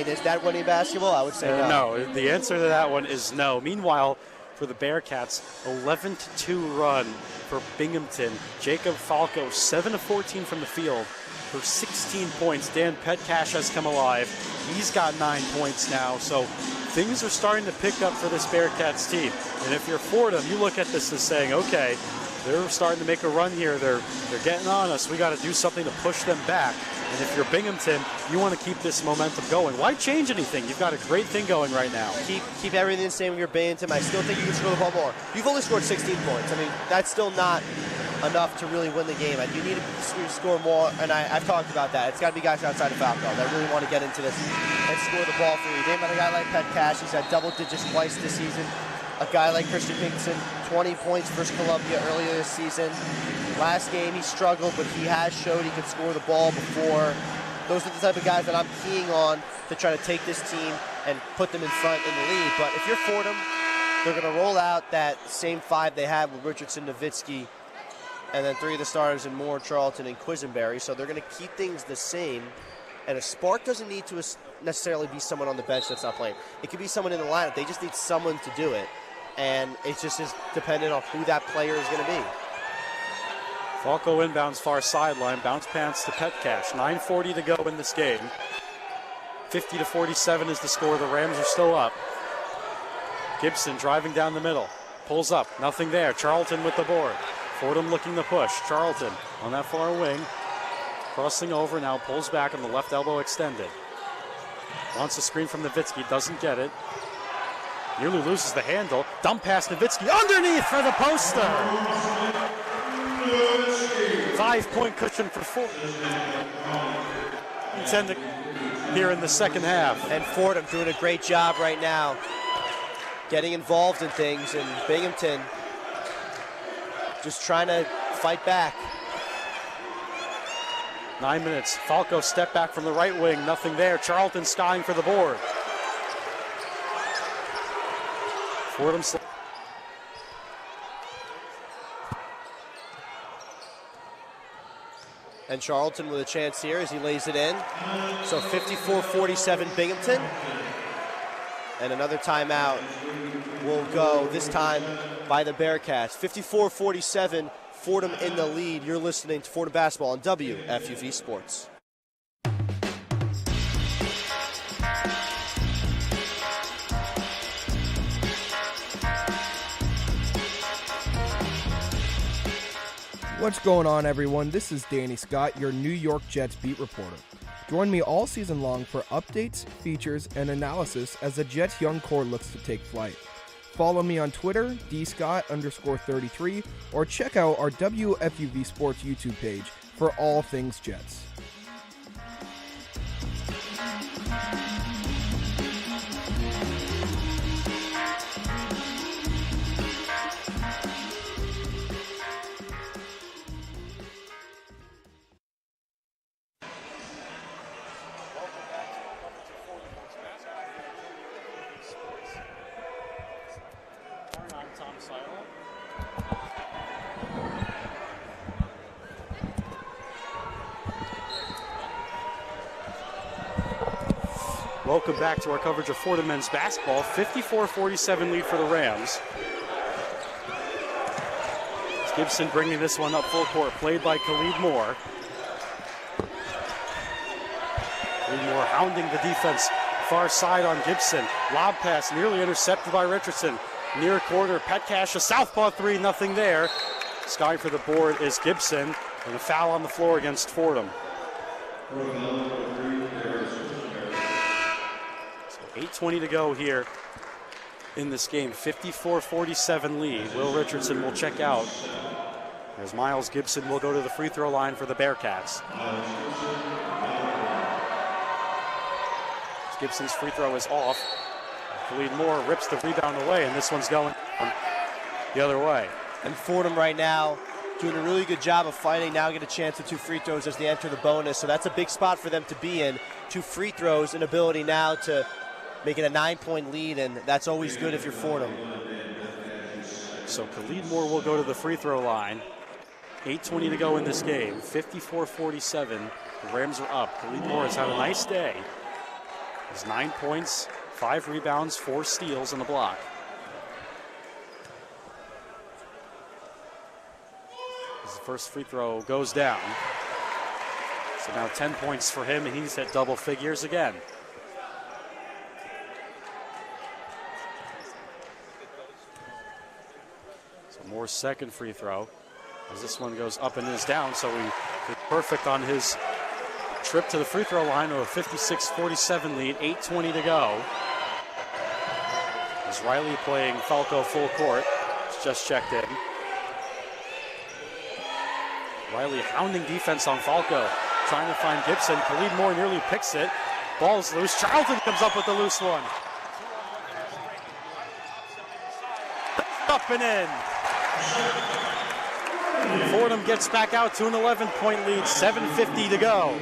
is that winning basketball? I would say no. No, the answer to that one is no. Meanwhile, for the Bearcats, 11-2 run for Binghamton. Jacob Falco, 7 of 14 from the field for 16 points. Dan Petcash has come alive. He's got 9 points now. So things are starting to pick up for this Bearcats team. And if you're Fordham, you look at this as saying, okay, they're starting to make a run here. They're getting on us. We got to do something to push them back. And if you're Binghamton, you want to keep this momentum going. Why change anything? You've got a great thing going right now. Keep everything the same with your Binghamton. I still think you can score the ball more. You've only scored 16 points. I mean, that's still not enough to really win the game. You need to score more, and I've talked about that. It's got to be guys outside of Falco that really want to get into this and score the ball for you. Name a guy like Petcash. He's had double digits twice this season. A guy like Christian Pinkerton, 20 points versus Columbia earlier this season. Last game he struggled, but he has showed he could score the ball before. Those are the type of guys that I'm keying on to try to take this team and put them in front in the lead. But if you're Fordham, they're going to roll out that same 5 they had with Richardson, Nowitzki, and then 3 of the starters in Moore, Charlton, and Quisenberry. So they're going to keep things the same. And a spark doesn't need to necessarily be someone on the bench that's not playing. It could be someone in the lineup. They just need someone to do it. And it just is dependent on who that player is going to be. Falco inbounds far sideline, bounce pass to Petcash. 9:40 to go in this game. 50-47 is the score. The Rams are still up. Gibson driving down the middle. Pulls up, nothing there. Charlton with the board. Fordham looking to push. Charlton on that far wing. Crossing over, now pulls back on the left elbow extended. Wants a screen from Nowitzki, doesn't get it. Nearly loses the handle. Dump pass Nowitzki underneath for the poster. 5-point cushion for Fordham. Intended here in the second half. And Fordham doing a great job right now getting involved in things, and Binghamton just trying to fight back. 9 minutes. Falco step back from the right wing, nothing there. Charlton skying for the board. Fordham. And Charlton with a chance here as he lays it in. So 54-47 Binghamton. And another timeout will go, this time by the Bearcats. 54-47, Fordham in the lead. You're listening to Fordham Basketball on WFUV Sports. What's going on, everyone? This is Danny Scott, your New York Jets beat reporter. Join me all season long for updates, features, and analysis as the Jets' young core looks to take flight. Follow me on Twitter, dscott_33, or check out our WFUV Sports YouTube page for all things Jets. Welcome back to our coverage of Fordham men's basketball. 54-47 lead for the Rams. It's Gibson bringing this one up full court, played by Khalid Moore. Khalid Moore hounding the defense. Far side on Gibson. Lob pass nearly intercepted by Richardson. Near quarter, Petcash, a southpaw three, nothing there. Skying for the board is Gibson, and a foul on the floor against Fordham. 8:20 to go here in this game. 54-47 lead. Will Richardson will check out as Miles Gibson will go to the free throw line for the Bearcats. Gibson's free throw is off. Khalid Moore rips the rebound away, and this one's going the other way. And Fordham right now doing a really good job of fighting. Now get a chance at 2 free throws as they enter the bonus. So that's a big spot for them to be in. 2 free throws, an ability now to make it a 9-point lead, and that's always good if you're Fordham. So Khalid Moore will go to the free throw line. 8:20 to go in this game. 54-47. The Rams are up. Khalid Moore has had a nice day. Has 9 points, 5 rebounds, 4 steals, and a block. His first free throw goes down. So now 10 points for him, and he's at double figures again. Moore's second free throw, as this one goes up and is down, so he is perfect on his trip to the free throw line of a 56-47 lead. 8:20 to go. As Riley playing Falco full court, just checked in. Riley hounding defense on Falco, trying to find Gibson. Khalid Moore nearly picks it. Ball's loose. Charlton comes up with the loose one. Up and in. Fordham gets back out to an 11-point lead, 7:50 to go.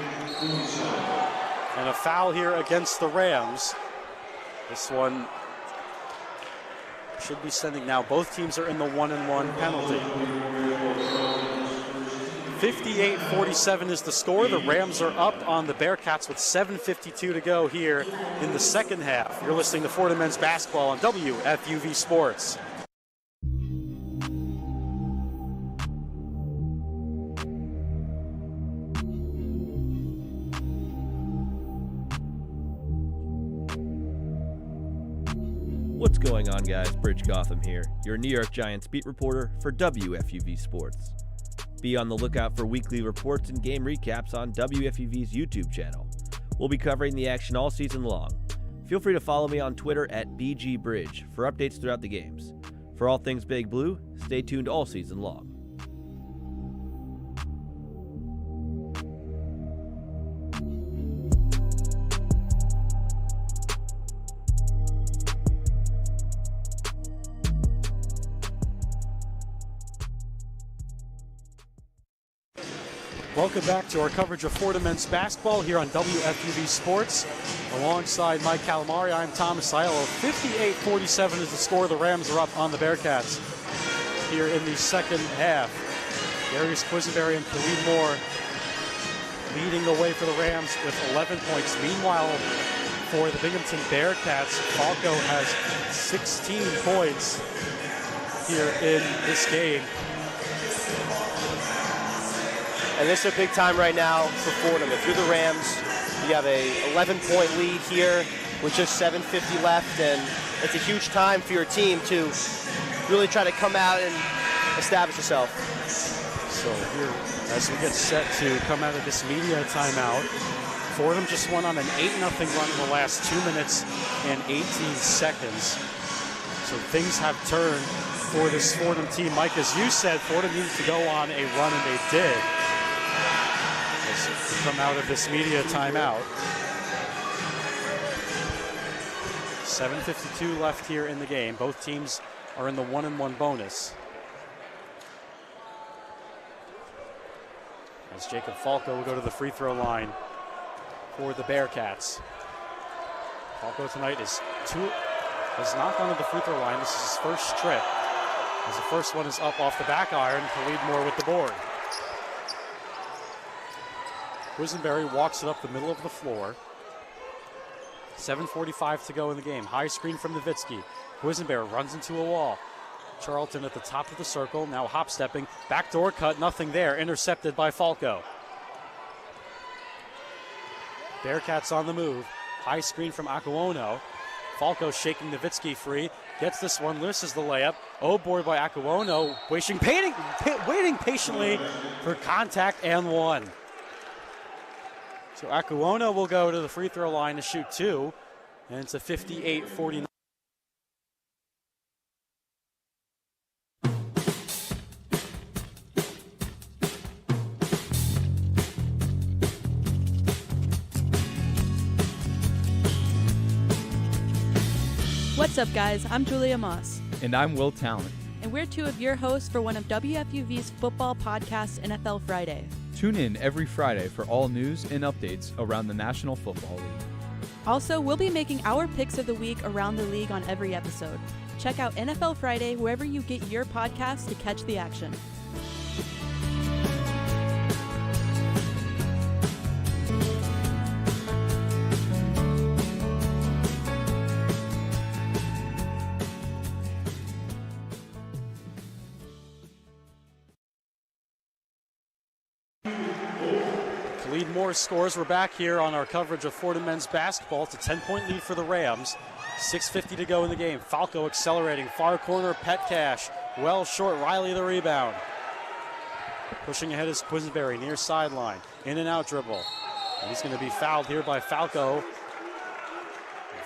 And a foul here against the Rams. This one should be sending now. Both teams are in the 1-and-1 penalty. 58-47 is the score. The Rams are up on the Bearcats with 7:52 to go here in the second half. You're listening to Fordham men's basketball on WFUV Sports. What's going on, guys? Bridge Gotham here, your New York Giants beat reporter for WFUV Sports. Be on the lookout for weekly reports and game recaps on WFUV's YouTube channel. We'll be covering the action all season long. Feel free to follow me on Twitter at BGBridge for updates throughout the games. For all things Big Blue, stay tuned all season long. Welcome back to our coverage of Fordham men's basketball here on WFUV Sports. Alongside Mike Calamari, I'm Thomas Aiello. 58-47 is the score. The Rams are up on the Bearcats here in the second half. Darius Quisenberry and Khalid Moore leading the way for the Rams with 11 points. Meanwhile, for the Binghamton Bearcats, Falco has 16 points here in this game. And this is a big time right now for Fordham. If you're the Rams, you have a 11-point lead here with just 7:50 left, and it's a huge time for your team to really try to come out and establish yourself. So here, as we get set to come out of this media timeout, Fordham just went on an 8-0 run in the last 2 minutes and 18 seconds. So things have turned for this Fordham team. Mike, as you said, Fordham needed to go on a run, and they did. As we come out of this media timeout. 7:52 left here in the game. Both teams are in the 1-1 bonus. As Jacob Falco will go to the free throw line for the Bearcats. Falco tonight has not gone to the free throw line. This is his first trip. As the first one is up off the back iron, Khalid Moore with the board. Quisenberry walks it up the middle of the floor. 7:45 to go in the game. High screen from Nowitzki. Quisenberry runs into a wall. Charlton at the top of the circle, now hop-stepping. Backdoor cut, nothing there. Intercepted by Falco. Bearcats on the move. High screen from Akuono. Falco shaking Nowitzki free. Gets this one, misses the layup. Oh boy by Akuono. Waiting patiently for contact and one. So Akuono will go to the free throw line to shoot two. And it's a 58-49. What's up, guys? I'm Julia Moss. And I'm Will Talent. And we're two of your hosts for one of WFUV's football podcasts, NFL Friday. Tune in every Friday for all news and updates around the National Football League. Also, we'll be making our picks of the week around the league on every episode. Check out NFL Friday wherever you get your podcasts to catch the action. Khalid Moore scores. We're back here on our coverage of Fordham men's basketball. It's a 10-point lead for the Rams. 6:50 to go in the game. Falco accelerating. Far corner, Petcash. Well short, Riley the rebound. Pushing ahead is Quisenberry near sideline. In and out dribble. And he's going to be fouled here by Falco. And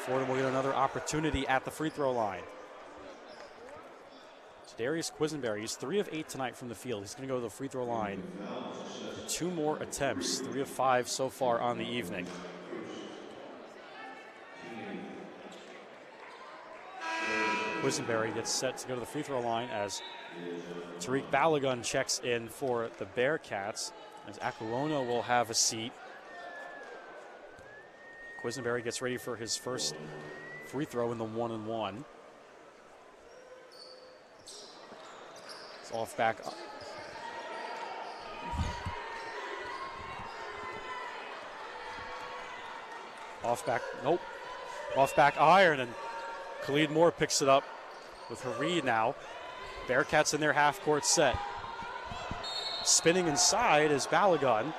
Fordham will get another opportunity at the free throw line. Darius Quisenberry, he's 3 of 8 tonight from the field. He's going to go to the free throw line for 2 more attempts, 3 of 5 so far on the evening. Quisenberry gets set to go to the free throw line as Tariq Balogun checks in for the Bearcats, as Akuono will have a seat. Quisenberry gets ready for his first free throw in the 1-and-1. Off back. Off back. Nope. Off back iron, and Khalid Moore picks it up with Harid now. Bearcats in their half-court set. Spinning inside is Balogun.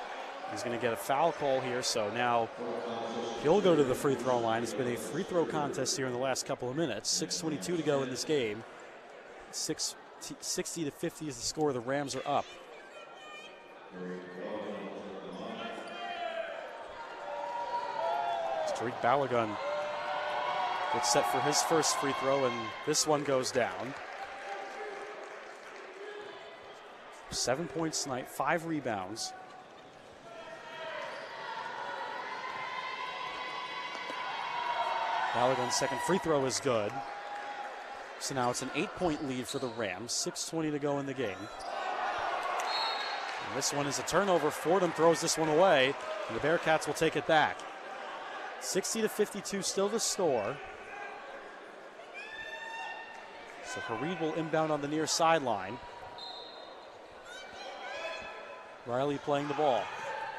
He's going to get a foul call here, so now he'll go to the free throw line. It's been a free throw contest here in the last couple of minutes. 6:22 to go in this game. 60-50 is the score. The Rams are up. Tariq Balogun gets set for his first free throw, and this one goes down. 7 points tonight, 5 rebounds. Balogun's second free throw is good. So now it's an 8-point lead for the Rams. 6:20 to go in the game. And this one is a turnover. Fordham throws this one away, and the Bearcats will take it back. 60-52 still the score. So Hareed will inbound on the near sideline. Riley playing the ball.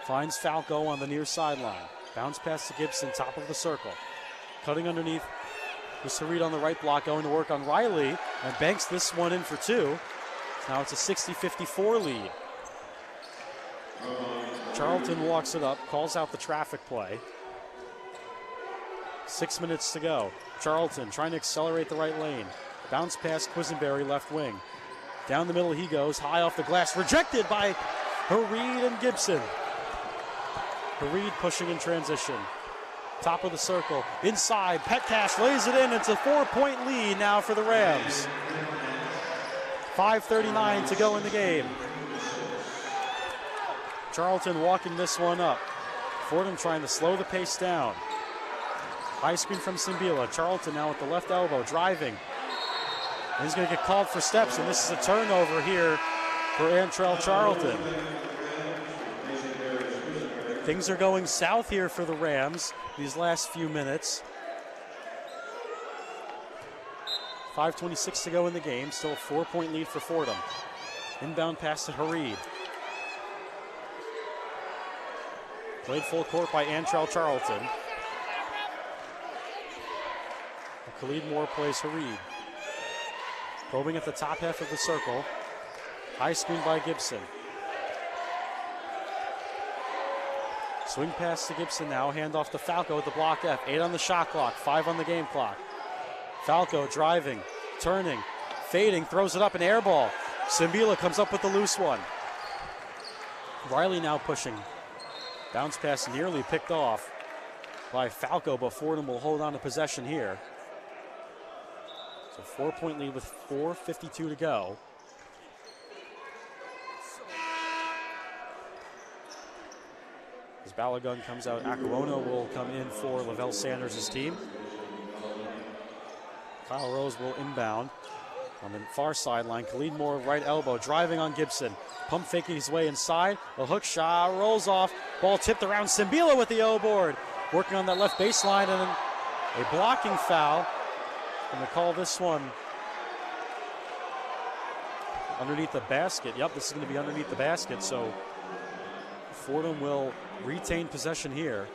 Finds Falco on the near sideline. Bounce pass to Gibson, top of the circle. Cutting underneath was Hareed on the right block, going to work on Riley, and banks this one in for two. Now it's a 60-54 lead. Charlton walks it up, calls out the traffic play. 6 minutes to go. Charlton trying to accelerate the right lane. Bounce pass Quisenberry, left wing. Down the middle he goes, high off the glass, rejected by Hareed and Gibson. Hareed pushing in transition. Top of the circle, inside, Petcash lays it in. It's a 4-point lead now for the Rams. 5:39 to go in the game. Charlton walking this one up. Fordham trying to slow the pace down. High screen from Simbila. Charlton now at the left elbow, driving. And he's going to get called for steps, and this is a turnover here for Antrell Charlton. Things are going south here for the Rams these last few minutes. 5:26 to go in the game. Still a 4-point lead for Fordham. Inbound pass to Hareed. Played full court by Antrell Charlton. Khalid Moore plays Hareed. Probing at the top half of the circle. High screen by Gibson. Swing pass to Gibson now. Hand off to Falco at the block F. 8 on the shot clock. 5 on the game clock. Falco driving, turning, fading, throws it up, an air ball. Simbila comes up with the loose one. Riley now pushing. Bounce pass nearly picked off by Falco, but Fordham will hold on to possession here. So 4-point lead with 4:52 to go. As Balogun comes out, Akuono will come in for Lavelle Sanders' team. Kyle Rose will inbound on the far sideline. Khalid Moore, right elbow, driving on Gibson. Pump faking his way inside. A hook shot, rolls off. Ball tipped around. Simbila with the O-board. Working on that left baseline, and a blocking foul. Going to call this one underneath the basket. Yep, this is going to be underneath the basket, so Fordham will retain possession here.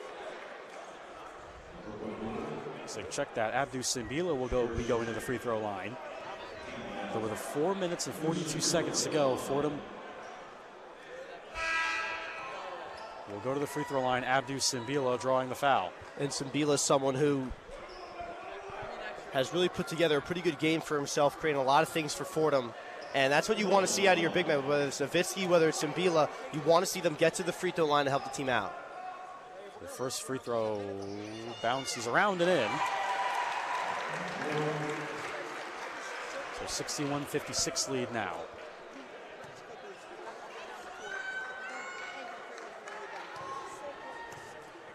So check that. Abdou Simbila will be going to the free throw line. But with 4 minutes and 42 seconds to go, Fordham will go to the free throw line. Abdou Simbila drawing the foul. And Simbila is someone who has really put together a pretty good game for himself, creating a lot of things for Fordham. And that's what you want to see out of your big man, whether it's Nowitzki, whether it's Simbila. You want to see them get to the free throw line to help the team out. The first free throw bounces around and in. So 61-56 lead now.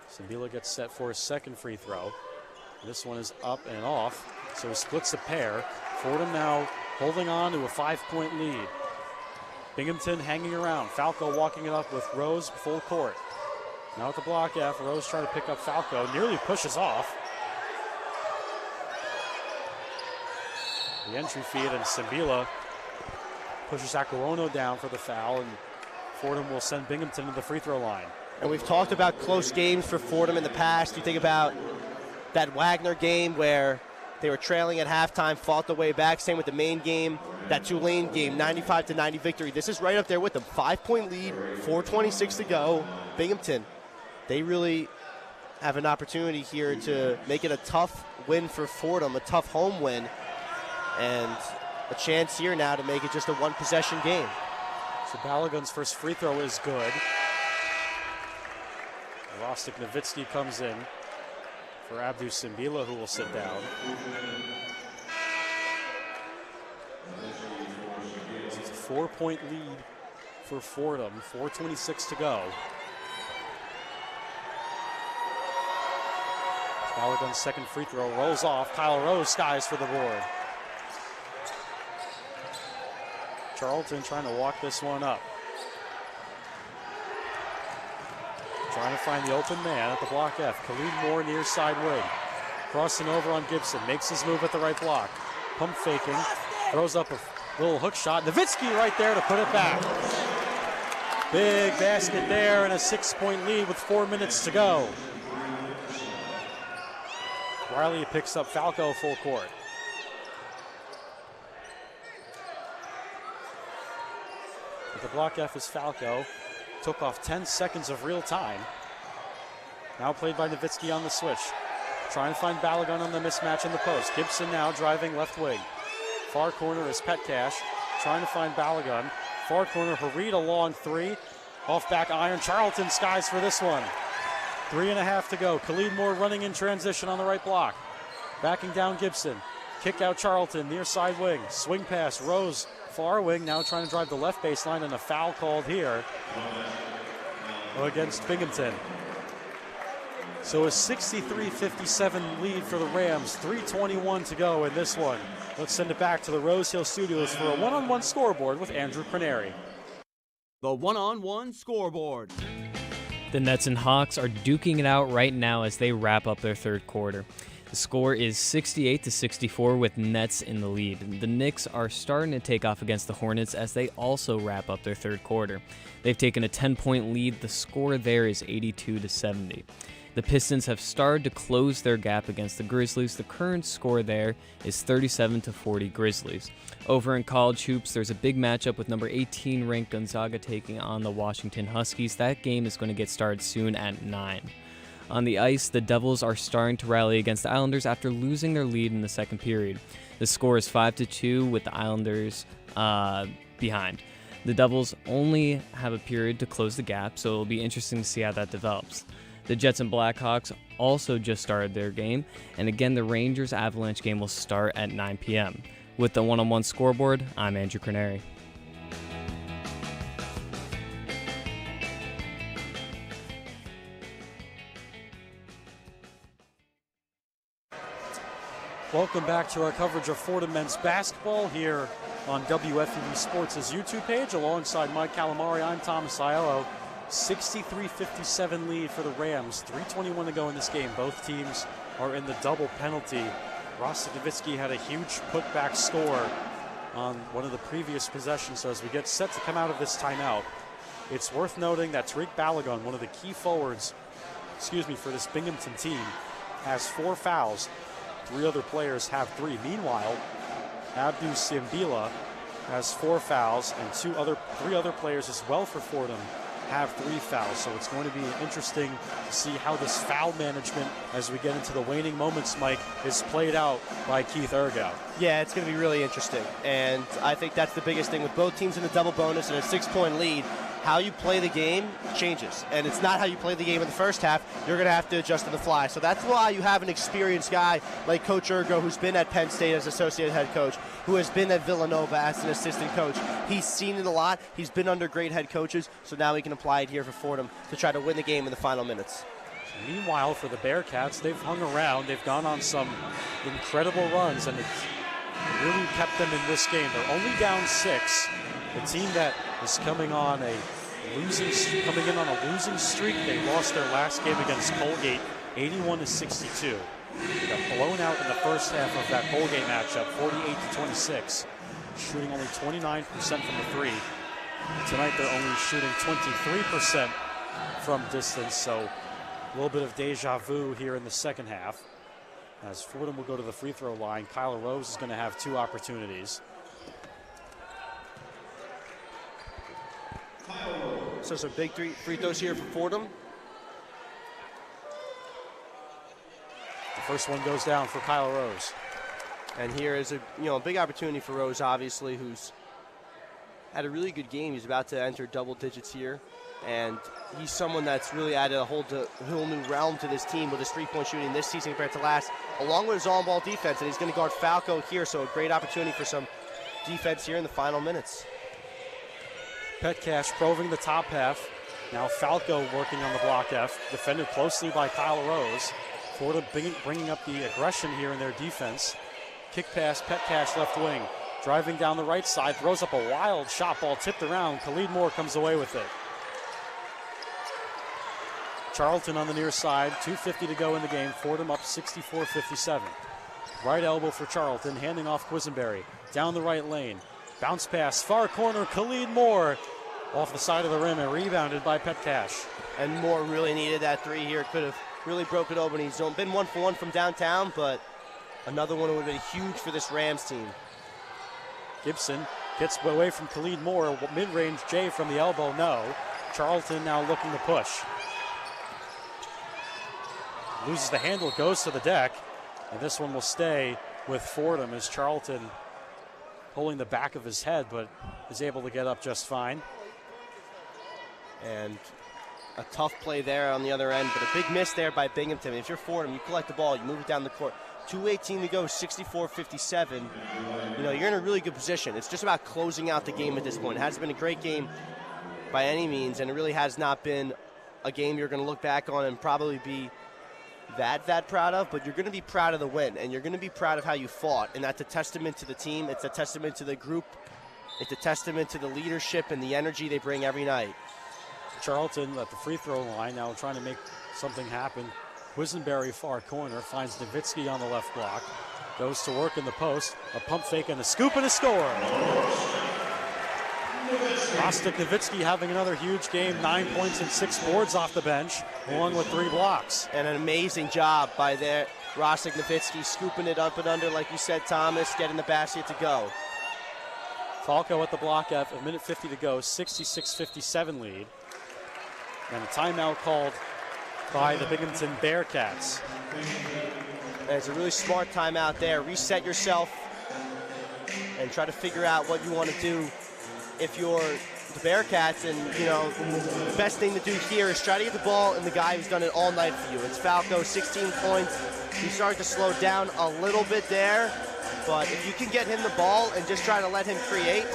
Simbila gets set for his second free throw. This one is up and off, so he splits a pair. Fordham now holding on to a 5-point lead. Binghamton hanging around. Falco walking it up with Rose full court. Now at the block F, Rose trying to pick up Falco, nearly pushes off. The entry feed, and Simbila pushes Akuono down for the foul, and Fordham will send Binghamton to the free throw line. And we've talked about close games for Fordham in the past. You think about that Wagner game where they were trailing at halftime, fought the way back. Same with the main game, that Tulane game, 95-90 victory. This is right up there with them. 5-point lead, 4:26 to go. Binghamton, they really have an opportunity here to make it a tough win for Fordham, a tough home win, and a chance here now to make it just a one-possession game. So Balogun's first free throw is good. Rostik Nowitzki comes in for Abdou Simbila, who will sit down. It's a 4-point lead for Fordham, 4:26 to go. Balogun's second free throw rolls off. Kyle Rose skies for the board. Charlton trying to walk this one up. Trying to find the open man at the block F. Khalid Moore near side wing. Crossing over on Gibson. Makes his move at the right block. Pump faking. Throws up a little hook shot. Nowitzki right there to put it back. Big basket there and a 6-point lead with 4 minutes to go. Riley picks up Falco full court. At the block F is Falco. Took off 10 seconds of real time. Now played by Nowitzki on the switch. Trying to find Balogun on the mismatch in the post. Gibson now driving left wing. Far corner is Petcash. Trying to find Balogun. Far corner, Harid a long three. Off back iron. Charlton skies for this one. 3.5 to go. Khalid Moore running in transition on the right block. Backing down Gibson. Kick out Charlton near side wing. Swing pass. Rose far wing. Now trying to drive the left baseline and a foul called here against Binghamton. So a 63-57 lead for the Rams. 3:21 to go in this one. Let's send it back to the Rose Hill Studios for a one-on-one scoreboard with Andrew Craneri. The one-on-one scoreboard. The Nets and Hawks are duking it out right now as they wrap up their third quarter. The score is 68-64 with Nets in the lead. The Knicks are starting to take off against the Hornets as they also wrap up their third quarter. They've taken a 10-point lead. The score there is 82-70. The Pistons have started to close their gap against the Grizzlies. The current score there is 37-40 Grizzlies. Over in college hoops, there's a big matchup with number 18 ranked Gonzaga taking on the Washington Huskies. That game is going to get started soon at 9. On the ice, the Devils are starting to rally against the Islanders after losing their lead in the second period. The score is 5-2 with the Islanders behind. The Devils only have a period to close the gap, so it'll be interesting to see how that develops. The Jets and Blackhawks also just started their game, and again, the Rangers-Avalanche game will start at 9 p.m. With the one-on-one scoreboard, I'm Andrew Craneri. Welcome back to our coverage of Fordham men's basketball here on WFUV Sports' YouTube page. Alongside Mike Calamari, I'm Thomas Aiello. 63-57 lead for the Rams. 3:21 to go in this game. Both teams are in the double penalty. Rostik Nowitzki had a huge putback score on one of the previous possessions. So as we get set to come out of this timeout, it's worth noting that Tariq Balogun, one of the key forwards, for this Binghamton team, has 4 fouls. 3 other players have 3. Meanwhile, Abdou Simbila has 4 fouls, and 3 other players as well for Fordham have 3 fouls. So it's going to be interesting to see how this foul management, as we get into the waning moments, Mike, is played out by Keith Ergow. Yeah, it's going to be really interesting. And I think that's the biggest thing with both teams in the double bonus and a 6-point lead. How you play the game changes. And it's not how you play the game in the first half. You're going to have to adjust on the fly. So that's why you have an experienced guy like Coach Ergo, who's been at Penn State as associate head coach, who has been at Villanova as an assistant coach. He's seen it a lot. He's been under great head coaches. So now he can apply it here for Fordham to try to win the game in the final minutes. Meanwhile, for the Bearcats, they've hung around. They've gone on some incredible runs, and it's really kept them in this game. They're only down 6. The team that is coming in on a losing streak. They lost their last game against Colgate, 81-62. They got blown out in the first half of that Colgate matchup, 48-26, shooting only 29% from the 3. Tonight they're only shooting 23% from distance, so a little bit of deja vu here in the second half. As Fordham will go to the free throw line, Kyler Rose is going to have 2 opportunities. So some big free throws here for Fordham. The first one goes down for Kyle Rose. And here is a big opportunity for Rose, obviously, who's had a really good game. He's about to enter double digits here. And he's someone that's really added a whole new realm to this team with his 3-point shooting this season compared to last, along with his on-ball defense. And he's going to guard Falco here, so a great opportunity for some defense here in the final minutes. Petcash probing the top half. Now Falco working on the block F, defended closely by Kyle Rose. Fordham bringing up the aggression here in their defense. Kick pass, Petcash left wing. Driving down the right side, throws up a wild shot ball tipped around. Khalid Moore comes away with it. Charlton on the near side, 2:50 to go in the game. Fordham up 64-57. Right elbow for Charlton, handing off Quisenberry. Down the right lane. Bounce pass, far corner, Khalid Moore. Off the side of the rim and rebounded by Petcash. And Moore really needed that three here. Could have really broken open. He's been 1 for 1 from downtown, but another one would have been huge for this Rams team. Gibson gets away from Khalid Moore. Mid-range J from the elbow, no. Charlton now looking to push. Loses the handle, goes to the deck. And this one will stay with Fordham as Charlton pulling the back of his head, but is able to get up just fine. And a tough play there on the other end, but a big miss there by Binghamton. If you're Fordham, you collect the ball, you move it down the court. 2:18 to go, 64-57. You know, you're in a really good position. It's just about closing out the game at this point. It hasn't been a great game by any means, and it really has not been a game you're going to look back on and probably be that proud of, but you're going to be proud of the win, and you're going to be proud of how you fought, and that's a testament to the team. It's a testament to the group. It's a testament to the leadership and the energy they bring every night. Charlton at the free throw line now trying to make something happen. Quisenberry far corner, finds Nowitzki on the left block, goes to work in the post, a pump fake and a scoop and a score. Rostik Nowitzki having another huge game, 9 points and 6 boards off the bench, along with 3 blocks. And an amazing job by their Rostik Nowitzki, scooping it up and under, like you said, Thomas, getting the basket to go. Falco at the block F, a minute 50 to go, 66-57 lead. And a timeout called by the Binghamton Bearcats. And it's a really smart timeout there. Reset yourself and try to figure out what you want to do if you're the Bearcats. And, you know, the best thing to do here is try to get the ball in the guy who's done it all night for you. It's Falco, 16 points. He started to slow down a little bit there, but if you can get him the ball and just try to let him create,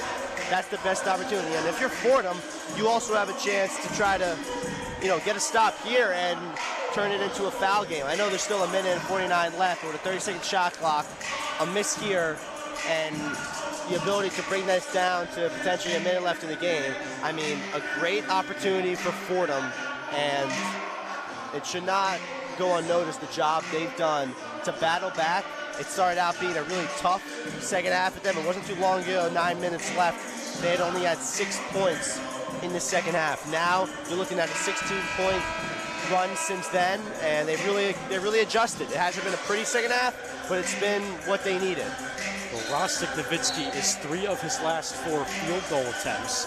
that's the best opportunity. And if you're Fordham, you also have a chance to try to, you know, get a stop here and turn it into a foul game. I know there's still a minute and 49 left with a 30-second shot clock. A miss here and the ability to bring this down to potentially a minute left in the game. I mean, a great opportunity for Fordham, and it should not go unnoticed the job they've done to battle back. It started out being a really tough second half for them. It wasn't too long ago, 9 minutes left. They had only had 6 points in the second half. Now you're looking at a 16-point run since then, and they really adjusted. It hasn't been a pretty second half, but it's been what they needed. Well, Rostik Nowitzki is 3 of his last 4 field goal attempts.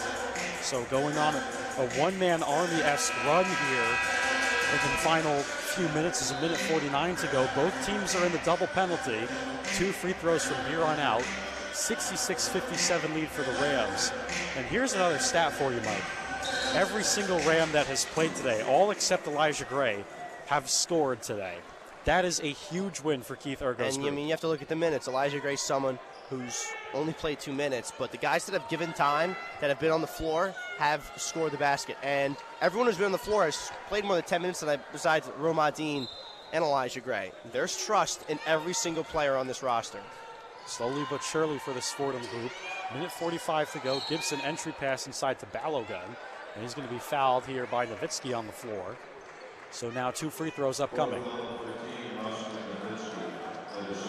So going on a one-man Army-esque run here in the final few minutes. Is a minute 49 to go. Both teams are in the double penalty. 2 free throws from here on out. 66-57 lead for the Rams. And here's another stat for you, Mike. Every single Ram that has played today, all except Elijah Gray, have scored today. That is a huge win for Keith Ergo's group. I mean, you have to look at the minutes. Elijah Gray's someone who's only played 2 minutes, but the guys that have given time, that have been on the floor, have scored the basket. And everyone who's been on the floor has played more than 10 minutes besides Romadine and Elijah Gray. There's trust in every single player on this roster. Slowly but surely for this Fordham group. Minute 45 to go. Gibson entry pass inside to Balogun. And he's going to be fouled here by Nowitzki on the floor. So now 2 free throws upcoming.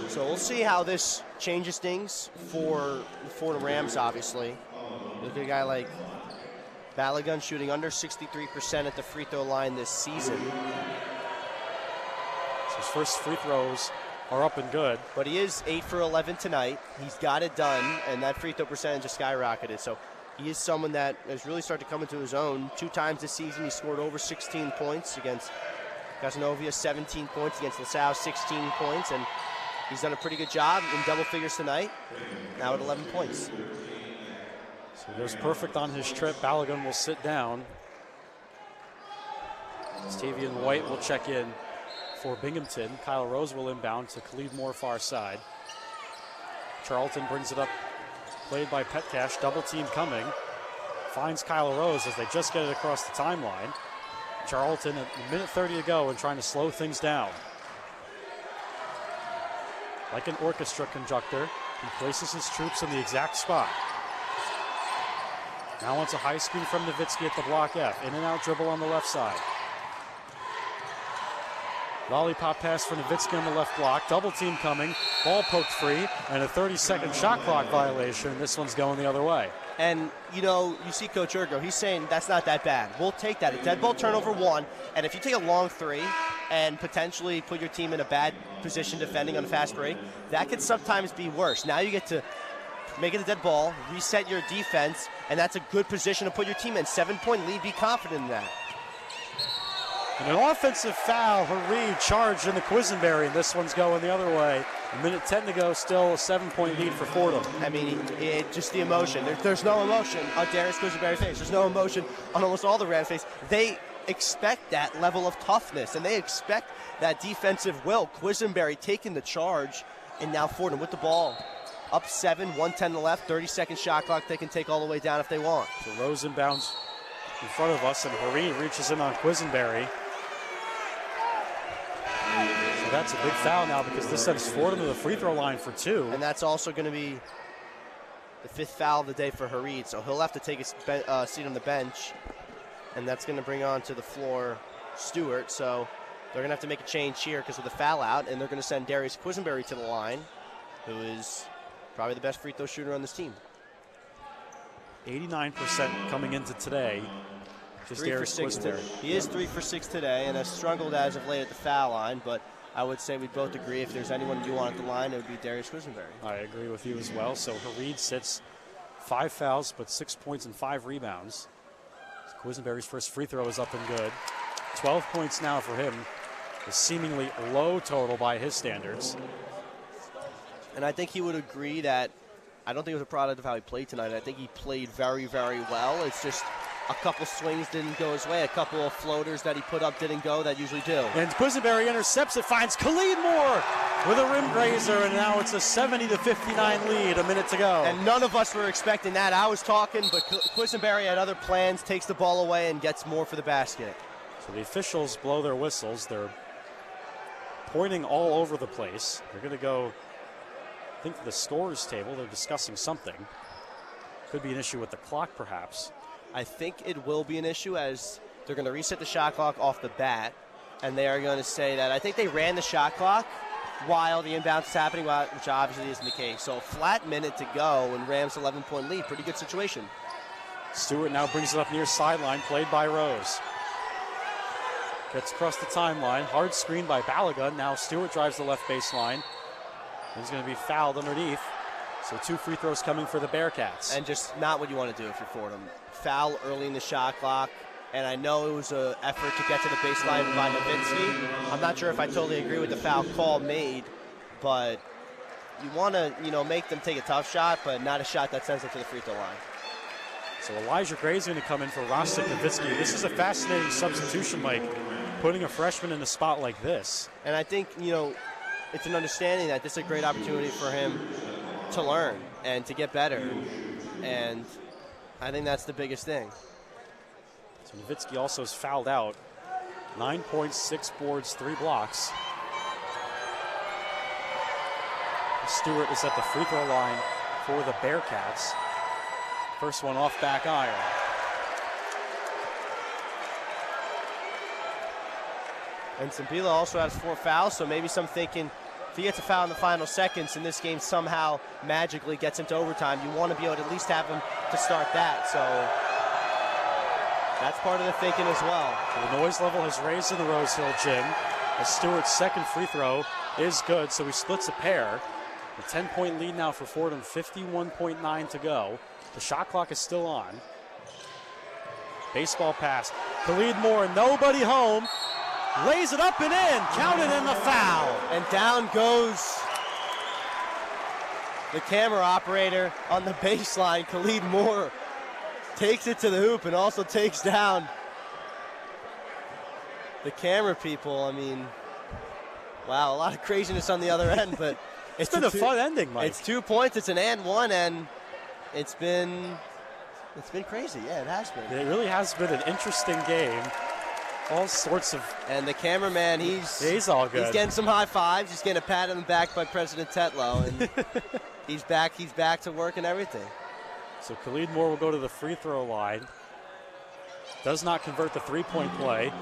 So we'll see how this changes things for the Rams, obviously. Look at a guy like Balogun shooting under 63% at the free throw line this season. So his first free throws are up and good. But he is 8 for 11 tonight. He's got it done, and that free throw percentage has skyrocketed. So he is someone that has really started to come into his own. 2 times this season he scored over 16 points against Casanovia, 17 points against LaSalle, 16 points, and he's done a pretty good job in double figures tonight, now at 11 points. So he goes perfect on his trip. Balogun will sit down. Stavian White will check in for Binghamton. Kyle Rose will inbound to Khalid Moore far side. Charlton brings it up, played by Petcash, double team coming. Finds Kyle Rose as they just get it across the timeline. Charlton at a minute 30 to go and trying to slow things down. Like an orchestra conductor, he places his troops in the exact spot. Now wants a high screen from Nowitzki at the block F. In and out dribble on the left side. Lollipop pass for Nowitzki on the left block. Double team coming. Ball poked free. And a 30-second shot clock violation. This one's going the other way. And, you see Coach Urgo. He's saying that's not that bad. We'll take that. A dead ball turnover 1. And if you take a long 3 and potentially put your team in a bad position defending on a fast break, that could sometimes be worse. Now you get to make it a dead ball, reset your defense, and that's a good position to put your team in. 7-point lead. Be confident in that. And an offensive foul. Hareed charged in the Quisenberry. This one's going the other way. A minute 10 to go, still a 7-point lead for Fordham. I mean, just the emotion. There's no emotion on Darius Quisenberry's face. There's no emotion on almost all the Rams' face. They expect that level of toughness, and they expect that defensive will. Quisenberry taking the charge, and now Fordham with the ball. Up 7, 1:10 left, 30-second shot clock. They can take all the way down if they want. So Rosen bounds in front of us, and Hareed reaches in on Quisenberry. So that's a big foul now because this sends Fordham to the free throw line for 2. And that's also going to be the 5th foul of the day for Hareed. So he'll have to take a seat on the bench, and that's going to bring on to the floor Stewart. So they're going to have to make a change here because of the foul out, and they're going to send Darius Quisenberry to the line, who is probably the best free throw shooter on this team. 89% coming into today. Just 3 for Darius 6 Quisenberry. He is 3 for 6 today, and has struggled as of late at the foul line, but I would say we both agree if there's anyone you want at the line, it would be Darius Quisenberry. I agree with you as well. So Hareed sits 5 fouls, but 6 points and 5 rebounds. Quisenberry's first free throw is up and good. 12 points now for him. A seemingly low total by his standards. And I think he would agree that I don't think it was a product of how he played tonight. I think he played very, very well. It's just a couple swings didn't go his way. A couple of floaters that he put up didn't go that usually do. And Quisenberry intercepts it, finds Khalid Moore with a rim raiser, and now it's a 70-59 lead, a minute to go. And none of us were expecting that. I was talking, but Quisenberry had other plans, takes the ball away, and gets Moore for the basket. So the officials blow their whistles. They're pointing all over the place. They're going to go, I think, to the scorer's table. They're discussing something. Could be an issue with the clock, perhaps. I think it will be an issue as they're going to reset the shot clock off the bat, and they are going to say that I think they ran the shot clock while the inbound is happening, which obviously isn't the case. So a flat minute to go, and Rams 11-point lead. Pretty good situation. Stewart now brings it up near sideline, played by Rose. Gets across the timeline, hard screen by Balaga. Now Stewart drives the left baseline. He's going to be fouled underneath. So 2 free throws coming for the Bearcats. And just not what you want to do if you're Fordham. Foul early in the shot clock. And I know it was an effort to get to the baseline by Nowitzki. I'm not sure if I totally agree with the foul call made, but you want to, make them take a tough shot, but not a shot that sends them to the free throw line. So Elijah Gray's going to come in for Rostik Nowitzki. This is a fascinating substitution, Mike, putting a freshman in a spot like this. And I think, it's an understanding that this is a great opportunity for him to learn and to get better. And I think that's the biggest thing. So Nowitzki also is fouled out. 9 points, 6 boards, 3 blocks. Stewart is at the free throw line for the Bearcats. First one off back iron. And Sambila also has 4 fouls, so maybe some thinking if he gets a foul in the final seconds and this game somehow magically gets into overtime, you want to be able to at least have him to start that. So that's part of the thinking as well. The noise level has raised in the Rose Hill gym as Stewart's second free throw is good, so he splits a pair. A 10-point lead now for Fordham, 51.9 to go. The shot clock is still on. Baseball pass. Khalid Moore, nobody home. Lays it up and in. Counted in the foul. And down goes the camera operator on the baseline. Khalid Moore takes it to the hoop and also takes down the camera people. I mean, wow, a lot of craziness on the other end, but it's been a fun ending, Mike. It's 2 points, it's an and one, and it's been crazy. Yeah, it has been. It really has been an interesting game. All sorts of. And the cameraman, he's all good. He's getting some high fives. He's getting a pat on the back by President Tetlow, and he's back to work and everything. So Khalid Moore will go to the free throw line. Does not convert the 3-point play.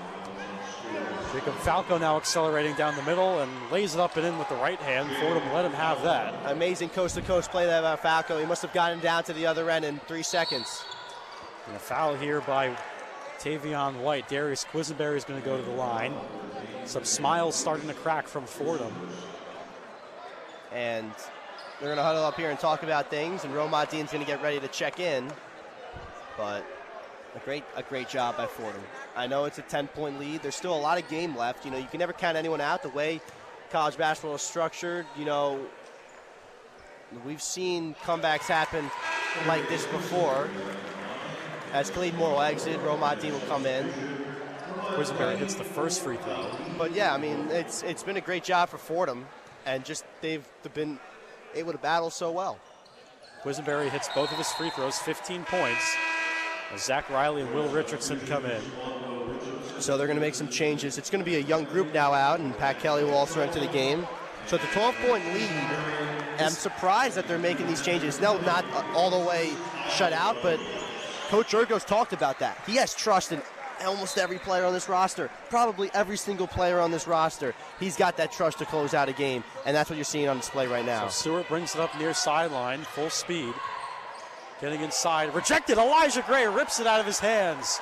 Jacob Falco now accelerating down the middle and lays it up and in with the right hand. Fordham let him have that. Amazing coast-to-coast play there by Falco. He must have gotten down to the other end in 3 seconds. And a foul here by Tavion White. Darius Quisenberry is going to go to the line. Some smiles starting to crack from Fordham. And they're going to huddle up here and talk about things, and Romad Dean's going to get ready to check in. But a great job by Fordham. I know it's a 10-point lead. There's still a lot of game left. You know, you can never count anyone out. The way college basketball is structured, you know, we've seen comebacks happen like this before. As Khalid Moore will exit, Romad Dean will come in. Quisenberry hits the first free throw. But yeah, I mean, it's been a great job for Fordham, and just they've been able to battle so well. Quisenberry hits both of his free throws, 15 points. As Zach Riley and Will Richardson come in. So they're going to make some changes. It's going to be a young group now out, and Pat Kelly will also enter the game. So it's a 12-point lead. I'm surprised that they're making these changes. No, not all the way shut out, but Coach Urgo's talked about that. He has trust in almost every player on this roster, probably every single player on this roster. He's got that trust to close out a game, and that's what you're seeing on display right now. So Stewart brings it up near sideline, full speed. Getting inside, rejected. Elijah Gray rips it out of his hands.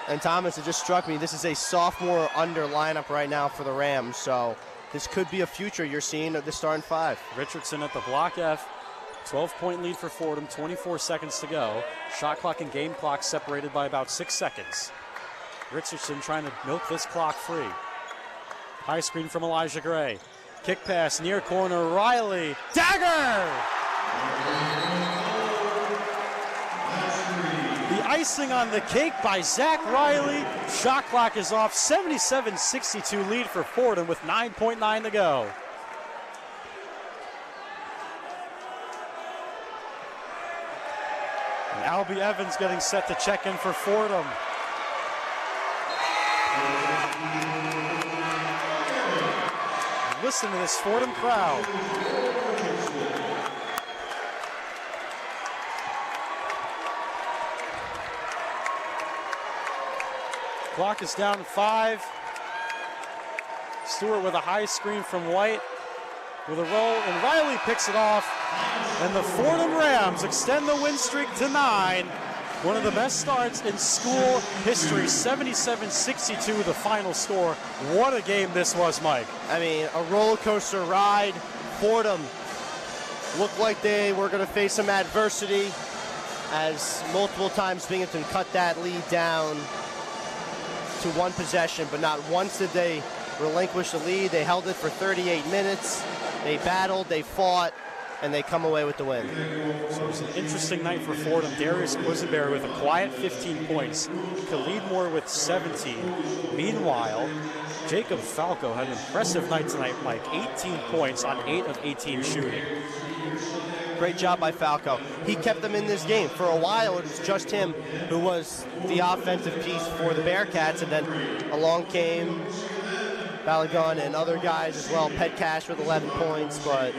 And Thomas, it just struck me, this is a sophomore under lineup right now for the Rams, so this could be a future you're seeing of the starting 5. Richardson at the block F. 12-point lead for Fordham, 24 seconds to go. Shot clock and game clock separated by about 6 seconds. Richardson trying to milk this clock free. High screen from Elijah Gray. Kick pass near corner, Riley. Dagger! The icing on the cake by Zach Riley. Shot clock is off. 77-62 lead for Fordham with 9.9 to go. And Albie Evans getting set to check in for Fordham. Listen to this Fordham crowd. Clock is down to 5. Stewart with a high screen from White with a roll, and Riley picks it off. And the Fordham Rams extend the win streak to 9. One of the best starts in school history, 77-62 the final score. What a game this was, Mike. I mean, a roller coaster ride. Fordham looked like they were going to face some adversity as multiple times Binghamton cut that lead down to 1 possession, but not once did they relinquish the lead. They held it for 38 minutes. They battled, they fought, and they come away with the win. So it was an interesting night for Fordham. Darius Quisenberry with a quiet 15 points. Khalid Moore with 17. Meanwhile, Jacob Falco had an impressive night tonight, Mike. 18 points on 8 of 18 shooting. Great job by Falco. He kept them in this game. For a while, it was just him who was the offensive piece for the Bearcats, and then along came Balagon and other guys as well. Pet Cash with 11 points, but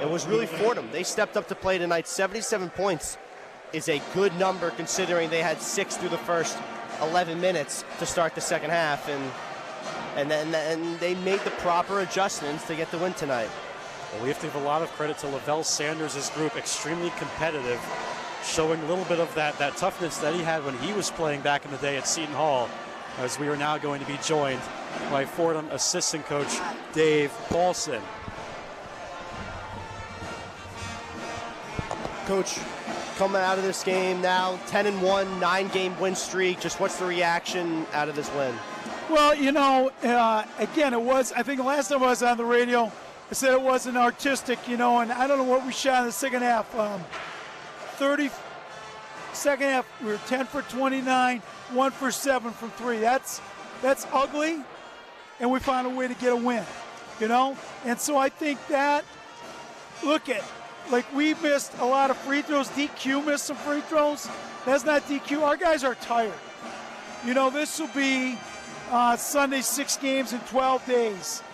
it was really Fordham. They stepped up to play tonight. 77 points is a good number considering they had 6 through the first 11 minutes to start the second half, and they made the proper adjustments to get the win tonight. Well, we have to give a lot of credit to Lavelle Sanders' group. Extremely competitive, showing a little bit of that toughness that he had when he was playing back in the day at Seton Hall, as we are now going to be joined by Fordham assistant coach Dave Paulson. Coach, coming out of this game now, 10-1, 9-game win streak. Just what's the reaction out of this win? Well, you know, again, it was, I think the last time I was on the radio, I said it wasn't artistic, you know, and I don't know what we shot in the second half. Second half, we were 10 for 29, 1 for 7 from 3. That's ugly, and we found a way to get a win, you know? And so I think that, look at, like we missed a lot of free throws. DQ missed some free throws. That's not DQ. Our guys are tired. You know, this will be Sunday, 6 games in 12 days.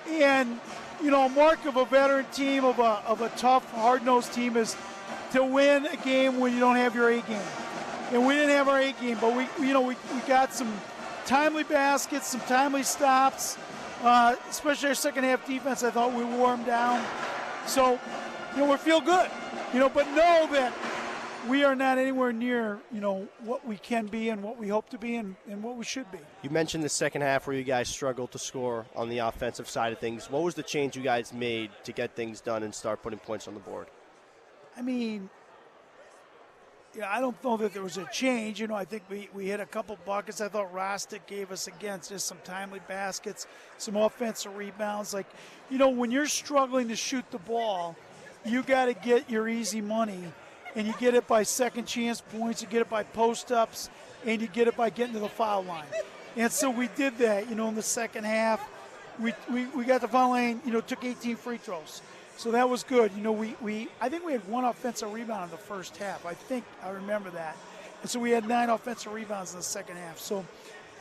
And, you know, a mark of a veteran team, of a tough, hard-nosed team is to win a game when you don't have your A game. And we didn't have our A game, but we got some timely baskets, some timely stops, especially our second half defense. I thought we wore them down. So, we feel good, but know that we are not anywhere near, what we can be and what we hope to be and what we should be. You mentioned the second half where you guys struggled to score on the offensive side of things. What was the change you guys made to get things done and start putting points on the board? I mean, I don't know that there was a change. I think we hit a couple buckets. I thought Rostic gave us, again, just some timely baskets, some offensive rebounds. When you're struggling to shoot the ball, you got to get your easy money, and you get it by second chance points, you get it by post-ups, and you get it by getting to the foul line. And so we did that, in the second half. We got the foul line, took 18 free throws. So that was good. I think we had one offensive rebound in the first half. I remember that. And so we had 9 offensive rebounds in the second half. So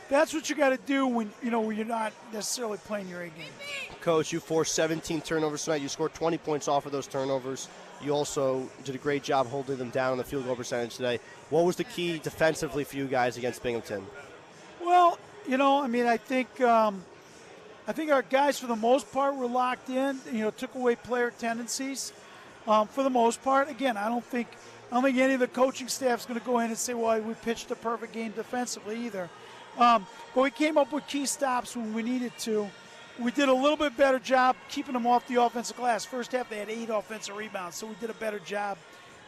that's what you got to do when you're not necessarily playing your A game. Coach, you forced 17 turnovers tonight. You scored 20 points off of those turnovers. You also did a great job holding them down on the field goal percentage today. What was the key defensively for you guys against Binghamton? Well, I think our guys, for the most part, were locked in. Took away player tendencies. For the most part, again, I don't think any of the coaching staff is going to go in and say, "Well, we pitched a perfect game defensively," either. But we came up with key stops when we needed to. We did a little bit better job keeping them off the offensive glass. First half, they had 8 offensive rebounds, so we did a better job,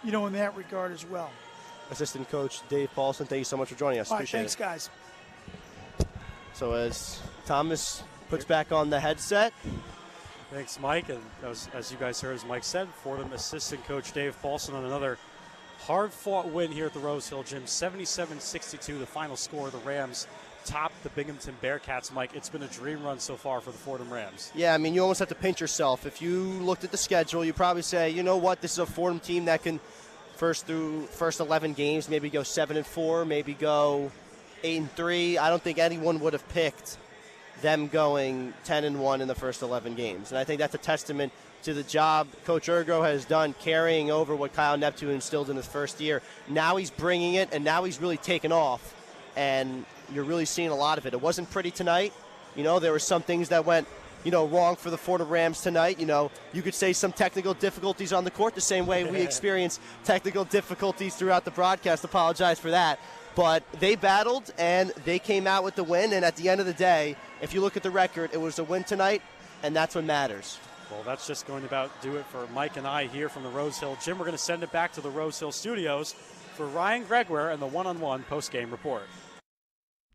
in that regard as well. Assistant Coach Dave Paulson, thank you so much for joining us. All right, Appreciate thanks, it. guys. So as Thomas puts back on the headset. Thanks, Mike. And as you guys heard, as Mike said, Fordham assistant coach Dave Paulson on another hard-fought win here at the Rose Hill Gym. 77-62, the final score. The Rams topped the Binghamton Bearcats. Mike, it's been a dream run so far for the Fordham Rams. Yeah, I mean, you almost have to pinch yourself. If you looked at the schedule, you probably say, you know what, this is a Fordham team that can first 11 games, maybe go 7-4, maybe go 8-3. I don't think anyone would have picked them going 10-1 in the first 11 games. And I think that's a testament to the job Coach Ergo has done carrying over what Kyle Neptune instilled in his first year. Now he's bringing it, and now he's really taken off, and you're really seeing a lot of it. It wasn't pretty tonight. There were some things that went, wrong for the Fordham Rams tonight. You could say some technical difficulties on the court the same way we experienced technical difficulties throughout the broadcast. Apologize for that. But they battled, and they came out with the win, and at the end of the day, if you look at the record, it was a win tonight, and that's what matters. Well, that's just going to about do it for Mike and I here from the Rose Hill Gym. We're going to send it back to the Rose Hill Studios for Ryan Gregoire and the one-on-one post-game report.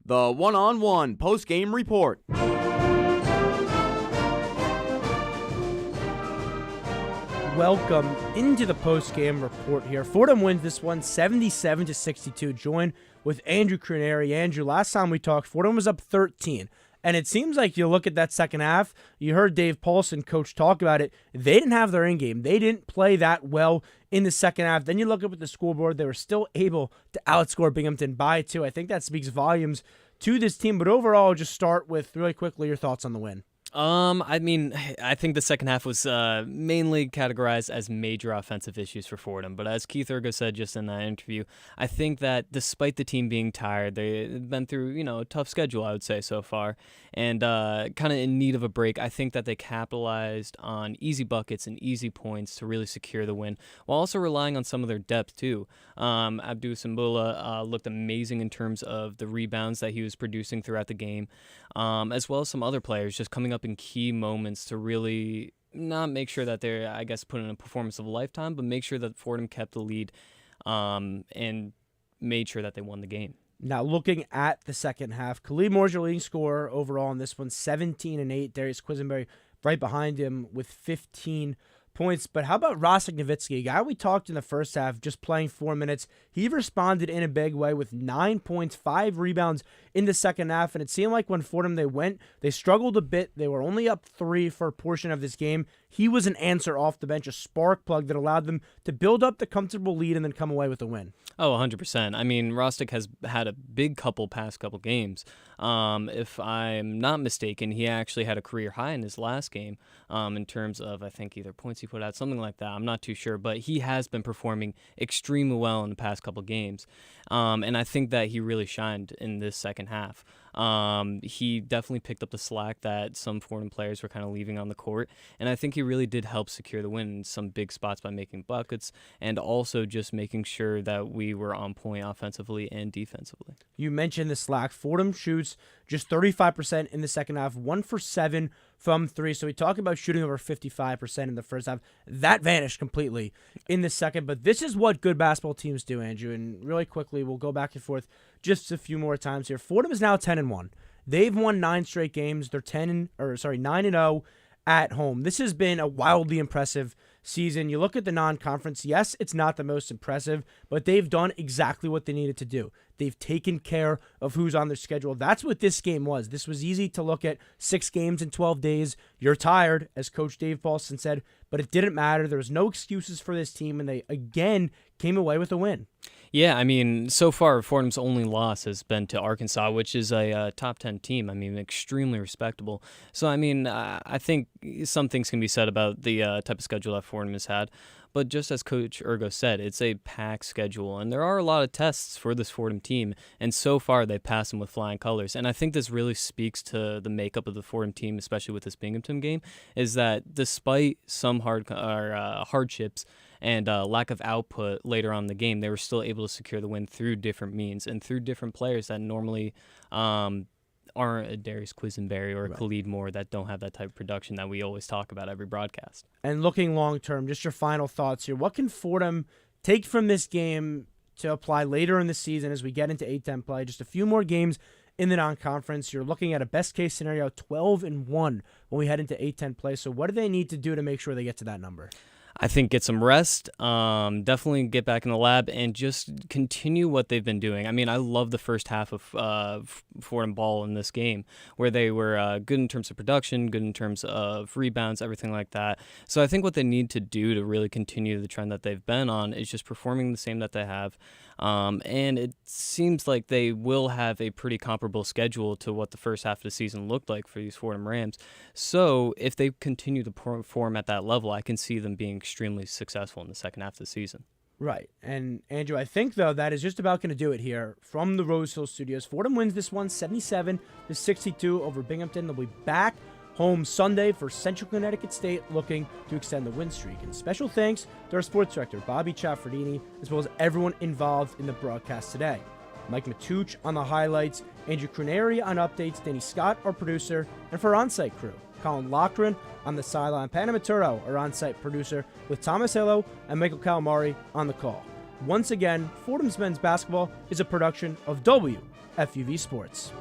The one-on-one post-game report. Welcome into the post-game report here. Fordham wins this one 77-62. Join with Andrew Craneri. Andrew, last time we talked, Fordham was up 13. And it seems like you look at that second half, you heard Dave Paulson, coach, talk about it. They didn't have their in-game. They didn't play that well in the second half. Then you look up at the scoreboard, they were still able to outscore Binghamton by 2. I think that speaks volumes to this team. But overall, just start with, really quickly, your thoughts on the win. I think the second half was mainly categorized as major offensive issues for Fordham. But as Keith Ergo said just in that interview, I think that despite the team being tired, they've been through, a tough schedule, I would say, so far, and kind of in need of a break. I think that they capitalized on easy buckets and easy points to really secure the win, while also relying on some of their depth, too. Abdou Sambula looked amazing in terms of the rebounds that he was producing throughout the game, as well as some other players just coming up in key moments to really not make sure that they're, I guess, put in a performance of a lifetime, but make sure that Fordham kept the lead and made sure that they won the game. Now, looking at the second half, Khalid Moore's your leading scorer overall in this one, 17-8. Darius Quisenberry right behind him with 15 points. But how about Rostic Nowitzki, a guy we talked in the first half, just playing 4 minutes? He responded in a big way with 9 points, 5 rebounds in the second half. And it seemed like when Fordham they struggled a bit. They were only up 3 for a portion of this game. He was an answer off the bench, a spark plug that allowed them to build up the comfortable lead and then come away with a win. Oh, 100%. I mean, Rostic has had a big past couple games. If I'm not mistaken, he actually had a career high in his last game in terms of, I think, either points he put out, something like that. I'm not too sure, but he has been performing extremely well in the past couple games. And I think that he really shined in this second half. He definitely picked up the slack that some Fordham players were kind of leaving on the court, and I think he really did help secure the win in some big spots by making buckets and also just making sure that we were on point offensively and defensively. You mentioned the slack. Fordham shoots just 35% in the second half, 1 for 7 from 3. So we talk about shooting over 55% in the first half. That vanished completely in the second. But this is what good basketball teams do, Andrew. And really quickly, we'll go back and forth just a few more times here. Fordham is now 10-1. They've won 9 straight games. They're 9-0 at home. This has been a wildly impressive season. You look at the non-conference, yes, it's not the most impressive, but they've done exactly what they needed to do. They've taken care of who's on their schedule. That's what this game was. This was easy to look at. 6 games in 12 days. You're tired, as Coach Dave Paulson said, but it didn't matter. There was no excuses for this team, and they, again, came away with a win. Yeah, I mean, so far, Fordham's only loss has been to Arkansas, which is a top 10 team. I mean, extremely respectable. So, I mean, I think some things can be said about the type of schedule that Fordham has had. But just as Coach Ergo said, it's a packed schedule, and there are a lot of tests for this Fordham team, and so far they pass them with flying colors. And I think this really speaks to the makeup of the Fordham team, especially with this Binghamton game, is that despite some hardships and lack of output later on in the game, they were still able to secure the win through different means and through different players that normally aren't a Darius Quisenberry or a Khalid Moore that don't have that type of production that we always talk about every broadcast. And looking long-term, just your final thoughts here. What can Fordham take from this game to apply later in the season as we get into A-10 play? Just a few more games in the non-conference. You're looking at a best-case scenario, 12-1 when we head into A-10 play. So what do they need to do to make sure they get to that number? I think get some rest, definitely get back in the lab, and just continue what they've been doing. I mean, I love the first half of Fordham ball in this game, where they were good in terms of production, good in terms of rebounds, everything like that. So I think what they need to do to really continue the trend that they've been on is just performing the same that they have. And it seems like they will have a pretty comparable schedule to what the first half of the season looked like for these Fordham Rams. So if they continue to perform at that level, I can see them being extremely successful in the second half of the season. Right. And Andrew, I think, though, that is just about going to do it here from the Rose Hill Studios. Fordham wins this one 77-62 over Binghamton. They'll be back home Sunday for Central Connecticut State, looking to extend the win streak. And special thanks to our sports director, Bobby Chaffardini, as well as everyone involved in the broadcast today. Mike Matuch on the highlights, Andrew Cruneri on updates, Danny Scott, our producer, and for our on-site crew, Colin Lochran on the sideline, Panamaturo, our on-site producer, with Thomas Aiello and Michael Calamari on the call. Once again, Fordham's men's basketball is a production of WFUV Sports.